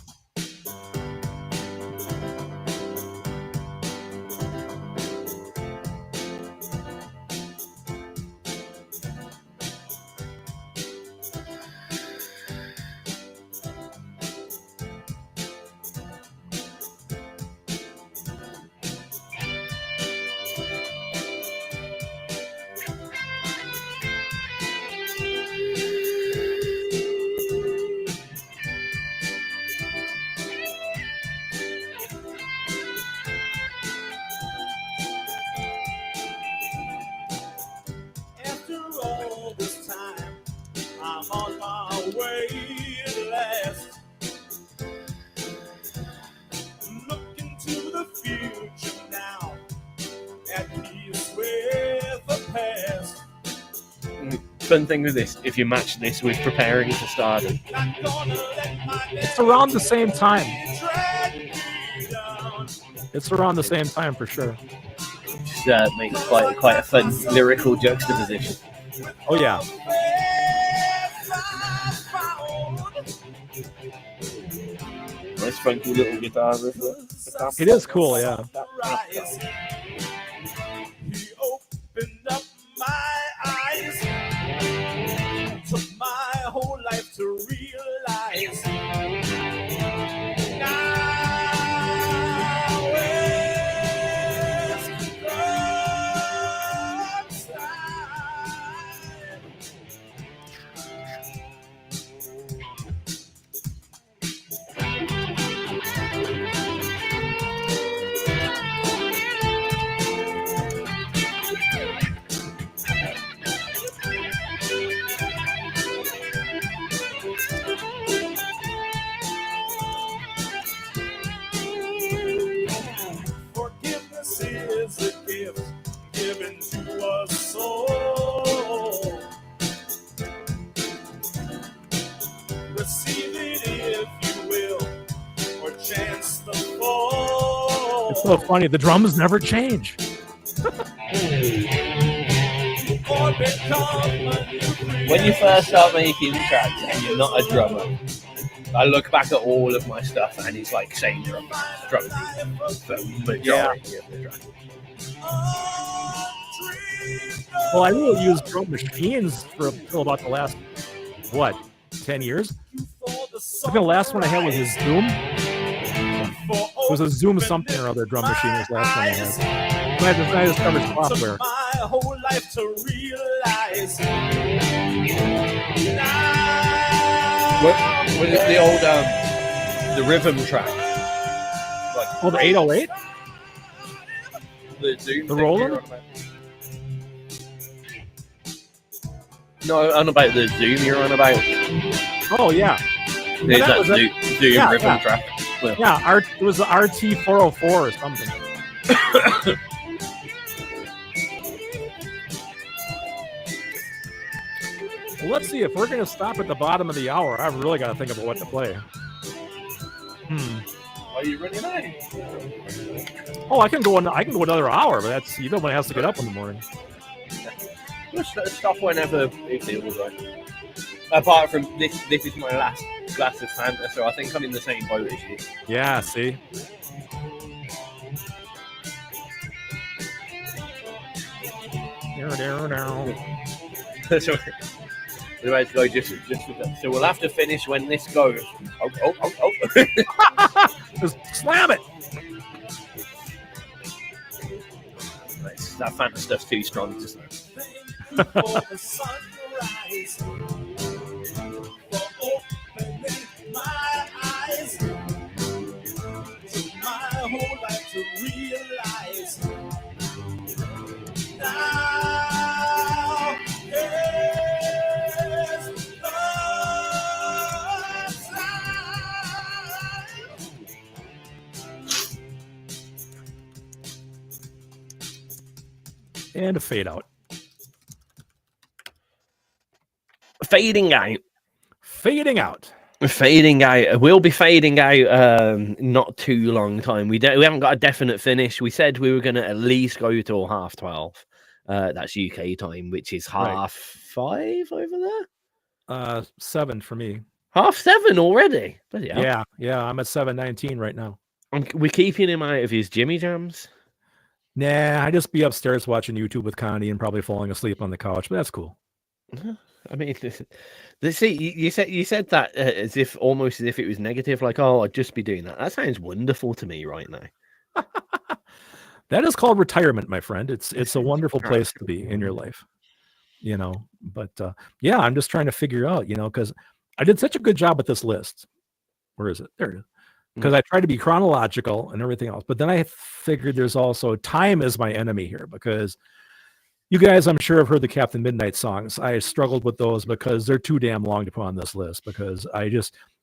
Fun thing with this, if you match this with Preparing for Stardom, it's around the same time. It's around the same time for sure. Just makes quite a fun lyrical juxtaposition. Oh yeah. Nice funky little guitar riff. It is cool, yeah. He opened up my eyes, took my whole life to realize. Now it's God's time. Forgiveness is a gift given to us soul. Receive it if you will, or chance the fall. It's so funny. The drums never change. Or become a new When you first start making tracks and you're not a drummer, I look back at all of my stuff and it's like same drum for majority of the track. Well, I really used drum machines for about the last, what, 10 years? I think the last one I had was a Zoom. It was a Zoom something or other drum machine was the last one I had. I discovered software. My whole life to realize. Was it the old the rhythm track? Like, Oh, the 808? The Zoom. The Roland? No, on about the Zoom you're on about. Oh, yeah. There's that Zoom yeah, rhythm yeah. track. Yeah, it was the RT404 or something. Well, let's see, if we're going to stop at the bottom of the hour, I've really got to think about what to play. Are you running out? Oh, I can go another hour, but that's, you don't want to have to get up in the morning. Just stop whenever it feels right. Apart from this is my last glass of Fanta, so I think I'm in the same boat as you. Yeah, see? So anyway, to go just with that. So we'll have to finish when this goes. Oh. Just slam it. That Fanta stuff's too strong to slam. For the sunrise, for opening my eyes, took my whole life to realize. Now is the time. And a fade out. Fading out. We'll be fading out not too long time. We haven't got a definite finish. We said we were going to at least go till 12:30. That's UK time, which is 5:30 over there. 7 for me. 7:30 already. Bloody hell. Yeah. I'm at 7:19 right now. We're keeping him out of his Jimmy Jams. Nah, I just be upstairs watching YouTube with Connie and probably falling asleep on the couch, but that's cool. I mean, see, you said that almost as if it was negative, like, oh, I'd just be doing that. That sounds wonderful to me right now. That is called retirement, my friend. It's a wonderful place to be in your life, you know. But yeah, I'm just trying to figure out, you know, because I did such a good job with this list. Where is it? There it is. Because I tried to be chronological and everything else, but then I figured there's also time is my enemy here, because you guys, I'm sure, have heard the Captain Midnight songs. I struggled with those because they're too damn long to put on this list, because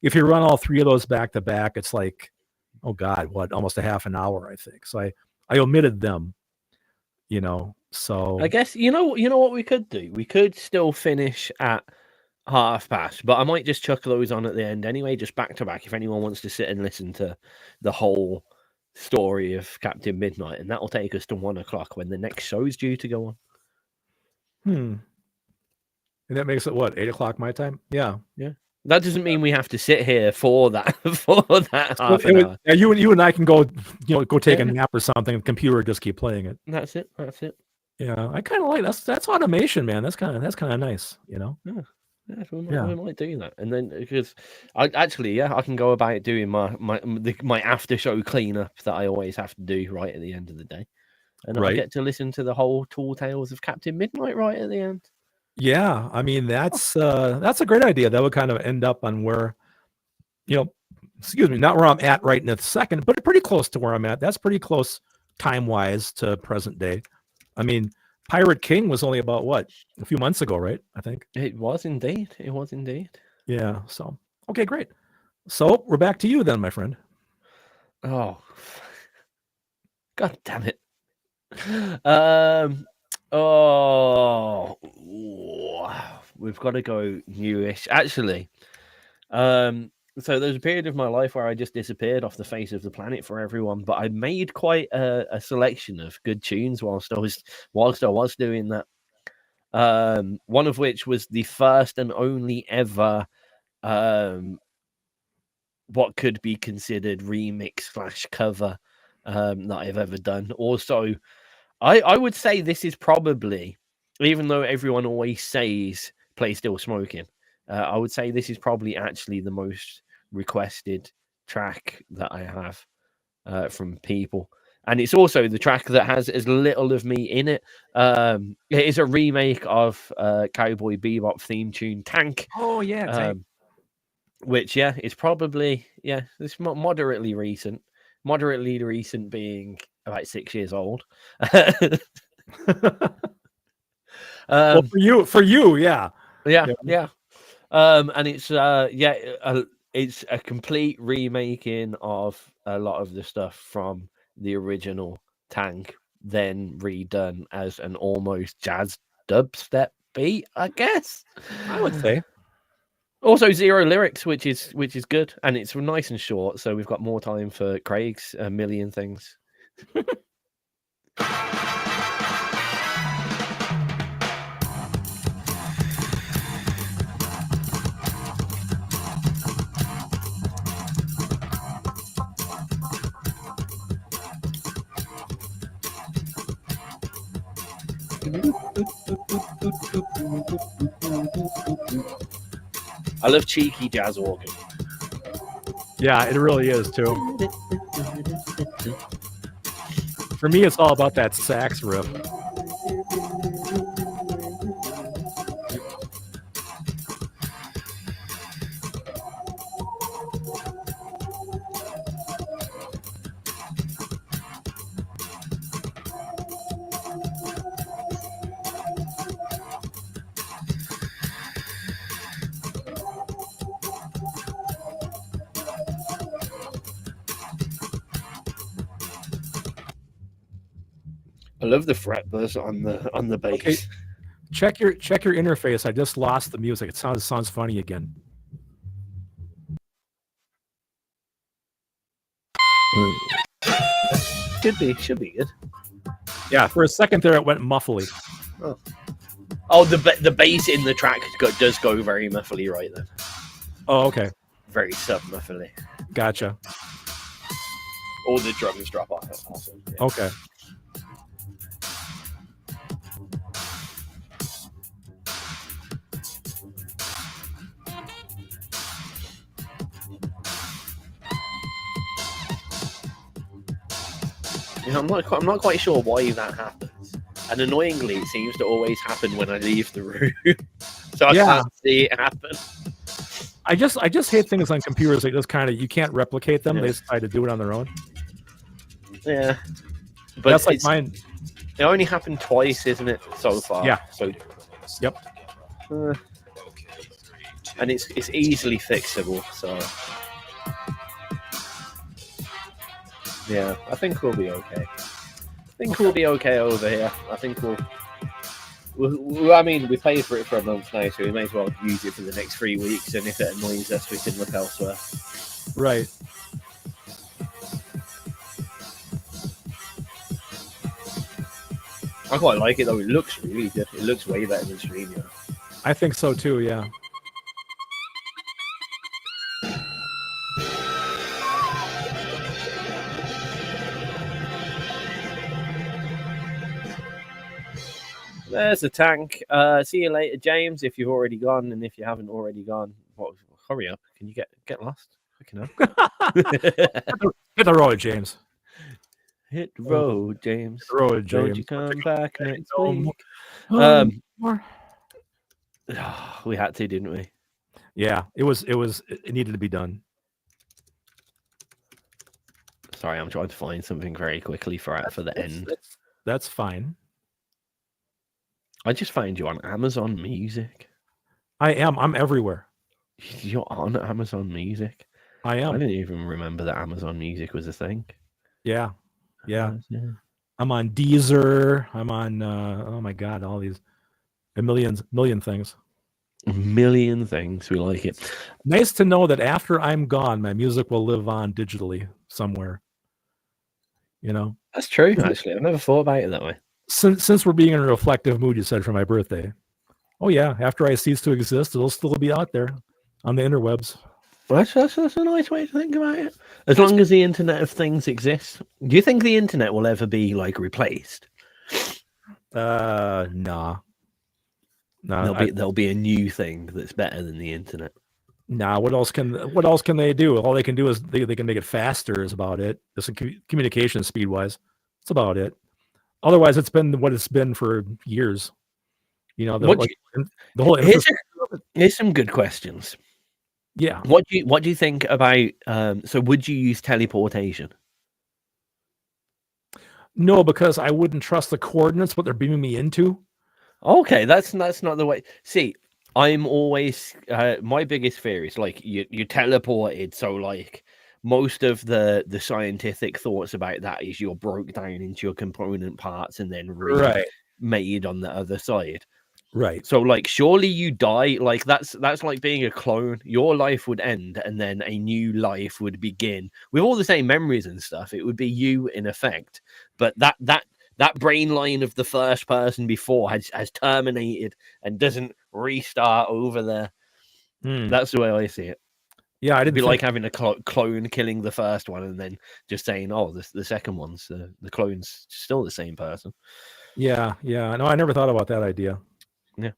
if you run all three of those back to back, it's like, oh God, almost a half an hour, I think. So I omitted them, you know, so. I guess, you know what we could do? We could still finish at 12:30, but I might just chuck those on at the end anyway, just back to back, if anyone wants to sit and listen to the whole story of Captain Midnight, and that'll take us to 1:00 when the next show is due to go on. And that makes it what, 8:00 my time? Yeah. That doesn't mean we have to sit here for that half an hour. Yeah, you and I can go, go take a nap or something, and the computer just keep playing it. That's it. Yeah, I kind of like that's automation, man. That's kind of nice, you know. Yeah, we might do that, and then because I can go about doing my after show cleanup that I always have to do right at the end of the day, and I get to listen to the whole Tall Tales of Captain Midnight right at the end. Yeah, I mean that's a great idea. That would kind of end up on where, not where I'm at right in the second, but pretty close to where I'm at. That's pretty close time wise to present day. I mean, Pirate King was only about a few months ago, right? I think it was indeed. Yeah. So okay, great. So we're back to you then, my friend. Oh, God damn it. We've got to go newish. Actually, so there's a period of my life where I just disappeared off the face of the planet for everyone, but I made quite a selection of good tunes whilst I was doing that. One of which was the first and only ever what could be considered remix / cover that I've ever done. Also, I would say this is probably, even though everyone always says play Still Smoking, I would say this is probably actually the most requested track that I have from people. And it's also the track that has as little of me in it. It is a remake of Cowboy Bebop theme tune Tank. Oh yeah, Tank. Which is probably it's moderately recent. Moderately recent being about 6 years old. Well, for you, yeah. And it's it's a complete remaking of a lot of the stuff from the original Tank, then redone as an almost jazz dubstep beat, I guess. I would say. Also zero lyrics, which is good, and it's nice and short, so we've got more time for Craig's a million things. I love cheeky jazz organ. Yeah, it really is too. For me, it's all about that sax riff. I love the fret buzz on the bass. Okay. Check your interface. I just lost the music. It sounds funny again. Should be good. Yeah, for a second there, it went muffly. Oh, the bass in the track does go very muffly right then. Oh, okay. Very sub muffly. Gotcha. All the drums drop off. That's awesome. Yeah. Okay. I'm not quite sure why that happens. And annoyingly, it seems to always happen when I leave the room. So I can't see it happen. I just hate things on computers that just kind of you can't replicate them. They decide to do it on their own. Yeah. But that's like mine. It only happened twice, isn't it, so far? Yeah. So yep. And it's easily fixable, so yeah, I think we'll be okay. We'll be okay over here. I think I mean, we paid for it for a month now, so we may as well use it for the next 3 weeks, and if it annoys us, we can look elsewhere. Right. I quite like it, though. It looks really good. It looks way better than StreamYard. I think so, too, yeah. There's the Tank. See you later, James, if you've already gone, and if you haven't already gone, hurry up. Can you get lost? Quick enough. Hit the road, James. Hit the road, James. Hit the road, James. Don't you come back next week. More. We had to, didn't we? Yeah, it needed to be done. Sorry, I'm trying to find something very quickly for the end. That's fine. I just found you on Amazon Music. I am. I'm everywhere. You're on Amazon Music. I am. I didn't even remember that Amazon Music was a thing. Yeah. I'm on Deezer. I'm on. Oh my God! All these a million things. A million things. We like it. Nice to know that after I'm gone, my music will live on digitally somewhere. You know. That's true. Actually, I've never thought about it that way. Since we're being in a reflective mood, you said for my birthday. Oh yeah, after I cease to exist, it'll still be out there on the interwebs. That's a nice way to think about it. As long as the Internet of Things exists. Do you think the internet will ever be like replaced? Nah. There'll be a new thing that's better than the internet. Nah, what else can they do? All they can do is they can make it faster is about it. Just communication speed wise. That's about it. Otherwise, it's been what it's been for years. The whole infrastructure. Here's some good questions. Yeah. What do you think about? So, would you use teleportation? No, because I wouldn't trust the coordinates what they're beaming me into. Okay, that's not the way. See, I'm always my biggest fear is like you teleported, so like most of the scientific thoughts about that is you're broke down into your component parts and then remade on the other side. Right. So like surely you die, like that's like being a clone. Your life would end and then a new life would begin with all the same memories and stuff. It would be you in effect, but that brain line of the first person before has terminated and doesn't restart over there. That's the way I see it. Yeah, I didn't be like having a clone killing the first one and then just saying, "Oh, the second one's the clone's still the same person." Yeah. No, I never thought about that idea. Yeah.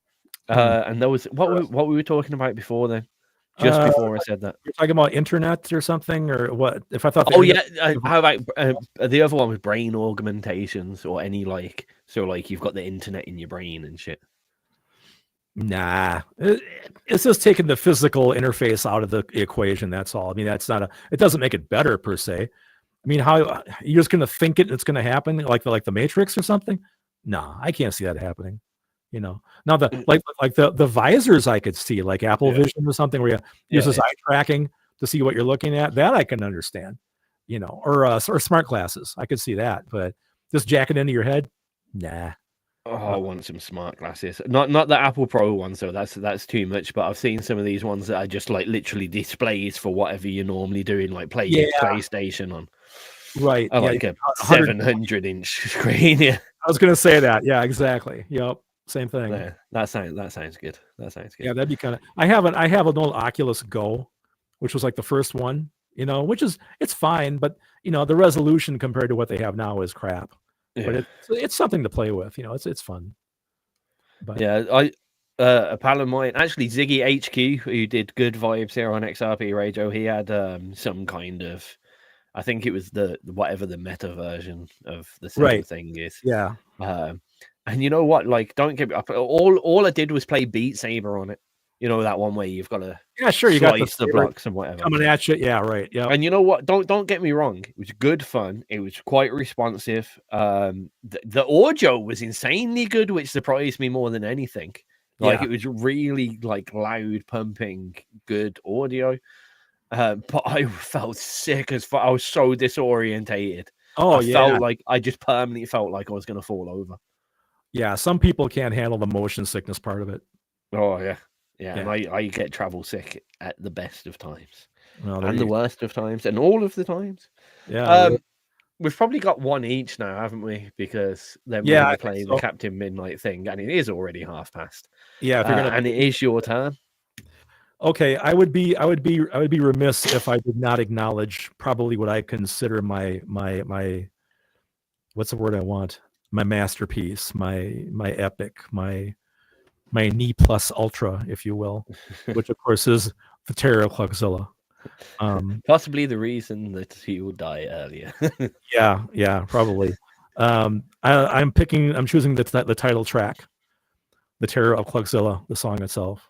And there was what we were talking about before then. Just before I said that, you're talking about internet or something, or what? If I thought, how about the other one was brain augmentations or any like you've got the internet in your brain and shit. Nah, it's just taking the physical interface out of the equation. That's all. I mean, it doesn't make it better per se. I mean, how you're just going to think it's going to happen like the Matrix or something? No, I can't see that happening. Now the visors I could see, like Apple Vision or something, where you use this eye tracking to see what you're looking at. That I can understand. Or smart glasses. I could see that, but just jacking into your head, nah. Oh, I want some smart glasses. Not the Apple Pro ones, though. That's too much. But I've seen some of these ones that are just like literally displays for whatever you're normally doing, like PlayStation on. Right. Like a 700-inch screen. Yeah. I was gonna say that. Yeah, exactly. Yep. Same thing. Yeah, that sounds good. Yeah, that'd be kind of. I have an old Oculus Go, which was like the first one. Which it's fine, but the resolution compared to what they have now is crap. Yeah. But it's something to play with. It's fun. But yeah, a pal of mine, actually Ziggy HQ, who did Good Vibes here on XRP Radio, he had some kind of, I think it was the meta version of the same thing is. Yeah. And you know what? Like, don't get me up. All I did was play Beat Saber on it. That one where you've got to you got the blocks and whatever coming at you. Yeah, right. Yeah. And you know what? Don't get me wrong. It was good fun. It was quite responsive. The audio was insanely good, which surprised me more than anything. Like it was really like loud, pumping, good audio. But I felt sick as fuck. I was so disorientated. I felt like I just permanently felt like I was going to fall over. Yeah, some people can't handle the motion sickness part of it. Oh yeah. And I get travel sick at the best of times, and the worst of times, and all of the times. Yeah, we've probably got one each now, haven't we? Because they're really playing the Captain Midnight thing, and it is already half past. Yeah, and it is your turn. Okay, I would be remiss if I did not acknowledge probably what I consider my what's the word I want? My masterpiece, my epic, my knee plus ultra, if you will, which of course is the Terror of Cluckzilla. Possibly the reason that he will die earlier. yeah, probably. I'm choosing the title track, the Terror of Cluckzilla, the song itself.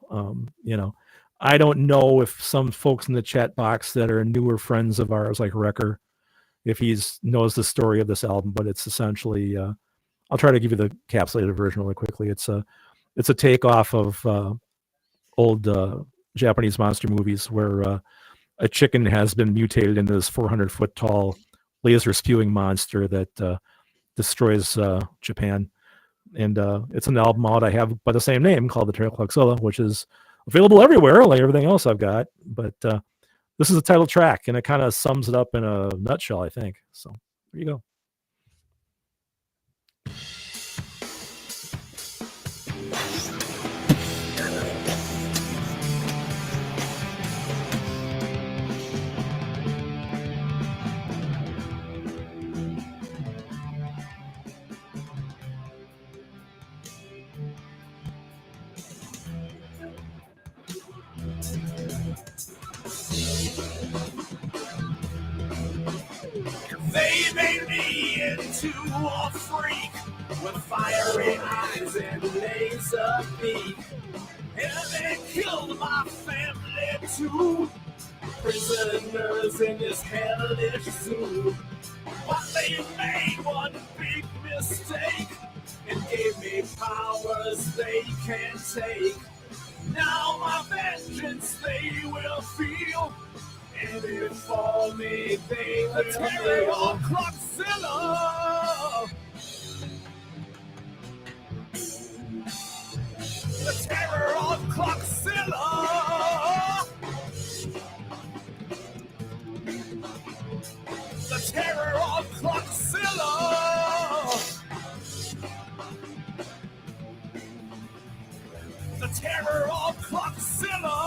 I don't know if some folks in the chat box that are newer friends of ours, like Wrecker, if knows the story of this album, but it's essentially, I'll try to give you the encapsulated version really quickly. It's a takeoff of old Japanese monster movies where a chicken has been mutated into this 400-foot tall laser spewing monster that destroys Japan. And it's an album out I have by the same name called The Terror of Cluckzilla, which is available everywhere, like everything else I've got. But this is the title track, and it kind of sums it up in a nutshell, I think. So there you go. to a freak with fiery eyes and laser beak. And they killed my family too. Prisoners in this hellish zoo. But they made one big mistake and gave me powers they can't take. Now my vengeance they will feel. And if for me they will tear your Clockzilla. The terror of Clockzilla. The terror of Clockzilla. The terror of Clockzilla.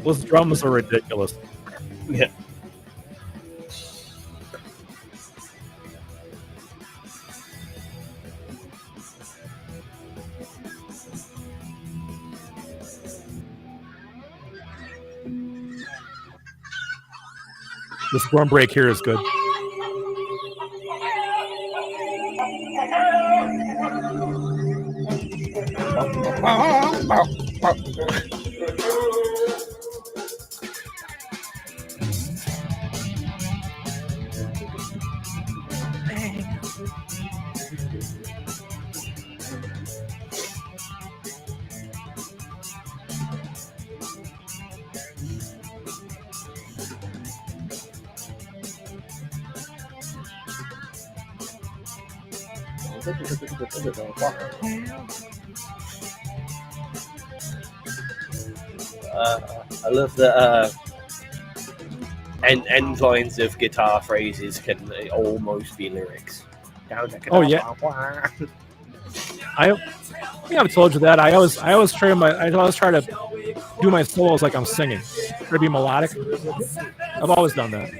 Those drums are ridiculous. Yeah. This drum break here is good. I love that end lines of guitar phrases can almost be lyrics. Oh yeah. I I've told you that. I always try to do my solos like I'm singing. Try to be melodic. I've always done that.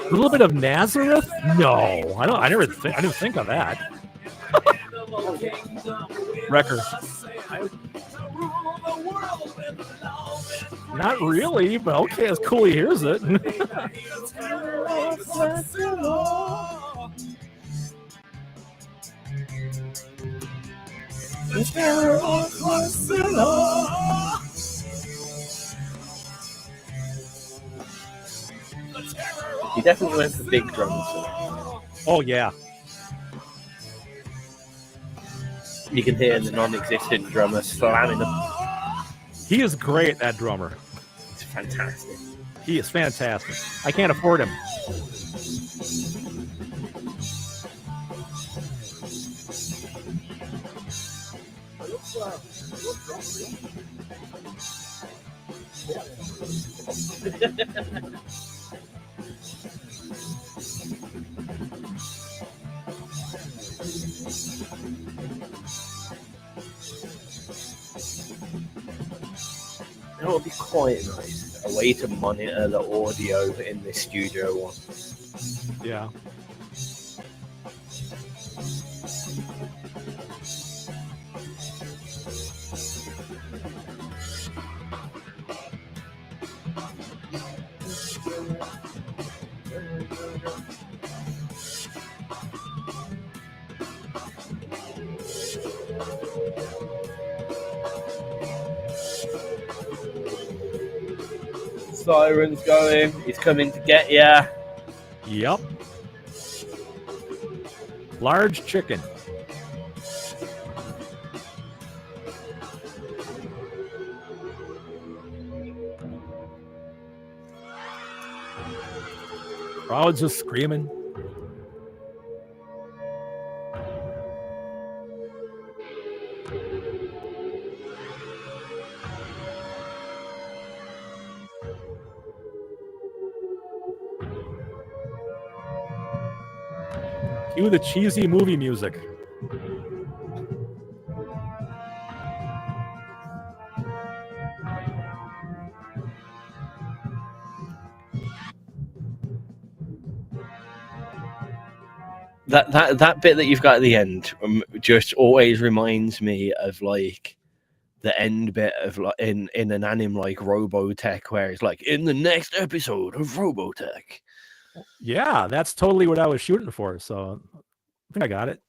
A little bit of Nazareth? No, I didn't think of that. Wrecker. Not really, but okay, it's cool he hears it. He definitely went for big drums. Oh yeah. You can hear the non-existent drummer slamming them. He is great, that drummer. It's fantastic. He is fantastic. I can't afford him. That would be quite nice. A way to monitor the audio in the studio one. Yeah. Siren's going. He's coming to get ya. Yep. Large chicken. Crowds just screaming. Cue the cheesy movie music. That bit that you've got at the end just always reminds me of like the end bit of like in an anime like Robotech, where it's like in the next episode of Robotech. Yeah, that's totally what I was shooting for. So I think I got it.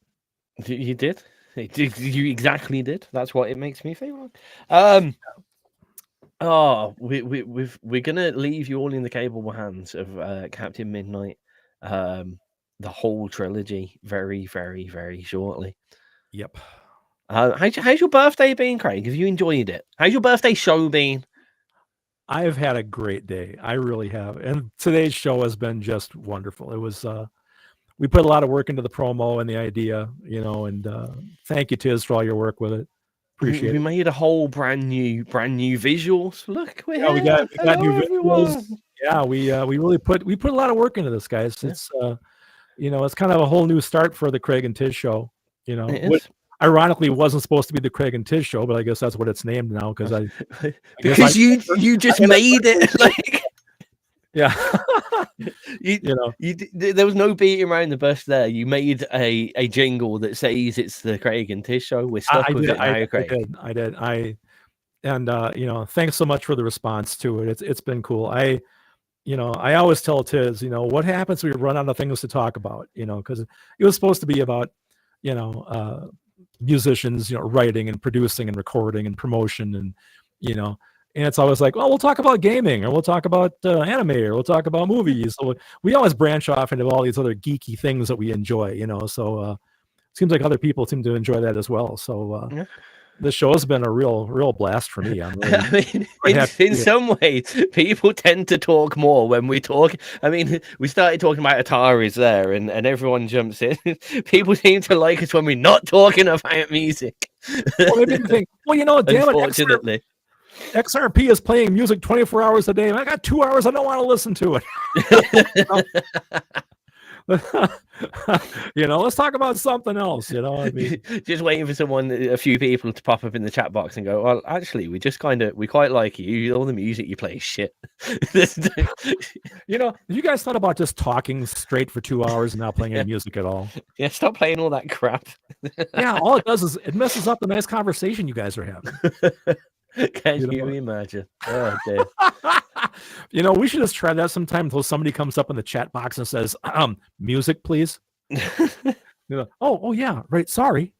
You did. You exactly did. That's what it makes me feel like. We're gonna leave you all in the capable hands of Captain Midnight, the whole trilogy, very, very, very shortly. Yep. How's your birthday been, Craig? Have you enjoyed it? How's your birthday show been? I've had a great day. I really have. And today's show has been just wonderful. It was we put a lot of work into the promo and the idea, and thank you, Tiz, for all your work with it. Appreciate We it. made a whole brand new visuals. Look, we're here. We got new Hello, visuals. Yeah, we really put a lot of work into this, guys. Yeah. It's it's kind of a whole new start for the Craig and Tiz show. It Which is. ironically wasn't supposed to be the Craig and Tiz show, but I guess that's what it's named now because because you just made it like. Yeah. There was no beating around the bush there. You made a jingle that says it's the Craig and Tiz show. We're stuck with it now, Craig. I did. Thanks so much for the response to it. It's been cool. I always tell Tiz, what happens when we run out of things to talk about, because it was supposed to be about, musicians, writing and producing and recording and promotion and, and it's always like, well, we'll talk about gaming or we'll talk about anime or we'll talk about movies. So we always branch off into all these other geeky things that we enjoy, so seems like other people seem to enjoy that as well. So the show has been a real blast for me. I'm really, in some ways, people tend to talk more when we talk. I mean, we started talking about Ataris there and everyone jumps in. People seem to like us when we're not talking about music. Well, maybe they think, well, damn it, unfortunately. XRP is playing music 24 hours a day. And I got 2 hours. I don't want to listen to it. Let's talk about something else. I mean, just waiting for a few people to pop up in the chat box and go, well, actually, we quite like you. All the music you play is shit. Have you guys thought about just talking straight for 2 hours and not playing any music at all? Yeah, stop playing all that crap. Yeah, all it does is it messes up the nice conversation you guys are having. Can you imagine? Oh, dear. We should just try that sometime until somebody comes up in the chat box and says, music, please. Oh yeah, right. Sorry.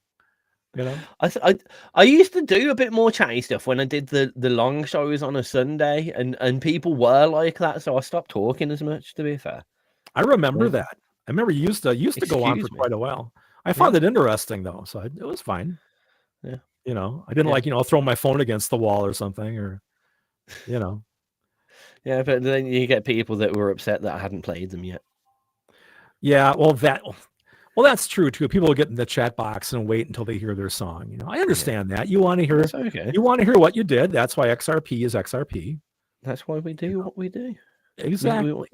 I used to do a bit more chatty stuff when I did the long shows on a Sunday, and people were like that, so I stopped talking as much. To be fair, I remember that. I remember you used to go on for quite a while. I found it interesting though, so it was fine. Yeah. I didn't throw my phone against the wall or something, or Yeah, but then you get people that were upset that I hadn't played them yet. Yeah, well, that's true too. People will get in the chat box and wait until they hear their song. I understand that. You want to hear You want to hear what you did. That's why XRP is XRP. That's why we do what we do. Exactly.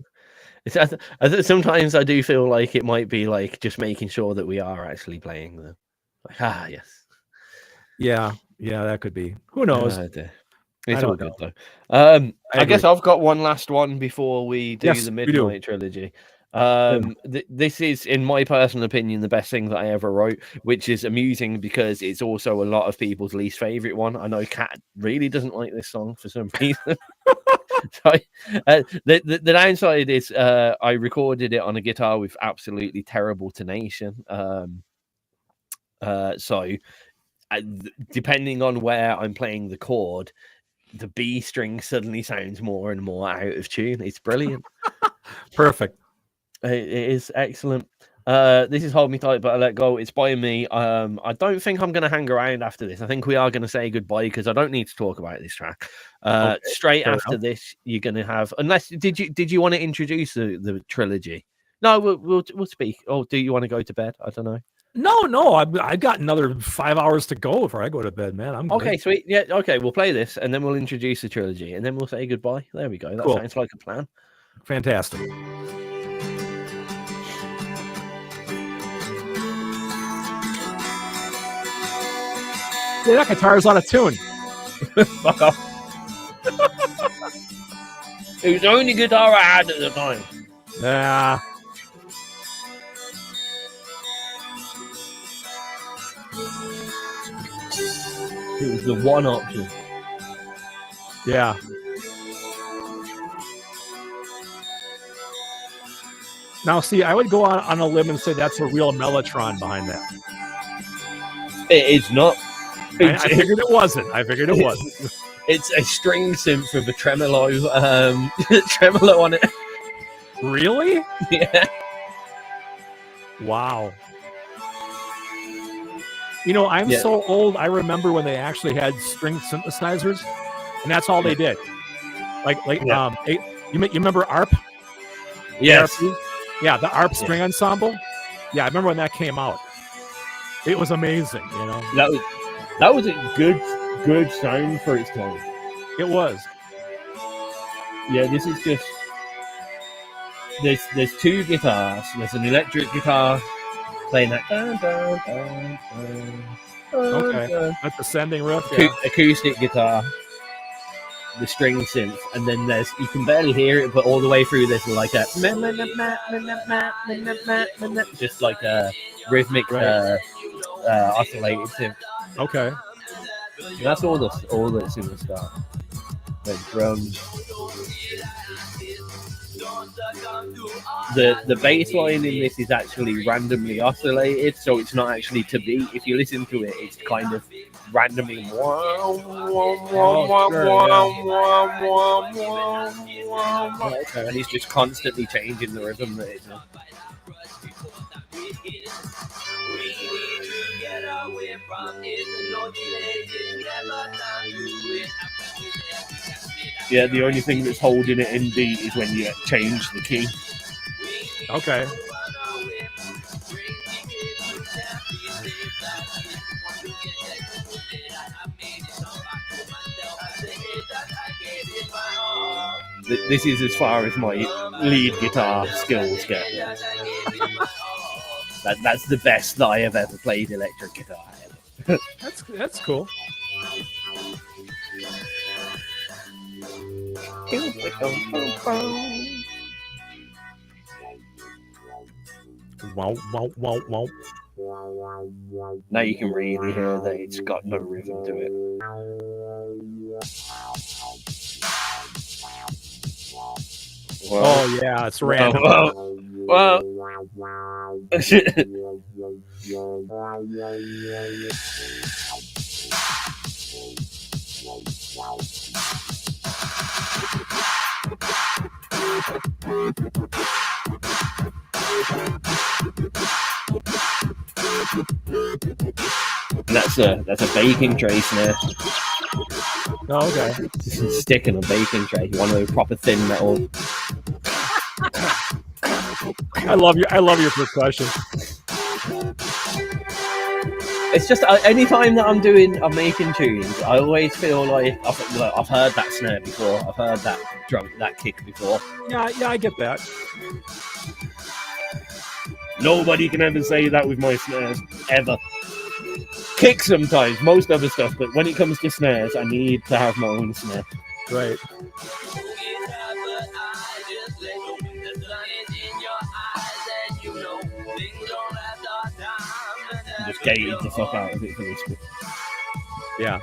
Sometimes I do feel like it might be like just making sure that we are actually playing them. Like, yes. Yeah, that could be. Who knows? It's all good though. I guess I've got one last one before we do the Midnight trilogy. This is, in my personal opinion, the best thing that I ever wrote, which is amusing because it's also a lot of people's least favorite one. I know Kat really doesn't like this song for some reason. So, the downside is I recorded it on a guitar with absolutely terrible tonation. So depending on where I'm playing the chord, the B string suddenly sounds more and more out of tune. It's brilliant. Perfect. It is excellent. This is Hold Me Tight But I Let Go. It's by me. I don't think I'm going to hang around after this. I think we are going to say goodbye because I don't need to talk about this track. Straight after this, you're going to have, unless did you want to introduce the trilogy? No, we'll speak. Oh, do you want to go to bed? I don't know. No, I've got another 5 hours to go before I go to bed, man. I'm okay, sweet. Yeah, okay, we'll play this and then we'll introduce the trilogy and then we'll say goodbye. There we go. That sounds like a plan. Fantastic. Yeah, that guitar's out of tune. Fuck off. It was the only guitar I had at the time. Yeah. It was the one option. Yeah. Now, see, I would go on a limb and say that's a real mellotron behind that. It is not. I figured it wasn't. It's a string synth with a tremolo, tremolo on it. Really? Yeah. Wow. You know, I'm so old. I remember when they actually had string synthesizers, and that's all they did. You remember ARP? Yes. ARP? Yeah, the ARP string ensemble. Yeah, I remember when that came out. It was amazing. You know, that was a good sound for its time. It was. Yeah, this is just there's two guitars. There's an electric guitar playing that. Okay, that's ascending riff. Acoustic guitar, the string synth, and then you can barely hear it, but all the way through there's like a just like a rhythmic oscillated synth. Okay. And that's all that's in the start. The drums. The bass line in this is actually randomly oscillated, so it's not actually to beat. If you listen to it, it's kind of randomly and it's just constantly changing the rhythm that it's in. Yeah, the only thing that's holding it in D is when you change the key. Okay. This is as far as my lead guitar skills get. That's the best that I have ever played electric guitar. That's cool. Wow, wow, wow, wow. Now you can really hear that it's got no rhythm to it. Whoa. Oh yeah, it's random. Well. That's a baking tray snare. Oh, okay. Stick in a baking tray. You want a proper thin metal. I love your percussion. It's just anytime that I'm making tunes, I always feel like I've heard that snare before. I've heard that drum, that kick before. Yeah, I get that. Nobody can ever say that with my snares ever. Kick sometimes, most other stuff, but when it comes to snares, I need to have my own snare. Right. Just gauge the fuck out of it for this bit. Yeah.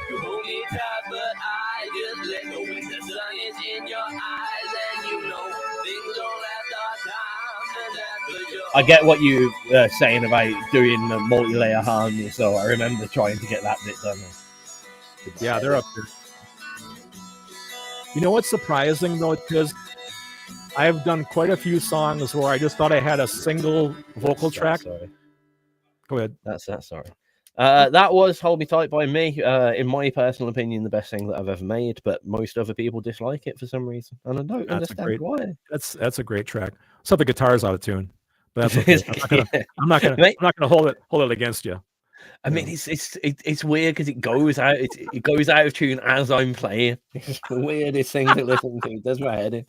I get what you were saying about doing the multi-layer harmony, so I remember trying to get that bit done. Yeah, they're up there. You know what's surprising though, because I've done quite a few songs where I just thought I had a single vocal track. Sorry. Go ahead. That's sorry. That was Hold Me Tight by me. In my personal opinion, the best thing that I've ever made, but most other people dislike it for some reason. And I don't understand why. That's a great track. So the guitar's out of tune. But that's okay. I'm not gonna hold it against you. I mean, it's weird because it goes out of tune as I'm playing. It's the weirdest thing to listen to. It does my head in.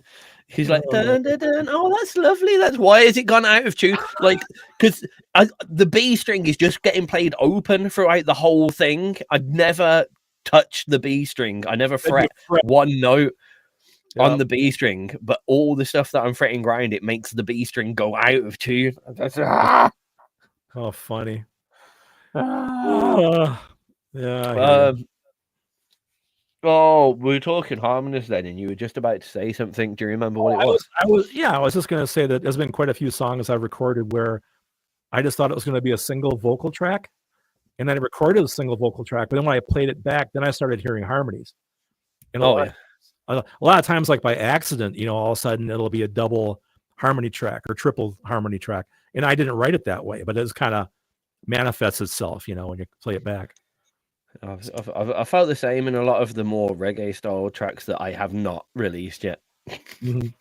He's like, dun, dun, dun. Oh, that's lovely. That's why has it gone out of tune? Like, because the B string is just getting played open throughout the whole thing. I'd never touch the B string. I never fret one note on the B string, but all the stuff that I'm fretting around, it makes the B string go out of tune. Oh, funny. Yeah. Oh, we were talking harmonies then, and you were just about to say something. Do you remember what it was? I was just going to say that there's been quite a few songs I've recorded where I just thought it was going to be a single vocal track, and then I recorded a single vocal track. But then when I played it back, then I started hearing harmonies. And a lot of times, like by accident, all of a sudden it'll be a double harmony track or triple harmony track, and I didn't write it that way, but it's kind of manifests itself, when you play it back. I felt the same in a lot of the more reggae style tracks that I have not released yet. Mhm.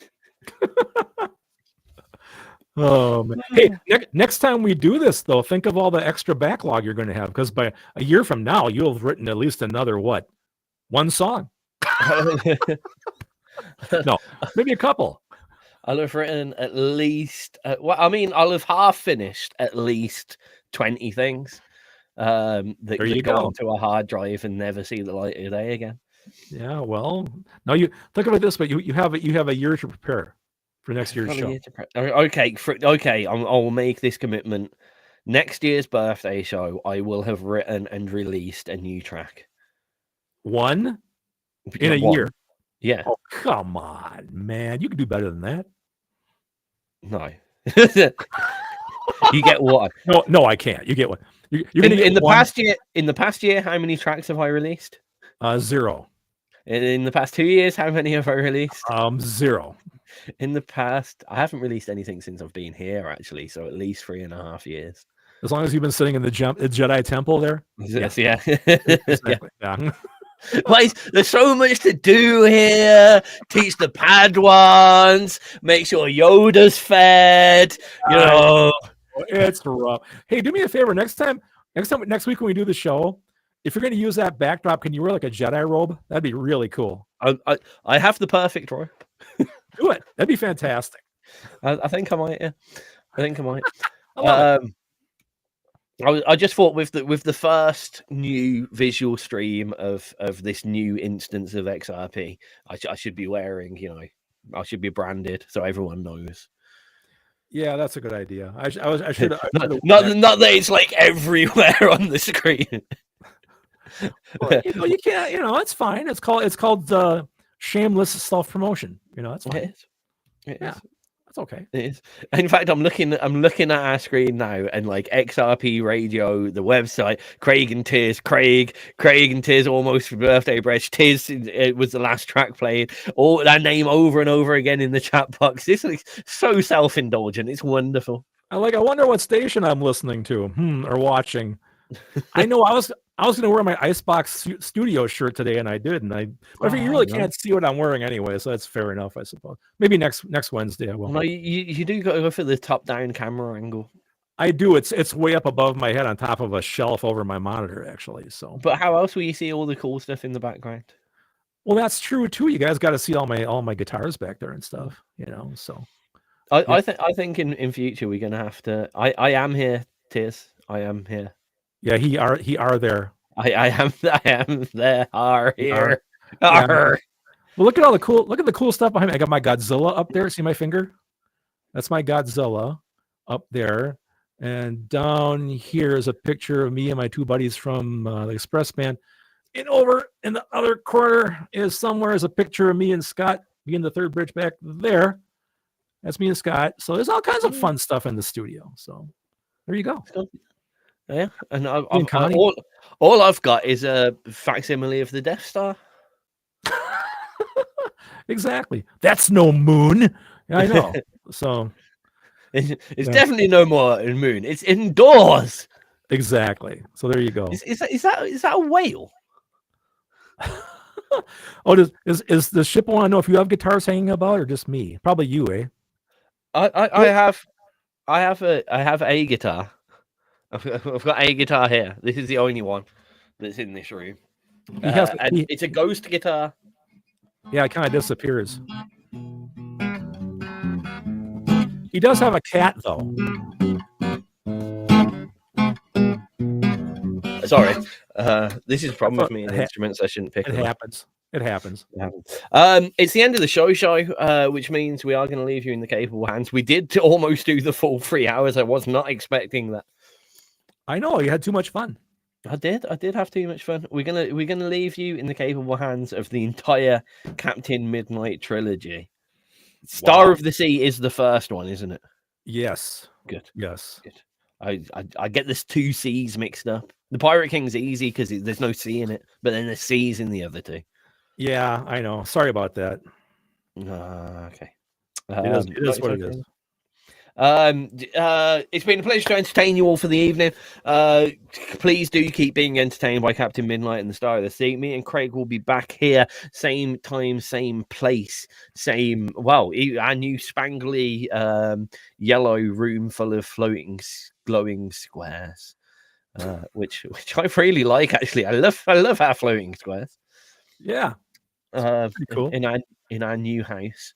Oh man. Hey, next time we do this though, think of all the extra backlog you're going to have, because by a year from now you'll have written at least another one song. No, maybe a couple. I'll have written at least I'll have half finished at least 20 things that could go onto a hard drive and never see the light of day again. Yeah, well, no, you think of it this way: you have a year to prepare for next year's show. Okay, I'll make this commitment. Next year's birthday show, I will have written and released a new track. One in a year. Yeah. Oh, come on, man! You can do better than that. No. You get what? No, I can't. You get what? You're in the past year, how many tracks have I released? 0. In the past 2 years, how many have I released? 0. In the past, I haven't released anything since I've been here, actually. So at least 3.5 years. As long as you've been sitting in the Jedi Temple there. Yes, yeah. Exactly. Yeah. Well, there's so much to do here. Teach the Padwans. Make sure Yoda's fed. It's rough. Hey, do me a favor. Next week when we do the show, if you're going to use that backdrop, can you wear like a Jedi robe? That'd be really cool. I have the perfect robe. Do it. That'd be fantastic. I think I might. Yeah, I think I might. I just thought with the first new visual stream of this new instance of XRP, I should be wearing, I should be branded so everyone knows. Yeah, that's a good idea. I should not that it's like everywhere on the screen. Well, you can't. It's fine. It's called shameless self promotion. That's fine. It is. That's okay. It is. In fact, I'm looking at our screen now, and like XRP Radio, the website, Craig and Tiz, almost for birthday bread. Tiz, it was the last track played. All that name over and over again in the chat box. This is so self-indulgent. It's wonderful. I wonder what station I'm listening to or watching. I know I was going to wear my Icebox Studio shirt today, and I did. But you really can't see what I'm wearing anyway, so that's fair enough, I suppose. Maybe next Wednesday I will. No, you do got to go for the top-down camera angle. I do. It's way up above my head on top of a shelf over my monitor, actually. So. But how else will you see all the cool stuff in the background? Well, that's true too. You guys got to see all my guitars back there and stuff. So. I think in future we're gonna have to. I am here, Tiz. I am here. Yeah, he are there. I am there. Are here. Yeah. Well, look at the cool stuff behind me. I got my Godzilla up there. See my finger? That's my Godzilla up there. And down here is a picture of me and my two buddies from the Express Band. And over in the other corner is a picture of me and Scott being the third bridge back there. That's me and Scott. So there's all kinds of fun stuff in the studio. So there you go. Yeah, and all I've got is a facsimile of the Death Star. Exactly. That's no moon. I know. So it's definitely no more a moon. It's indoors. Exactly. So there you go. Is that a whale? Oh, is the ship want to know if you have guitars hanging about or just me? Probably you, eh? I have a guitar. I've got a guitar here. This is the only one that's in this room. It's a ghost guitar. Yeah, it kind of disappears. He does have a cat, though. Sorry. This is a problem with me in instruments I shouldn't pick. It happens. It happens. It's the end of the show, which means we are going to leave you in the capable hands. We did almost do the full 3 hours. I was not expecting that. I know. You had too much fun. I did have too much fun. We're gonna leave you in the capable hands of the entire Captain Midnight trilogy. Star of the Sea is the first one, isn't it? Yes. Good. Yes. Good. I get this 2 C's mixed up. The Pirate King's easy because there's no C in it, but then there's C's in the other two. Yeah, I know. Sorry about that. Okay. It is what it is. It's been a pleasure to entertain you all for the evening. Please do keep being entertained by Captain Midnight and the Star of the Sea. Me and Craig will be back here, same time, same place, same. Well, our new spangly yellow room full of floating, glowing squares, which I really like. Actually, I love our floating squares. Yeah, pretty cool. In our new house.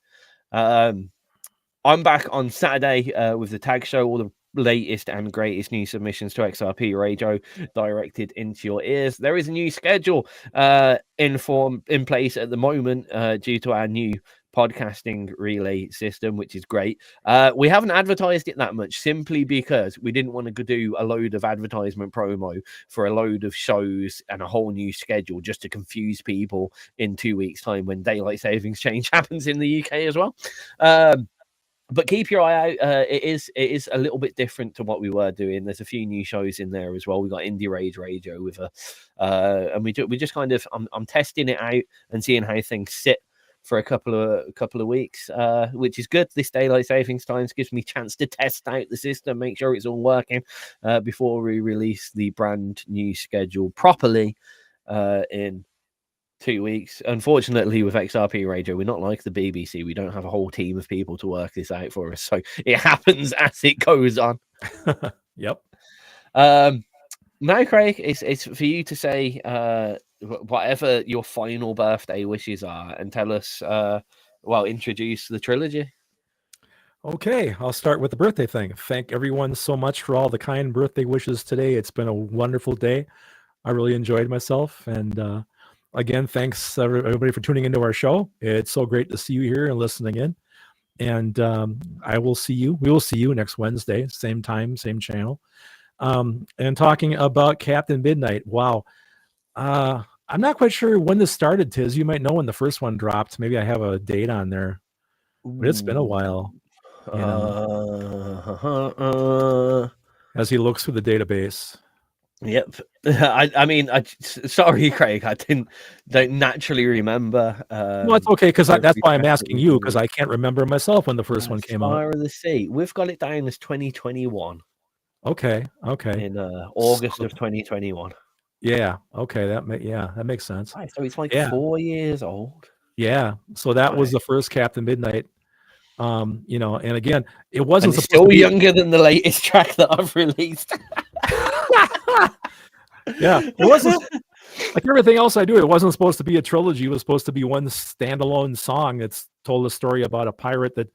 I'm back on Saturday with the tag show, all the latest and greatest new submissions to XRP Radio directed into your ears. There is a new schedule in place at the moment due to our new podcasting relay system, which is great. We haven't advertised it that much simply because we didn't want to do a load of advertisement promo for a load of shows and a whole new schedule just to confuse people in 2 weeks' time when daylight savings change happens in the UK as well. But keep your eye out. It is a little bit different to what we were doing. There's a few new shows in there as well. We got Indie Rage Radio with and we just kind of I'm testing it out and seeing how things sit for a couple of weeks, which is good. This daylight savings times gives me a chance to test out the system, make sure it's all working before we release the brand new schedule properly in 2 weeks. Unfortunately, with XRP Radio, we're not like the BBC. We don't have a whole team of people to work this out for us, so it happens as it goes on. Yep. Now, Craig, it's for you to say whatever your final birthday wishes are, and tell us. Introduce the trilogy. Okay, I'll start with the birthday thing. Thank everyone so much for all the kind birthday wishes today. It's been a wonderful day. I really enjoyed myself, and again, thanks everybody for tuning into our show. It's so great to see you here and listening in. And we will see you next Wednesday, same time, same channel. And talking about Captain Midnight. Wow. I'm not quite sure when this started, Tiz. You might know when the first one dropped. Maybe I have a date on there. But it's been a while. As he looks through the database. Yep. Sorry, Craig. I don't naturally remember. No, it's okay because that's why I'm asking you, because I can't remember myself when the first one came out. Star of the Sea. We've got it down as 2021. Okay. In August of 2021. Yeah. Okay. That makes sense. Right, so it's like 4 years old. Yeah. So that was the first Captain Midnight. And again, it wasn't still younger than the latest track that I've released. Yeah, it wasn't like everything else I do. It wasn't supposed to be a trilogy. It was supposed to be one standalone song that's told a story about a pirate that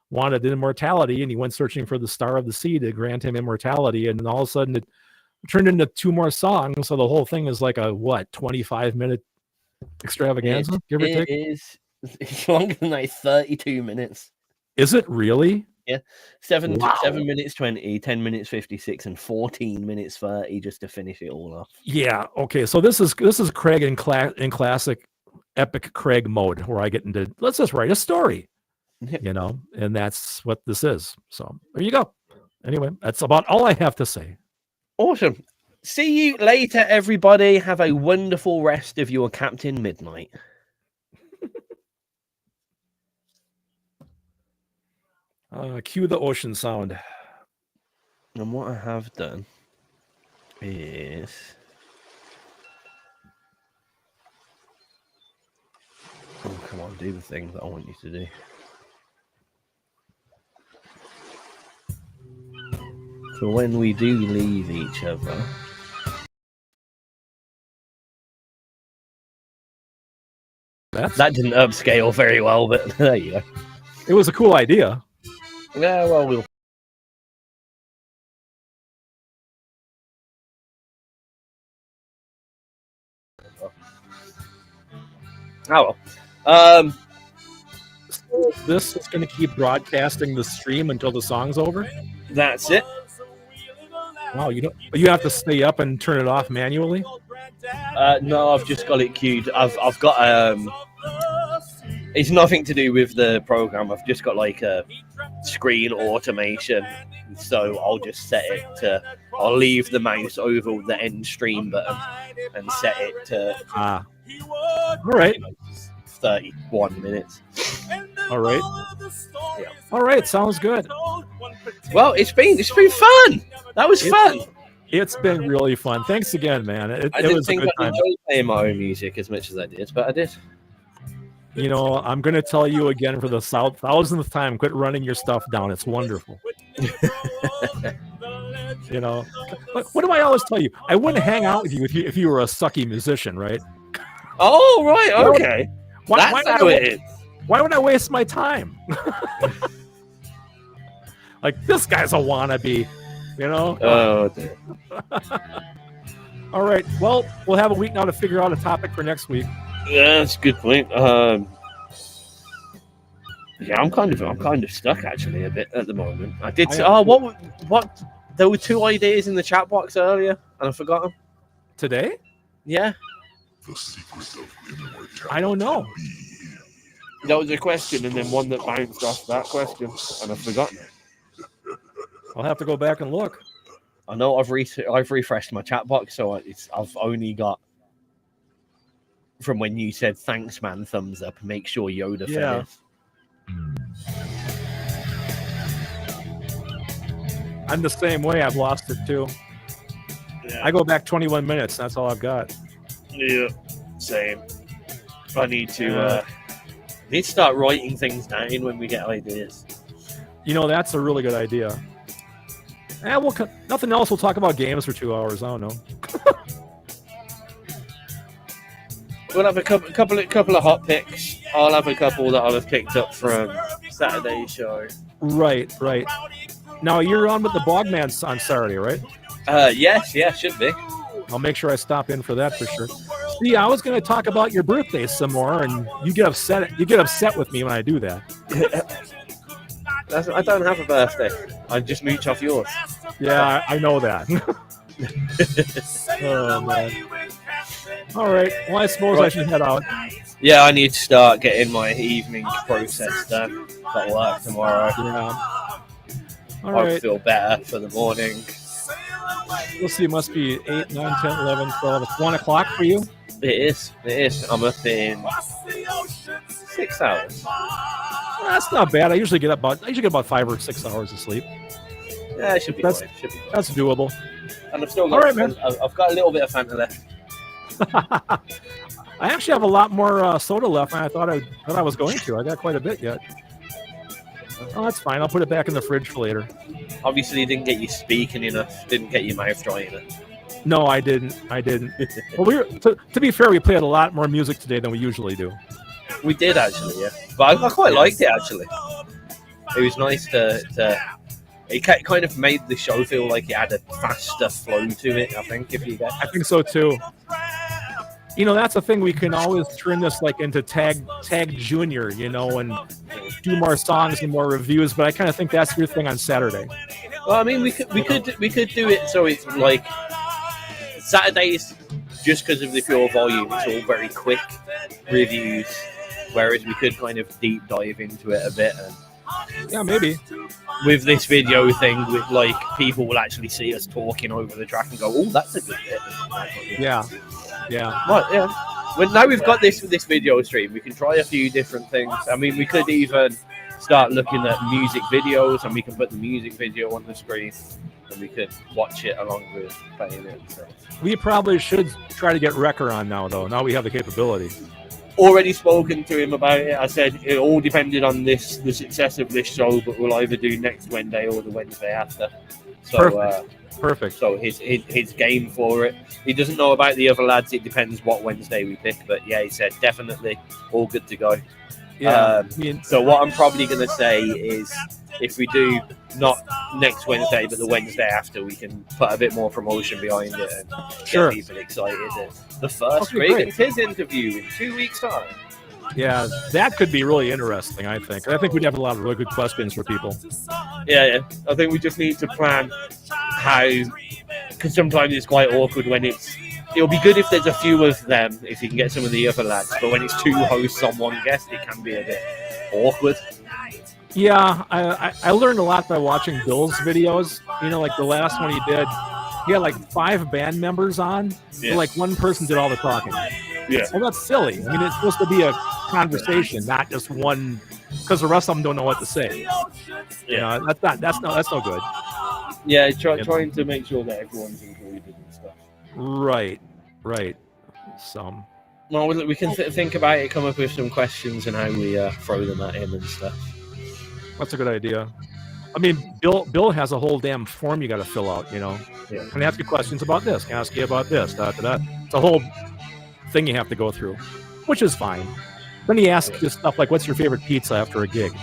wanted immortality, and he went searching for the Star of the Sea to grant him immortality. And then all of a sudden, it turned into 2 more songs. So the whole ththing is like a 25-minute extravaganza, give or take. It's longer than 32 minutes. Is it really? Yeah, 7 minutes 20, 10 minutes 56, and 14 minutes 30 just to finish it all off. Yeah. Okay. So this is Craig in classic epic Craig mode, where I get into let's just write a story, and that's what this is. So there you go. Anyway, that's about all I have to say. Awesome. See you later, everybody. Have a wonderful rest of your Captain Midnight. Cue the ocean sound. And what I have done is come on, do the thing that I want you to do. So when we do leave each other, that didn't upscale very well, but there you go. It was a cool idea. Yeah, well, we'll. Oh, well. So this is going to keep broadcasting the stream until the song's over? That's it. Wow, you have to stay up and turn it off manually. No, I've just got it queued. I've got it's nothing to do with the program. I've just got like a screen automation, so I'll just set it to. I'll leave the mouse over the end stream button and set it to. All right. 31 minutes. All right. Yeah. All right. Sounds good. Well, it's been fun. That was fun. It's been really fun. Thanks again, man. It didn't was think a good I'd time. enjoy playing my own music as much as I did, but I did. You know, I'm going to tell you again for the 1,000th time, quit running your stuff down. It's wonderful. You know, what do I always tell you? I wouldn't hang out with you if you were a sucky musician, right? Oh, right. Okay. That's how it is. Why would I waste my time? Like, this guy's a wannabe, you know? Oh, dear. All right. Well, we'll have a week now to figure out a topic for next week. Yeah, that's a good point. Yeah, I'm kind of stuck actually a bit at the moment. I did. What? There were 2 ideas in the chat box earlier, and I forgot them. Today? Yeah. I don't know. That was a question, and then one that bounced off that question, and I've forgotten. I'll have to go back and look. I know I've refreshed my chat box, so I've only got from when you said thanks, man, thumbs up. Make sure Yoda finished. I'm the same way. I've lost it too. Yeah. I go back 21 minutes. That's all I've got. Yeah, same. I need to start writing things down when we get ideas. You know, that's a really good idea. Nothing else. We'll talk about games for 2 hours. I don't know. We'll have a couple of hot picks. I'll have a couple that I'll have picked up from Saturday's show. Right. Now you're on with the Bogman on Saturday, right? Yes, should be. I'll make sure I stop in for that for sure. See, I was going to talk about your birthday some more, and you get upset. You get upset with me when I do that. I don't have a birthday. I just mooch off yours. Yeah, I know that. Oh, man. All right. Well, I suppose I should head out. Yeah, I need to start getting my evening process done. Got work tomorrow. Yeah. All right. I feel better for the morning. We'll see. It must be 8, 9, 10, 11, 12. It's 1 o'clock for you? It is. I'm up in 6 hours. That's not bad. I usually get about 5 or 6 hours of sleep. Yeah, it should be fine. That's doable. And I've still got, all right, man. I've got a little bit of Fanta left. I actually have a lot more soda left than I thought I was going to. I got quite a bit yet. Oh, that's fine. I'll put it back in the fridge for later. Obviously, didn't get you speaking enough. Didn't get your mouth dry enough. No, I didn't. Well, to be fair, we played a lot more music today than we usually do. We did actually, yeah. But I quite liked it actually. It was nice to. It kind of made the show feel like it had a faster flow to it. I think I think so too. You know, that's the thing. We can always turn this like into tag junior, you know, and do more songs and more reviews. But I kind of think that's your thing on Saturday. Well, I mean, we could do it so it's like Saturdays, just because of the pure volume. It's all very quick reviews, whereas we could kind of deep dive into it a bit. And yeah, maybe with this video thing, with like people will actually see us talking over the track and go, "Oh, that's a good bit." Yeah. Right, yeah. Well, now we've got this video stream, we can try a few different things. I mean, we could even start looking at music videos, and we can put the music video on the screen, and we could watch it along with playing it. So. We probably should try to get Wrecker on now, though. Now we have the capability. Already spoken to him about it. I said it all depended on the success of this show, but we'll either do next Wednesday or the Wednesday after. So, Perfect. So his game for it. He doesn't know about the other lads. It depends what Wednesday we pick. But yeah, he said definitely all good to go. Yeah. So what I'm probably going to say is, if we do not next Wednesday, but the Wednesday after, we can put a bit more promotion behind it and get people excited. And the first Reagan Tiz interview in 2 weeks' time. Yeah, that could be really interesting, I think. I think we'd have a lot of really good questions for people. Yeah. I think we just need to plan how, because sometimes it's quite awkward when it'll be good if there's a few of them, if you can get some of the other lads, but when it's two hosts on one guest, it can be a bit awkward. Yeah, I learned a lot by watching Bill's videos. You know, like the last one he did, he had like 5 band members on, Yeah. but like one person did all the talking. Yeah. Well, that's silly. I mean, it's supposed to be a conversation, not just one, because the rest of them don't know what to say. You know, that's no good. Yeah, trying to make sure that everyone's included and stuff. Right. So, well, we can think about it, come up with some questions and how we throw them at him and stuff. that's a good idea. I mean, Bill has a whole damn form you got to fill out. You know, can I ask you questions about this? Can I ask you about this? It's a whole thing you have to go through, which is fine. Then he asks you stuff like, "What's your favorite pizza after a gig?"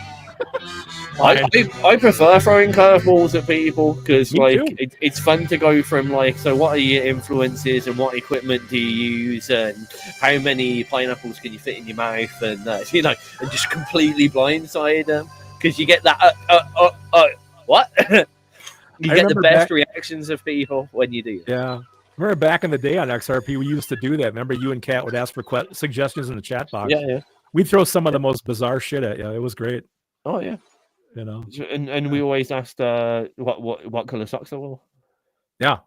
I prefer throwing curveballs at people because Me like it's fun to go from like, so what are your influences and what equipment do you use and how many pineapples can you fit in your mouth and you know, and just completely blindside them because you get that what you get the best reactions of people when you do that. Yeah. Remember back in the day on XRP, we used to do that. Remember, you and Kat would ask for suggestions in the chat box. Yeah. We'd throw some of the most bizarre shit at you. It was great. Oh yeah. You know, and we always asked what color socks they wore. Yeah.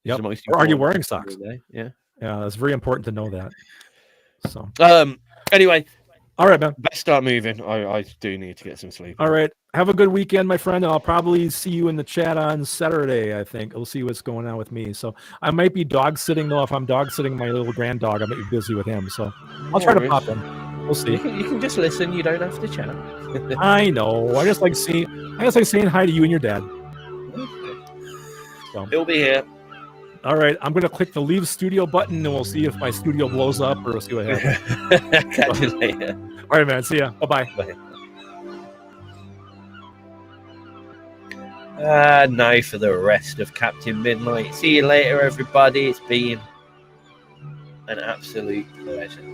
Yep. Or are you wearing socks? Yeah. Yeah, it's very important to know that. So anyway, all right, man. Best start moving. I do need to get some sleep. All right. Have a good weekend, my friend. I'll probably see you in the chat on Saturday, I think. We'll see what's going on with me. So I might be dog sitting though. If I'm dog sitting my little grand dog, I might be busy with him. So I'll try to pop in. We'll see. You can just listen. You don't have to chat. I know. I just like saying hi to you and your dad. So he'll be here. All right, I'm gonna click the leave studio button, and we'll see if my studio blows up, or we'll see what happens. Catch you later. All right, man. See ya. Bye-bye. Bye. Now for the rest of Captain Midnight. See you later, everybody. It's been an absolute pleasure.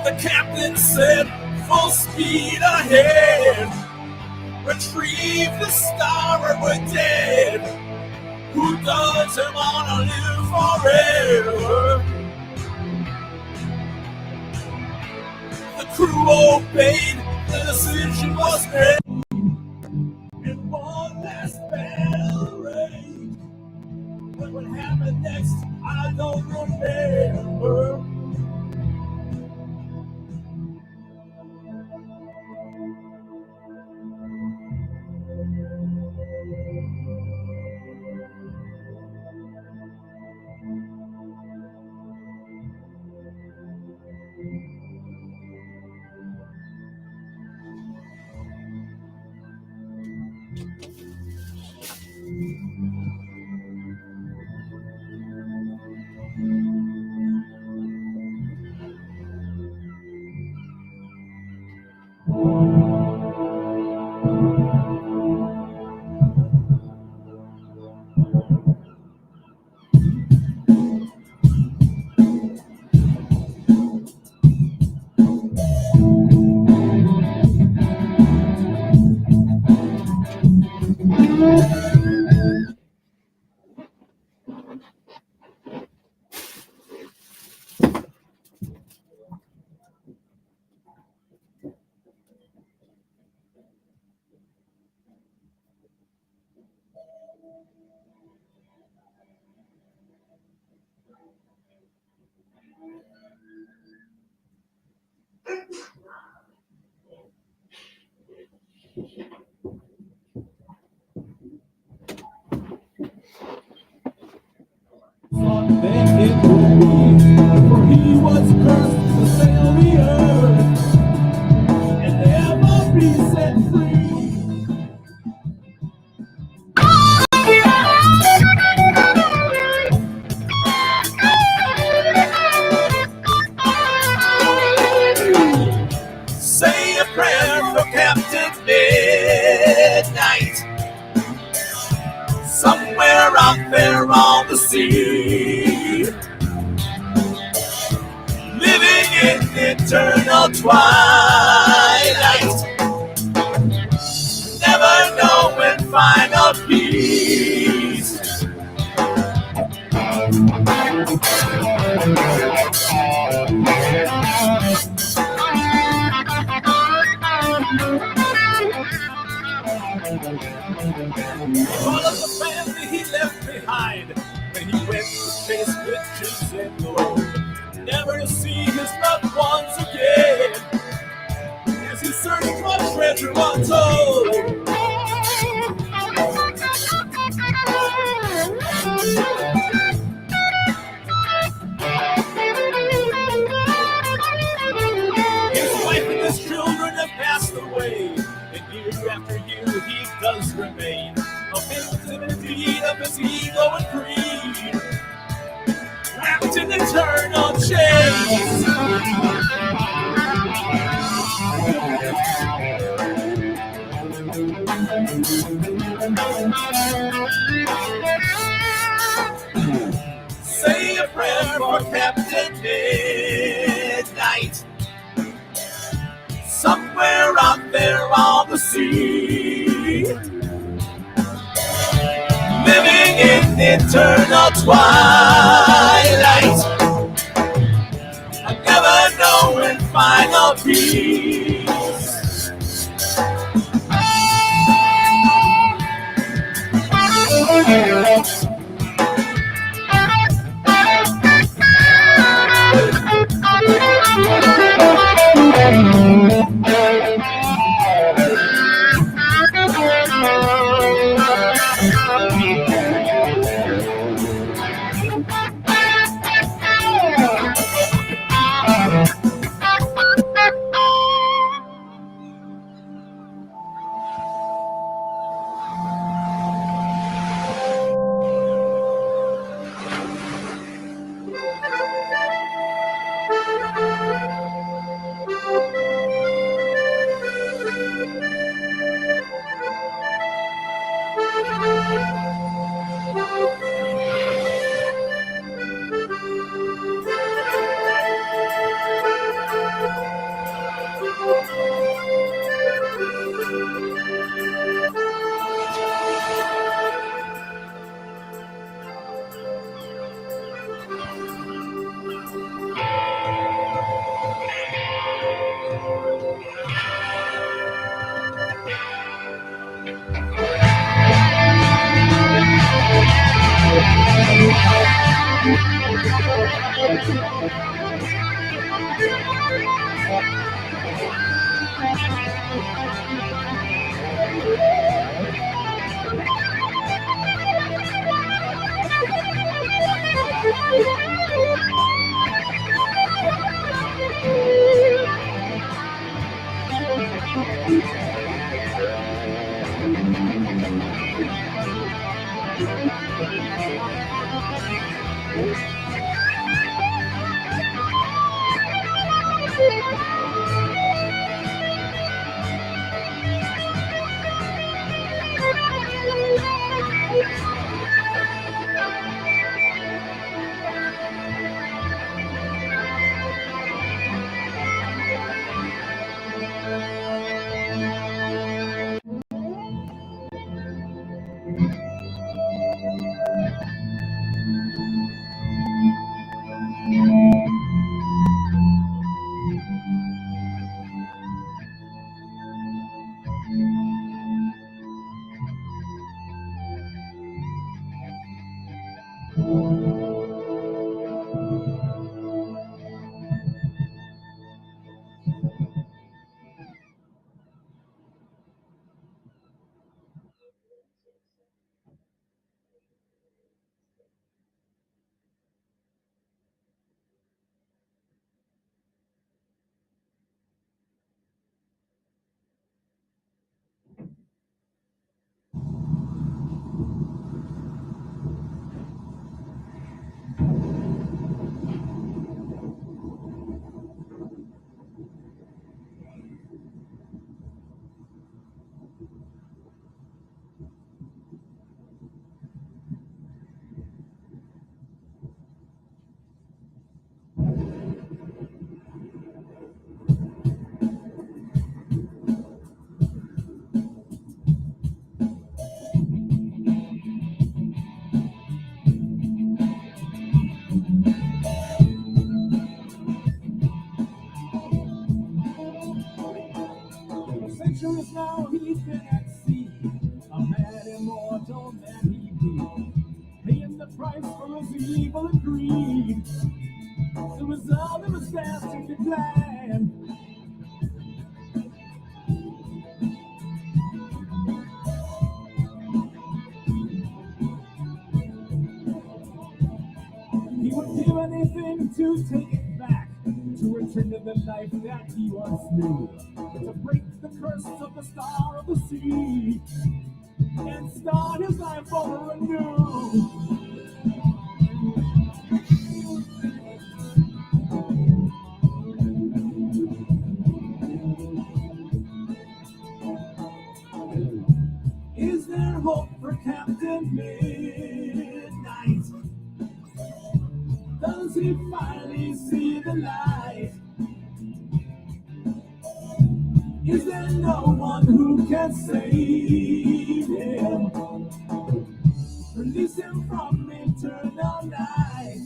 The captain said, full speed ahead. Retrieve the star or we're dead. Who doesn't want to live forever? The crew obeyed, the decision was made. And one last bell rang. But what happened next, I don't remember. Then it would be, for he was cursed to sail the earth and never be set free. Say a prayer for Captain Midnight, somewhere out there on the sea, living in eternal twilight, never knowing final peace. All of the family he left behind when he went to chase riches and gold, never to see his loved ones again as he searched for treasure untold. His wife and his children have passed away, and year after year he does remain a victim indeed of his ego and greed, wrapped in eternal chains. Say a prayer for Captain Midnight, somewhere out there on the sea, living in eternal twilight, never knowing final peace. Centuries now he's been at sea, a man immortal that he be, paying the price for his evil and greed. The result of his fasting decline. He would give anything to take it back, to return to the life that he once knew, to break the curse of the star of the sea, and start his life over anew. Is there hope for Captain Midnight? Does he finally see the light? Is there no one who can save him? Release him from eternal night.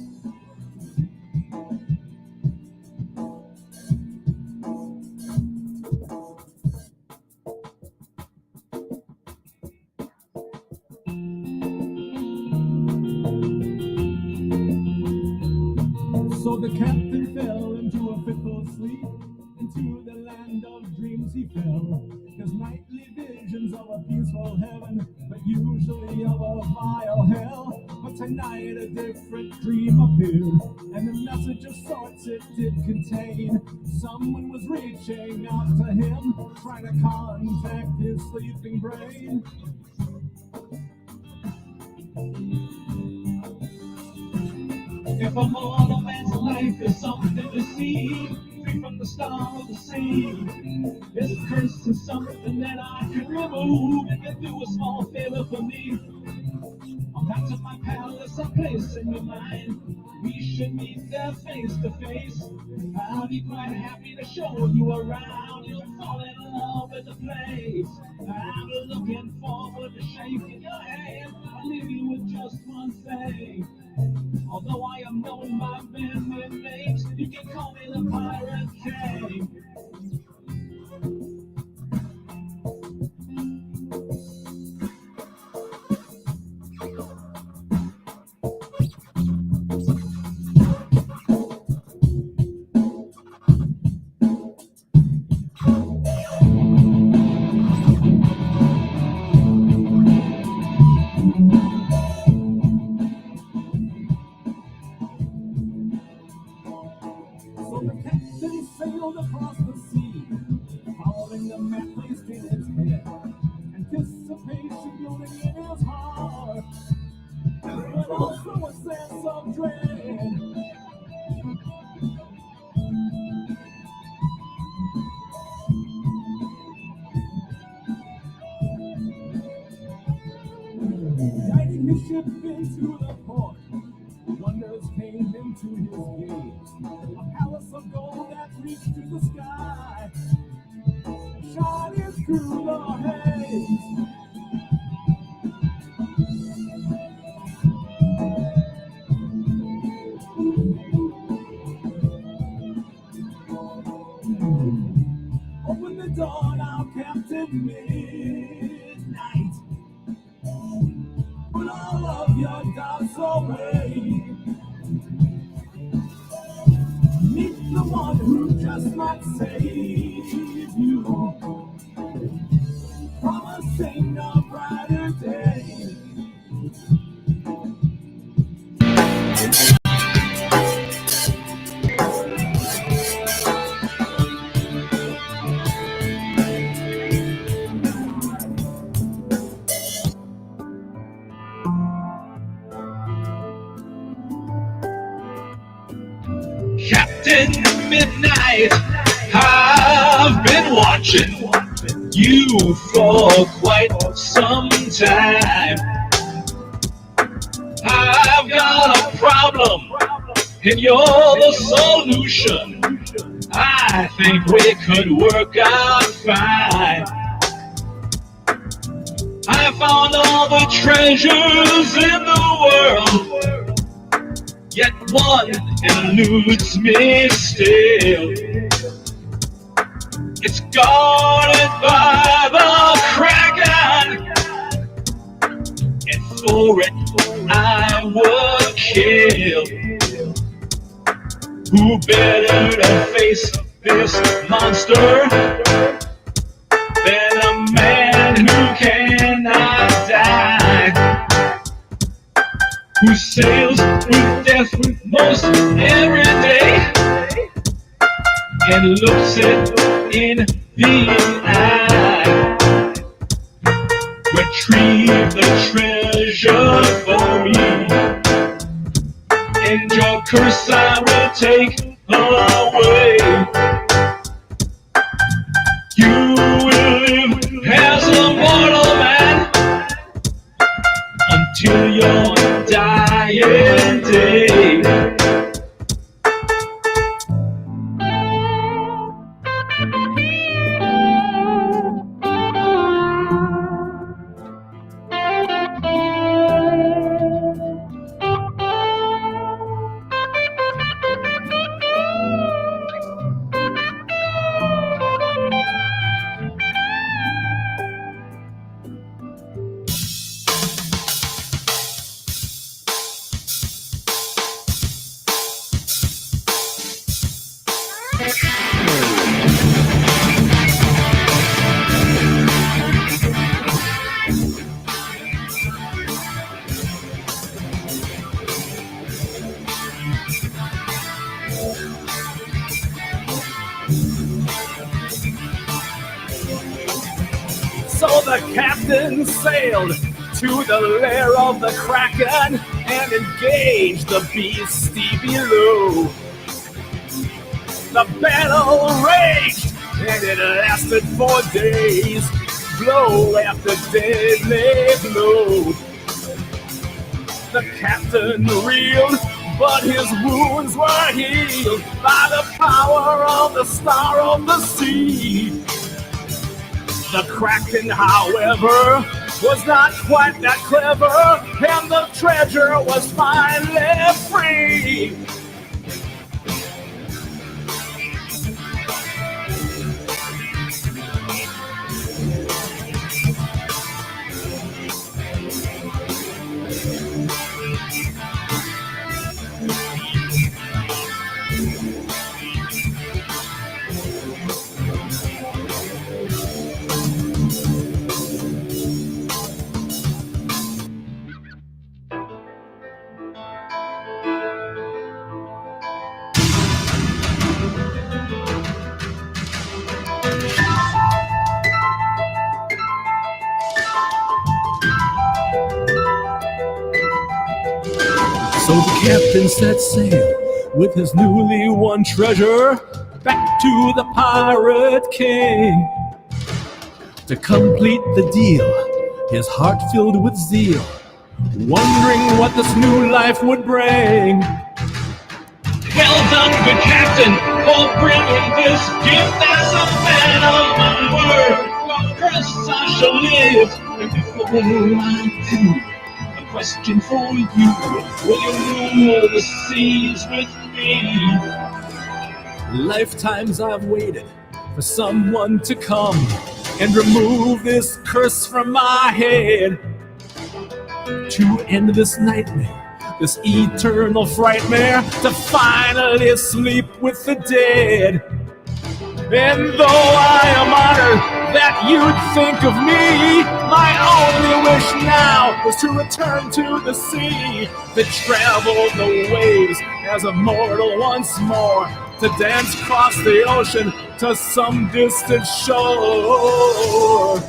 So the captain fell into a fitful sleep, into the land of dreams he fell. His nightly visions of a peaceful heaven, but usually of a vile hell. But tonight a different dream appeared, and the message of sorts it did contain. Someone was reaching out to him, trying to contact his sleeping brain. If a mortal man's life is something to see, free from the star of the sea, this curse is something that I can remove. If you do a small favor for me, I'll back to my palace, a place in your mind. We should meet there face to face. I'll be quite happy to show you around. You'll fall in love with the place. I'm looking forward to shaking your hand. I'll leave you with just one thing. Although I am known by many names, you can call me the Pirate King. sailed across the sea, following the map placed in its head. Anticipation building in his heart, but also a sense of dread. Guiding his ship into the port, wonders came into his gaze. A palace of gold that reached to the sky, shining through the haze. Open the door now, Captain Midnight. Put all of your doubts away. Meet the one who just might save you, promising a brighter day. Captain Midnight, I've been watching you for quite some time. I've got a problem, and you're the solution. I think we could work out fine. I found all the treasures in the world, yet one eludes me still. It's guarded by the Kraken, and for it I would kill. Who better to face this monster than a man who cannot die, who sails with death most every day and looks it in the eye. Retrieve the treasure for me, and your curse I will take away. You will live as a mortal man until your dying day. So the captain sailed to the lair of the Kraken and engaged the beastie below. The battle raged and it lasted for days, blow after deadly blow. The captain reeled, but his wounds were healed by the power of the star of the sea. The Kraken, however, was not quite that clever, and the treasure was finally free. Captain set sail with his newly won treasure back to the pirate king. To complete the deal, his heart filled with zeal, wondering what this new life would bring. Well done, good captain, for bringing this gift as a man of my word. Well, first I shall live, and before I do, a question for you. Will you rule the seas with me? Lifetimes I've waited for someone to come and remove this curse from my head. To end this nightmare, this eternal frightmare, to finally sleep with the dead. And though I am honored that you'd think of me, my only wish now is to return to the sea, to travel the waves as a mortal once more, to dance across the ocean to some distant shore.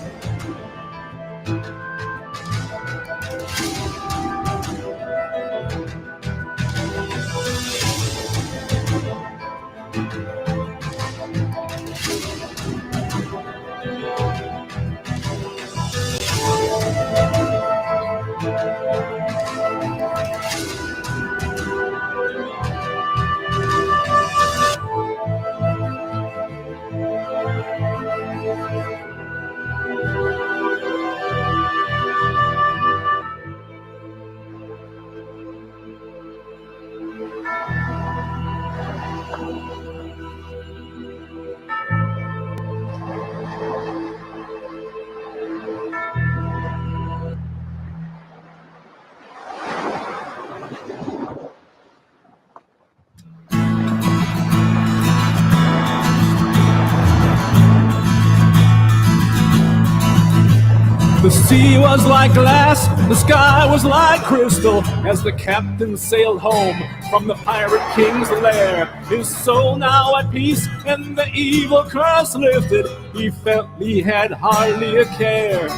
The sea was like glass, the sky was like crystal, as the captain sailed home from the pirate king's lair. His soul now at peace and the evil curse lifted, he felt he had hardly a care.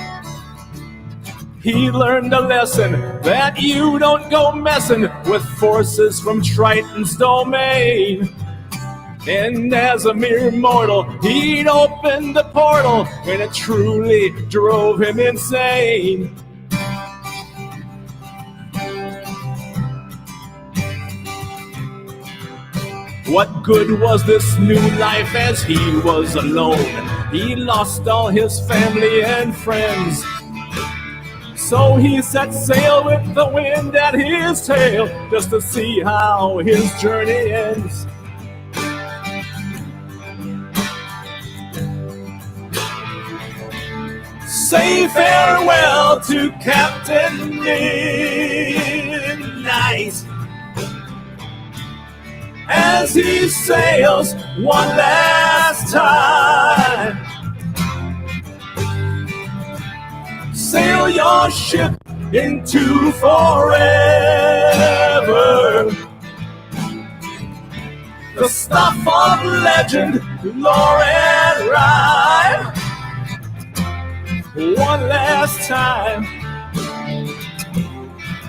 He learned a lesson that you don't go messing with forces from Triton's domain. And as a mere mortal, he'd opened the portal, and it truly drove him insane. What good was this new life as he was alone? He lost all his family and friends. So he set sail with the wind at his tail, just to see how his journey ends. Say farewell to Captain Midnight as he sails one last time. Sail your ship into forever, the stuff of legend, lore and rhyme. One last time,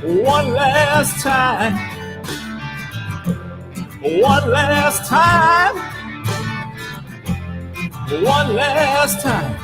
one last time, one last time, one last time.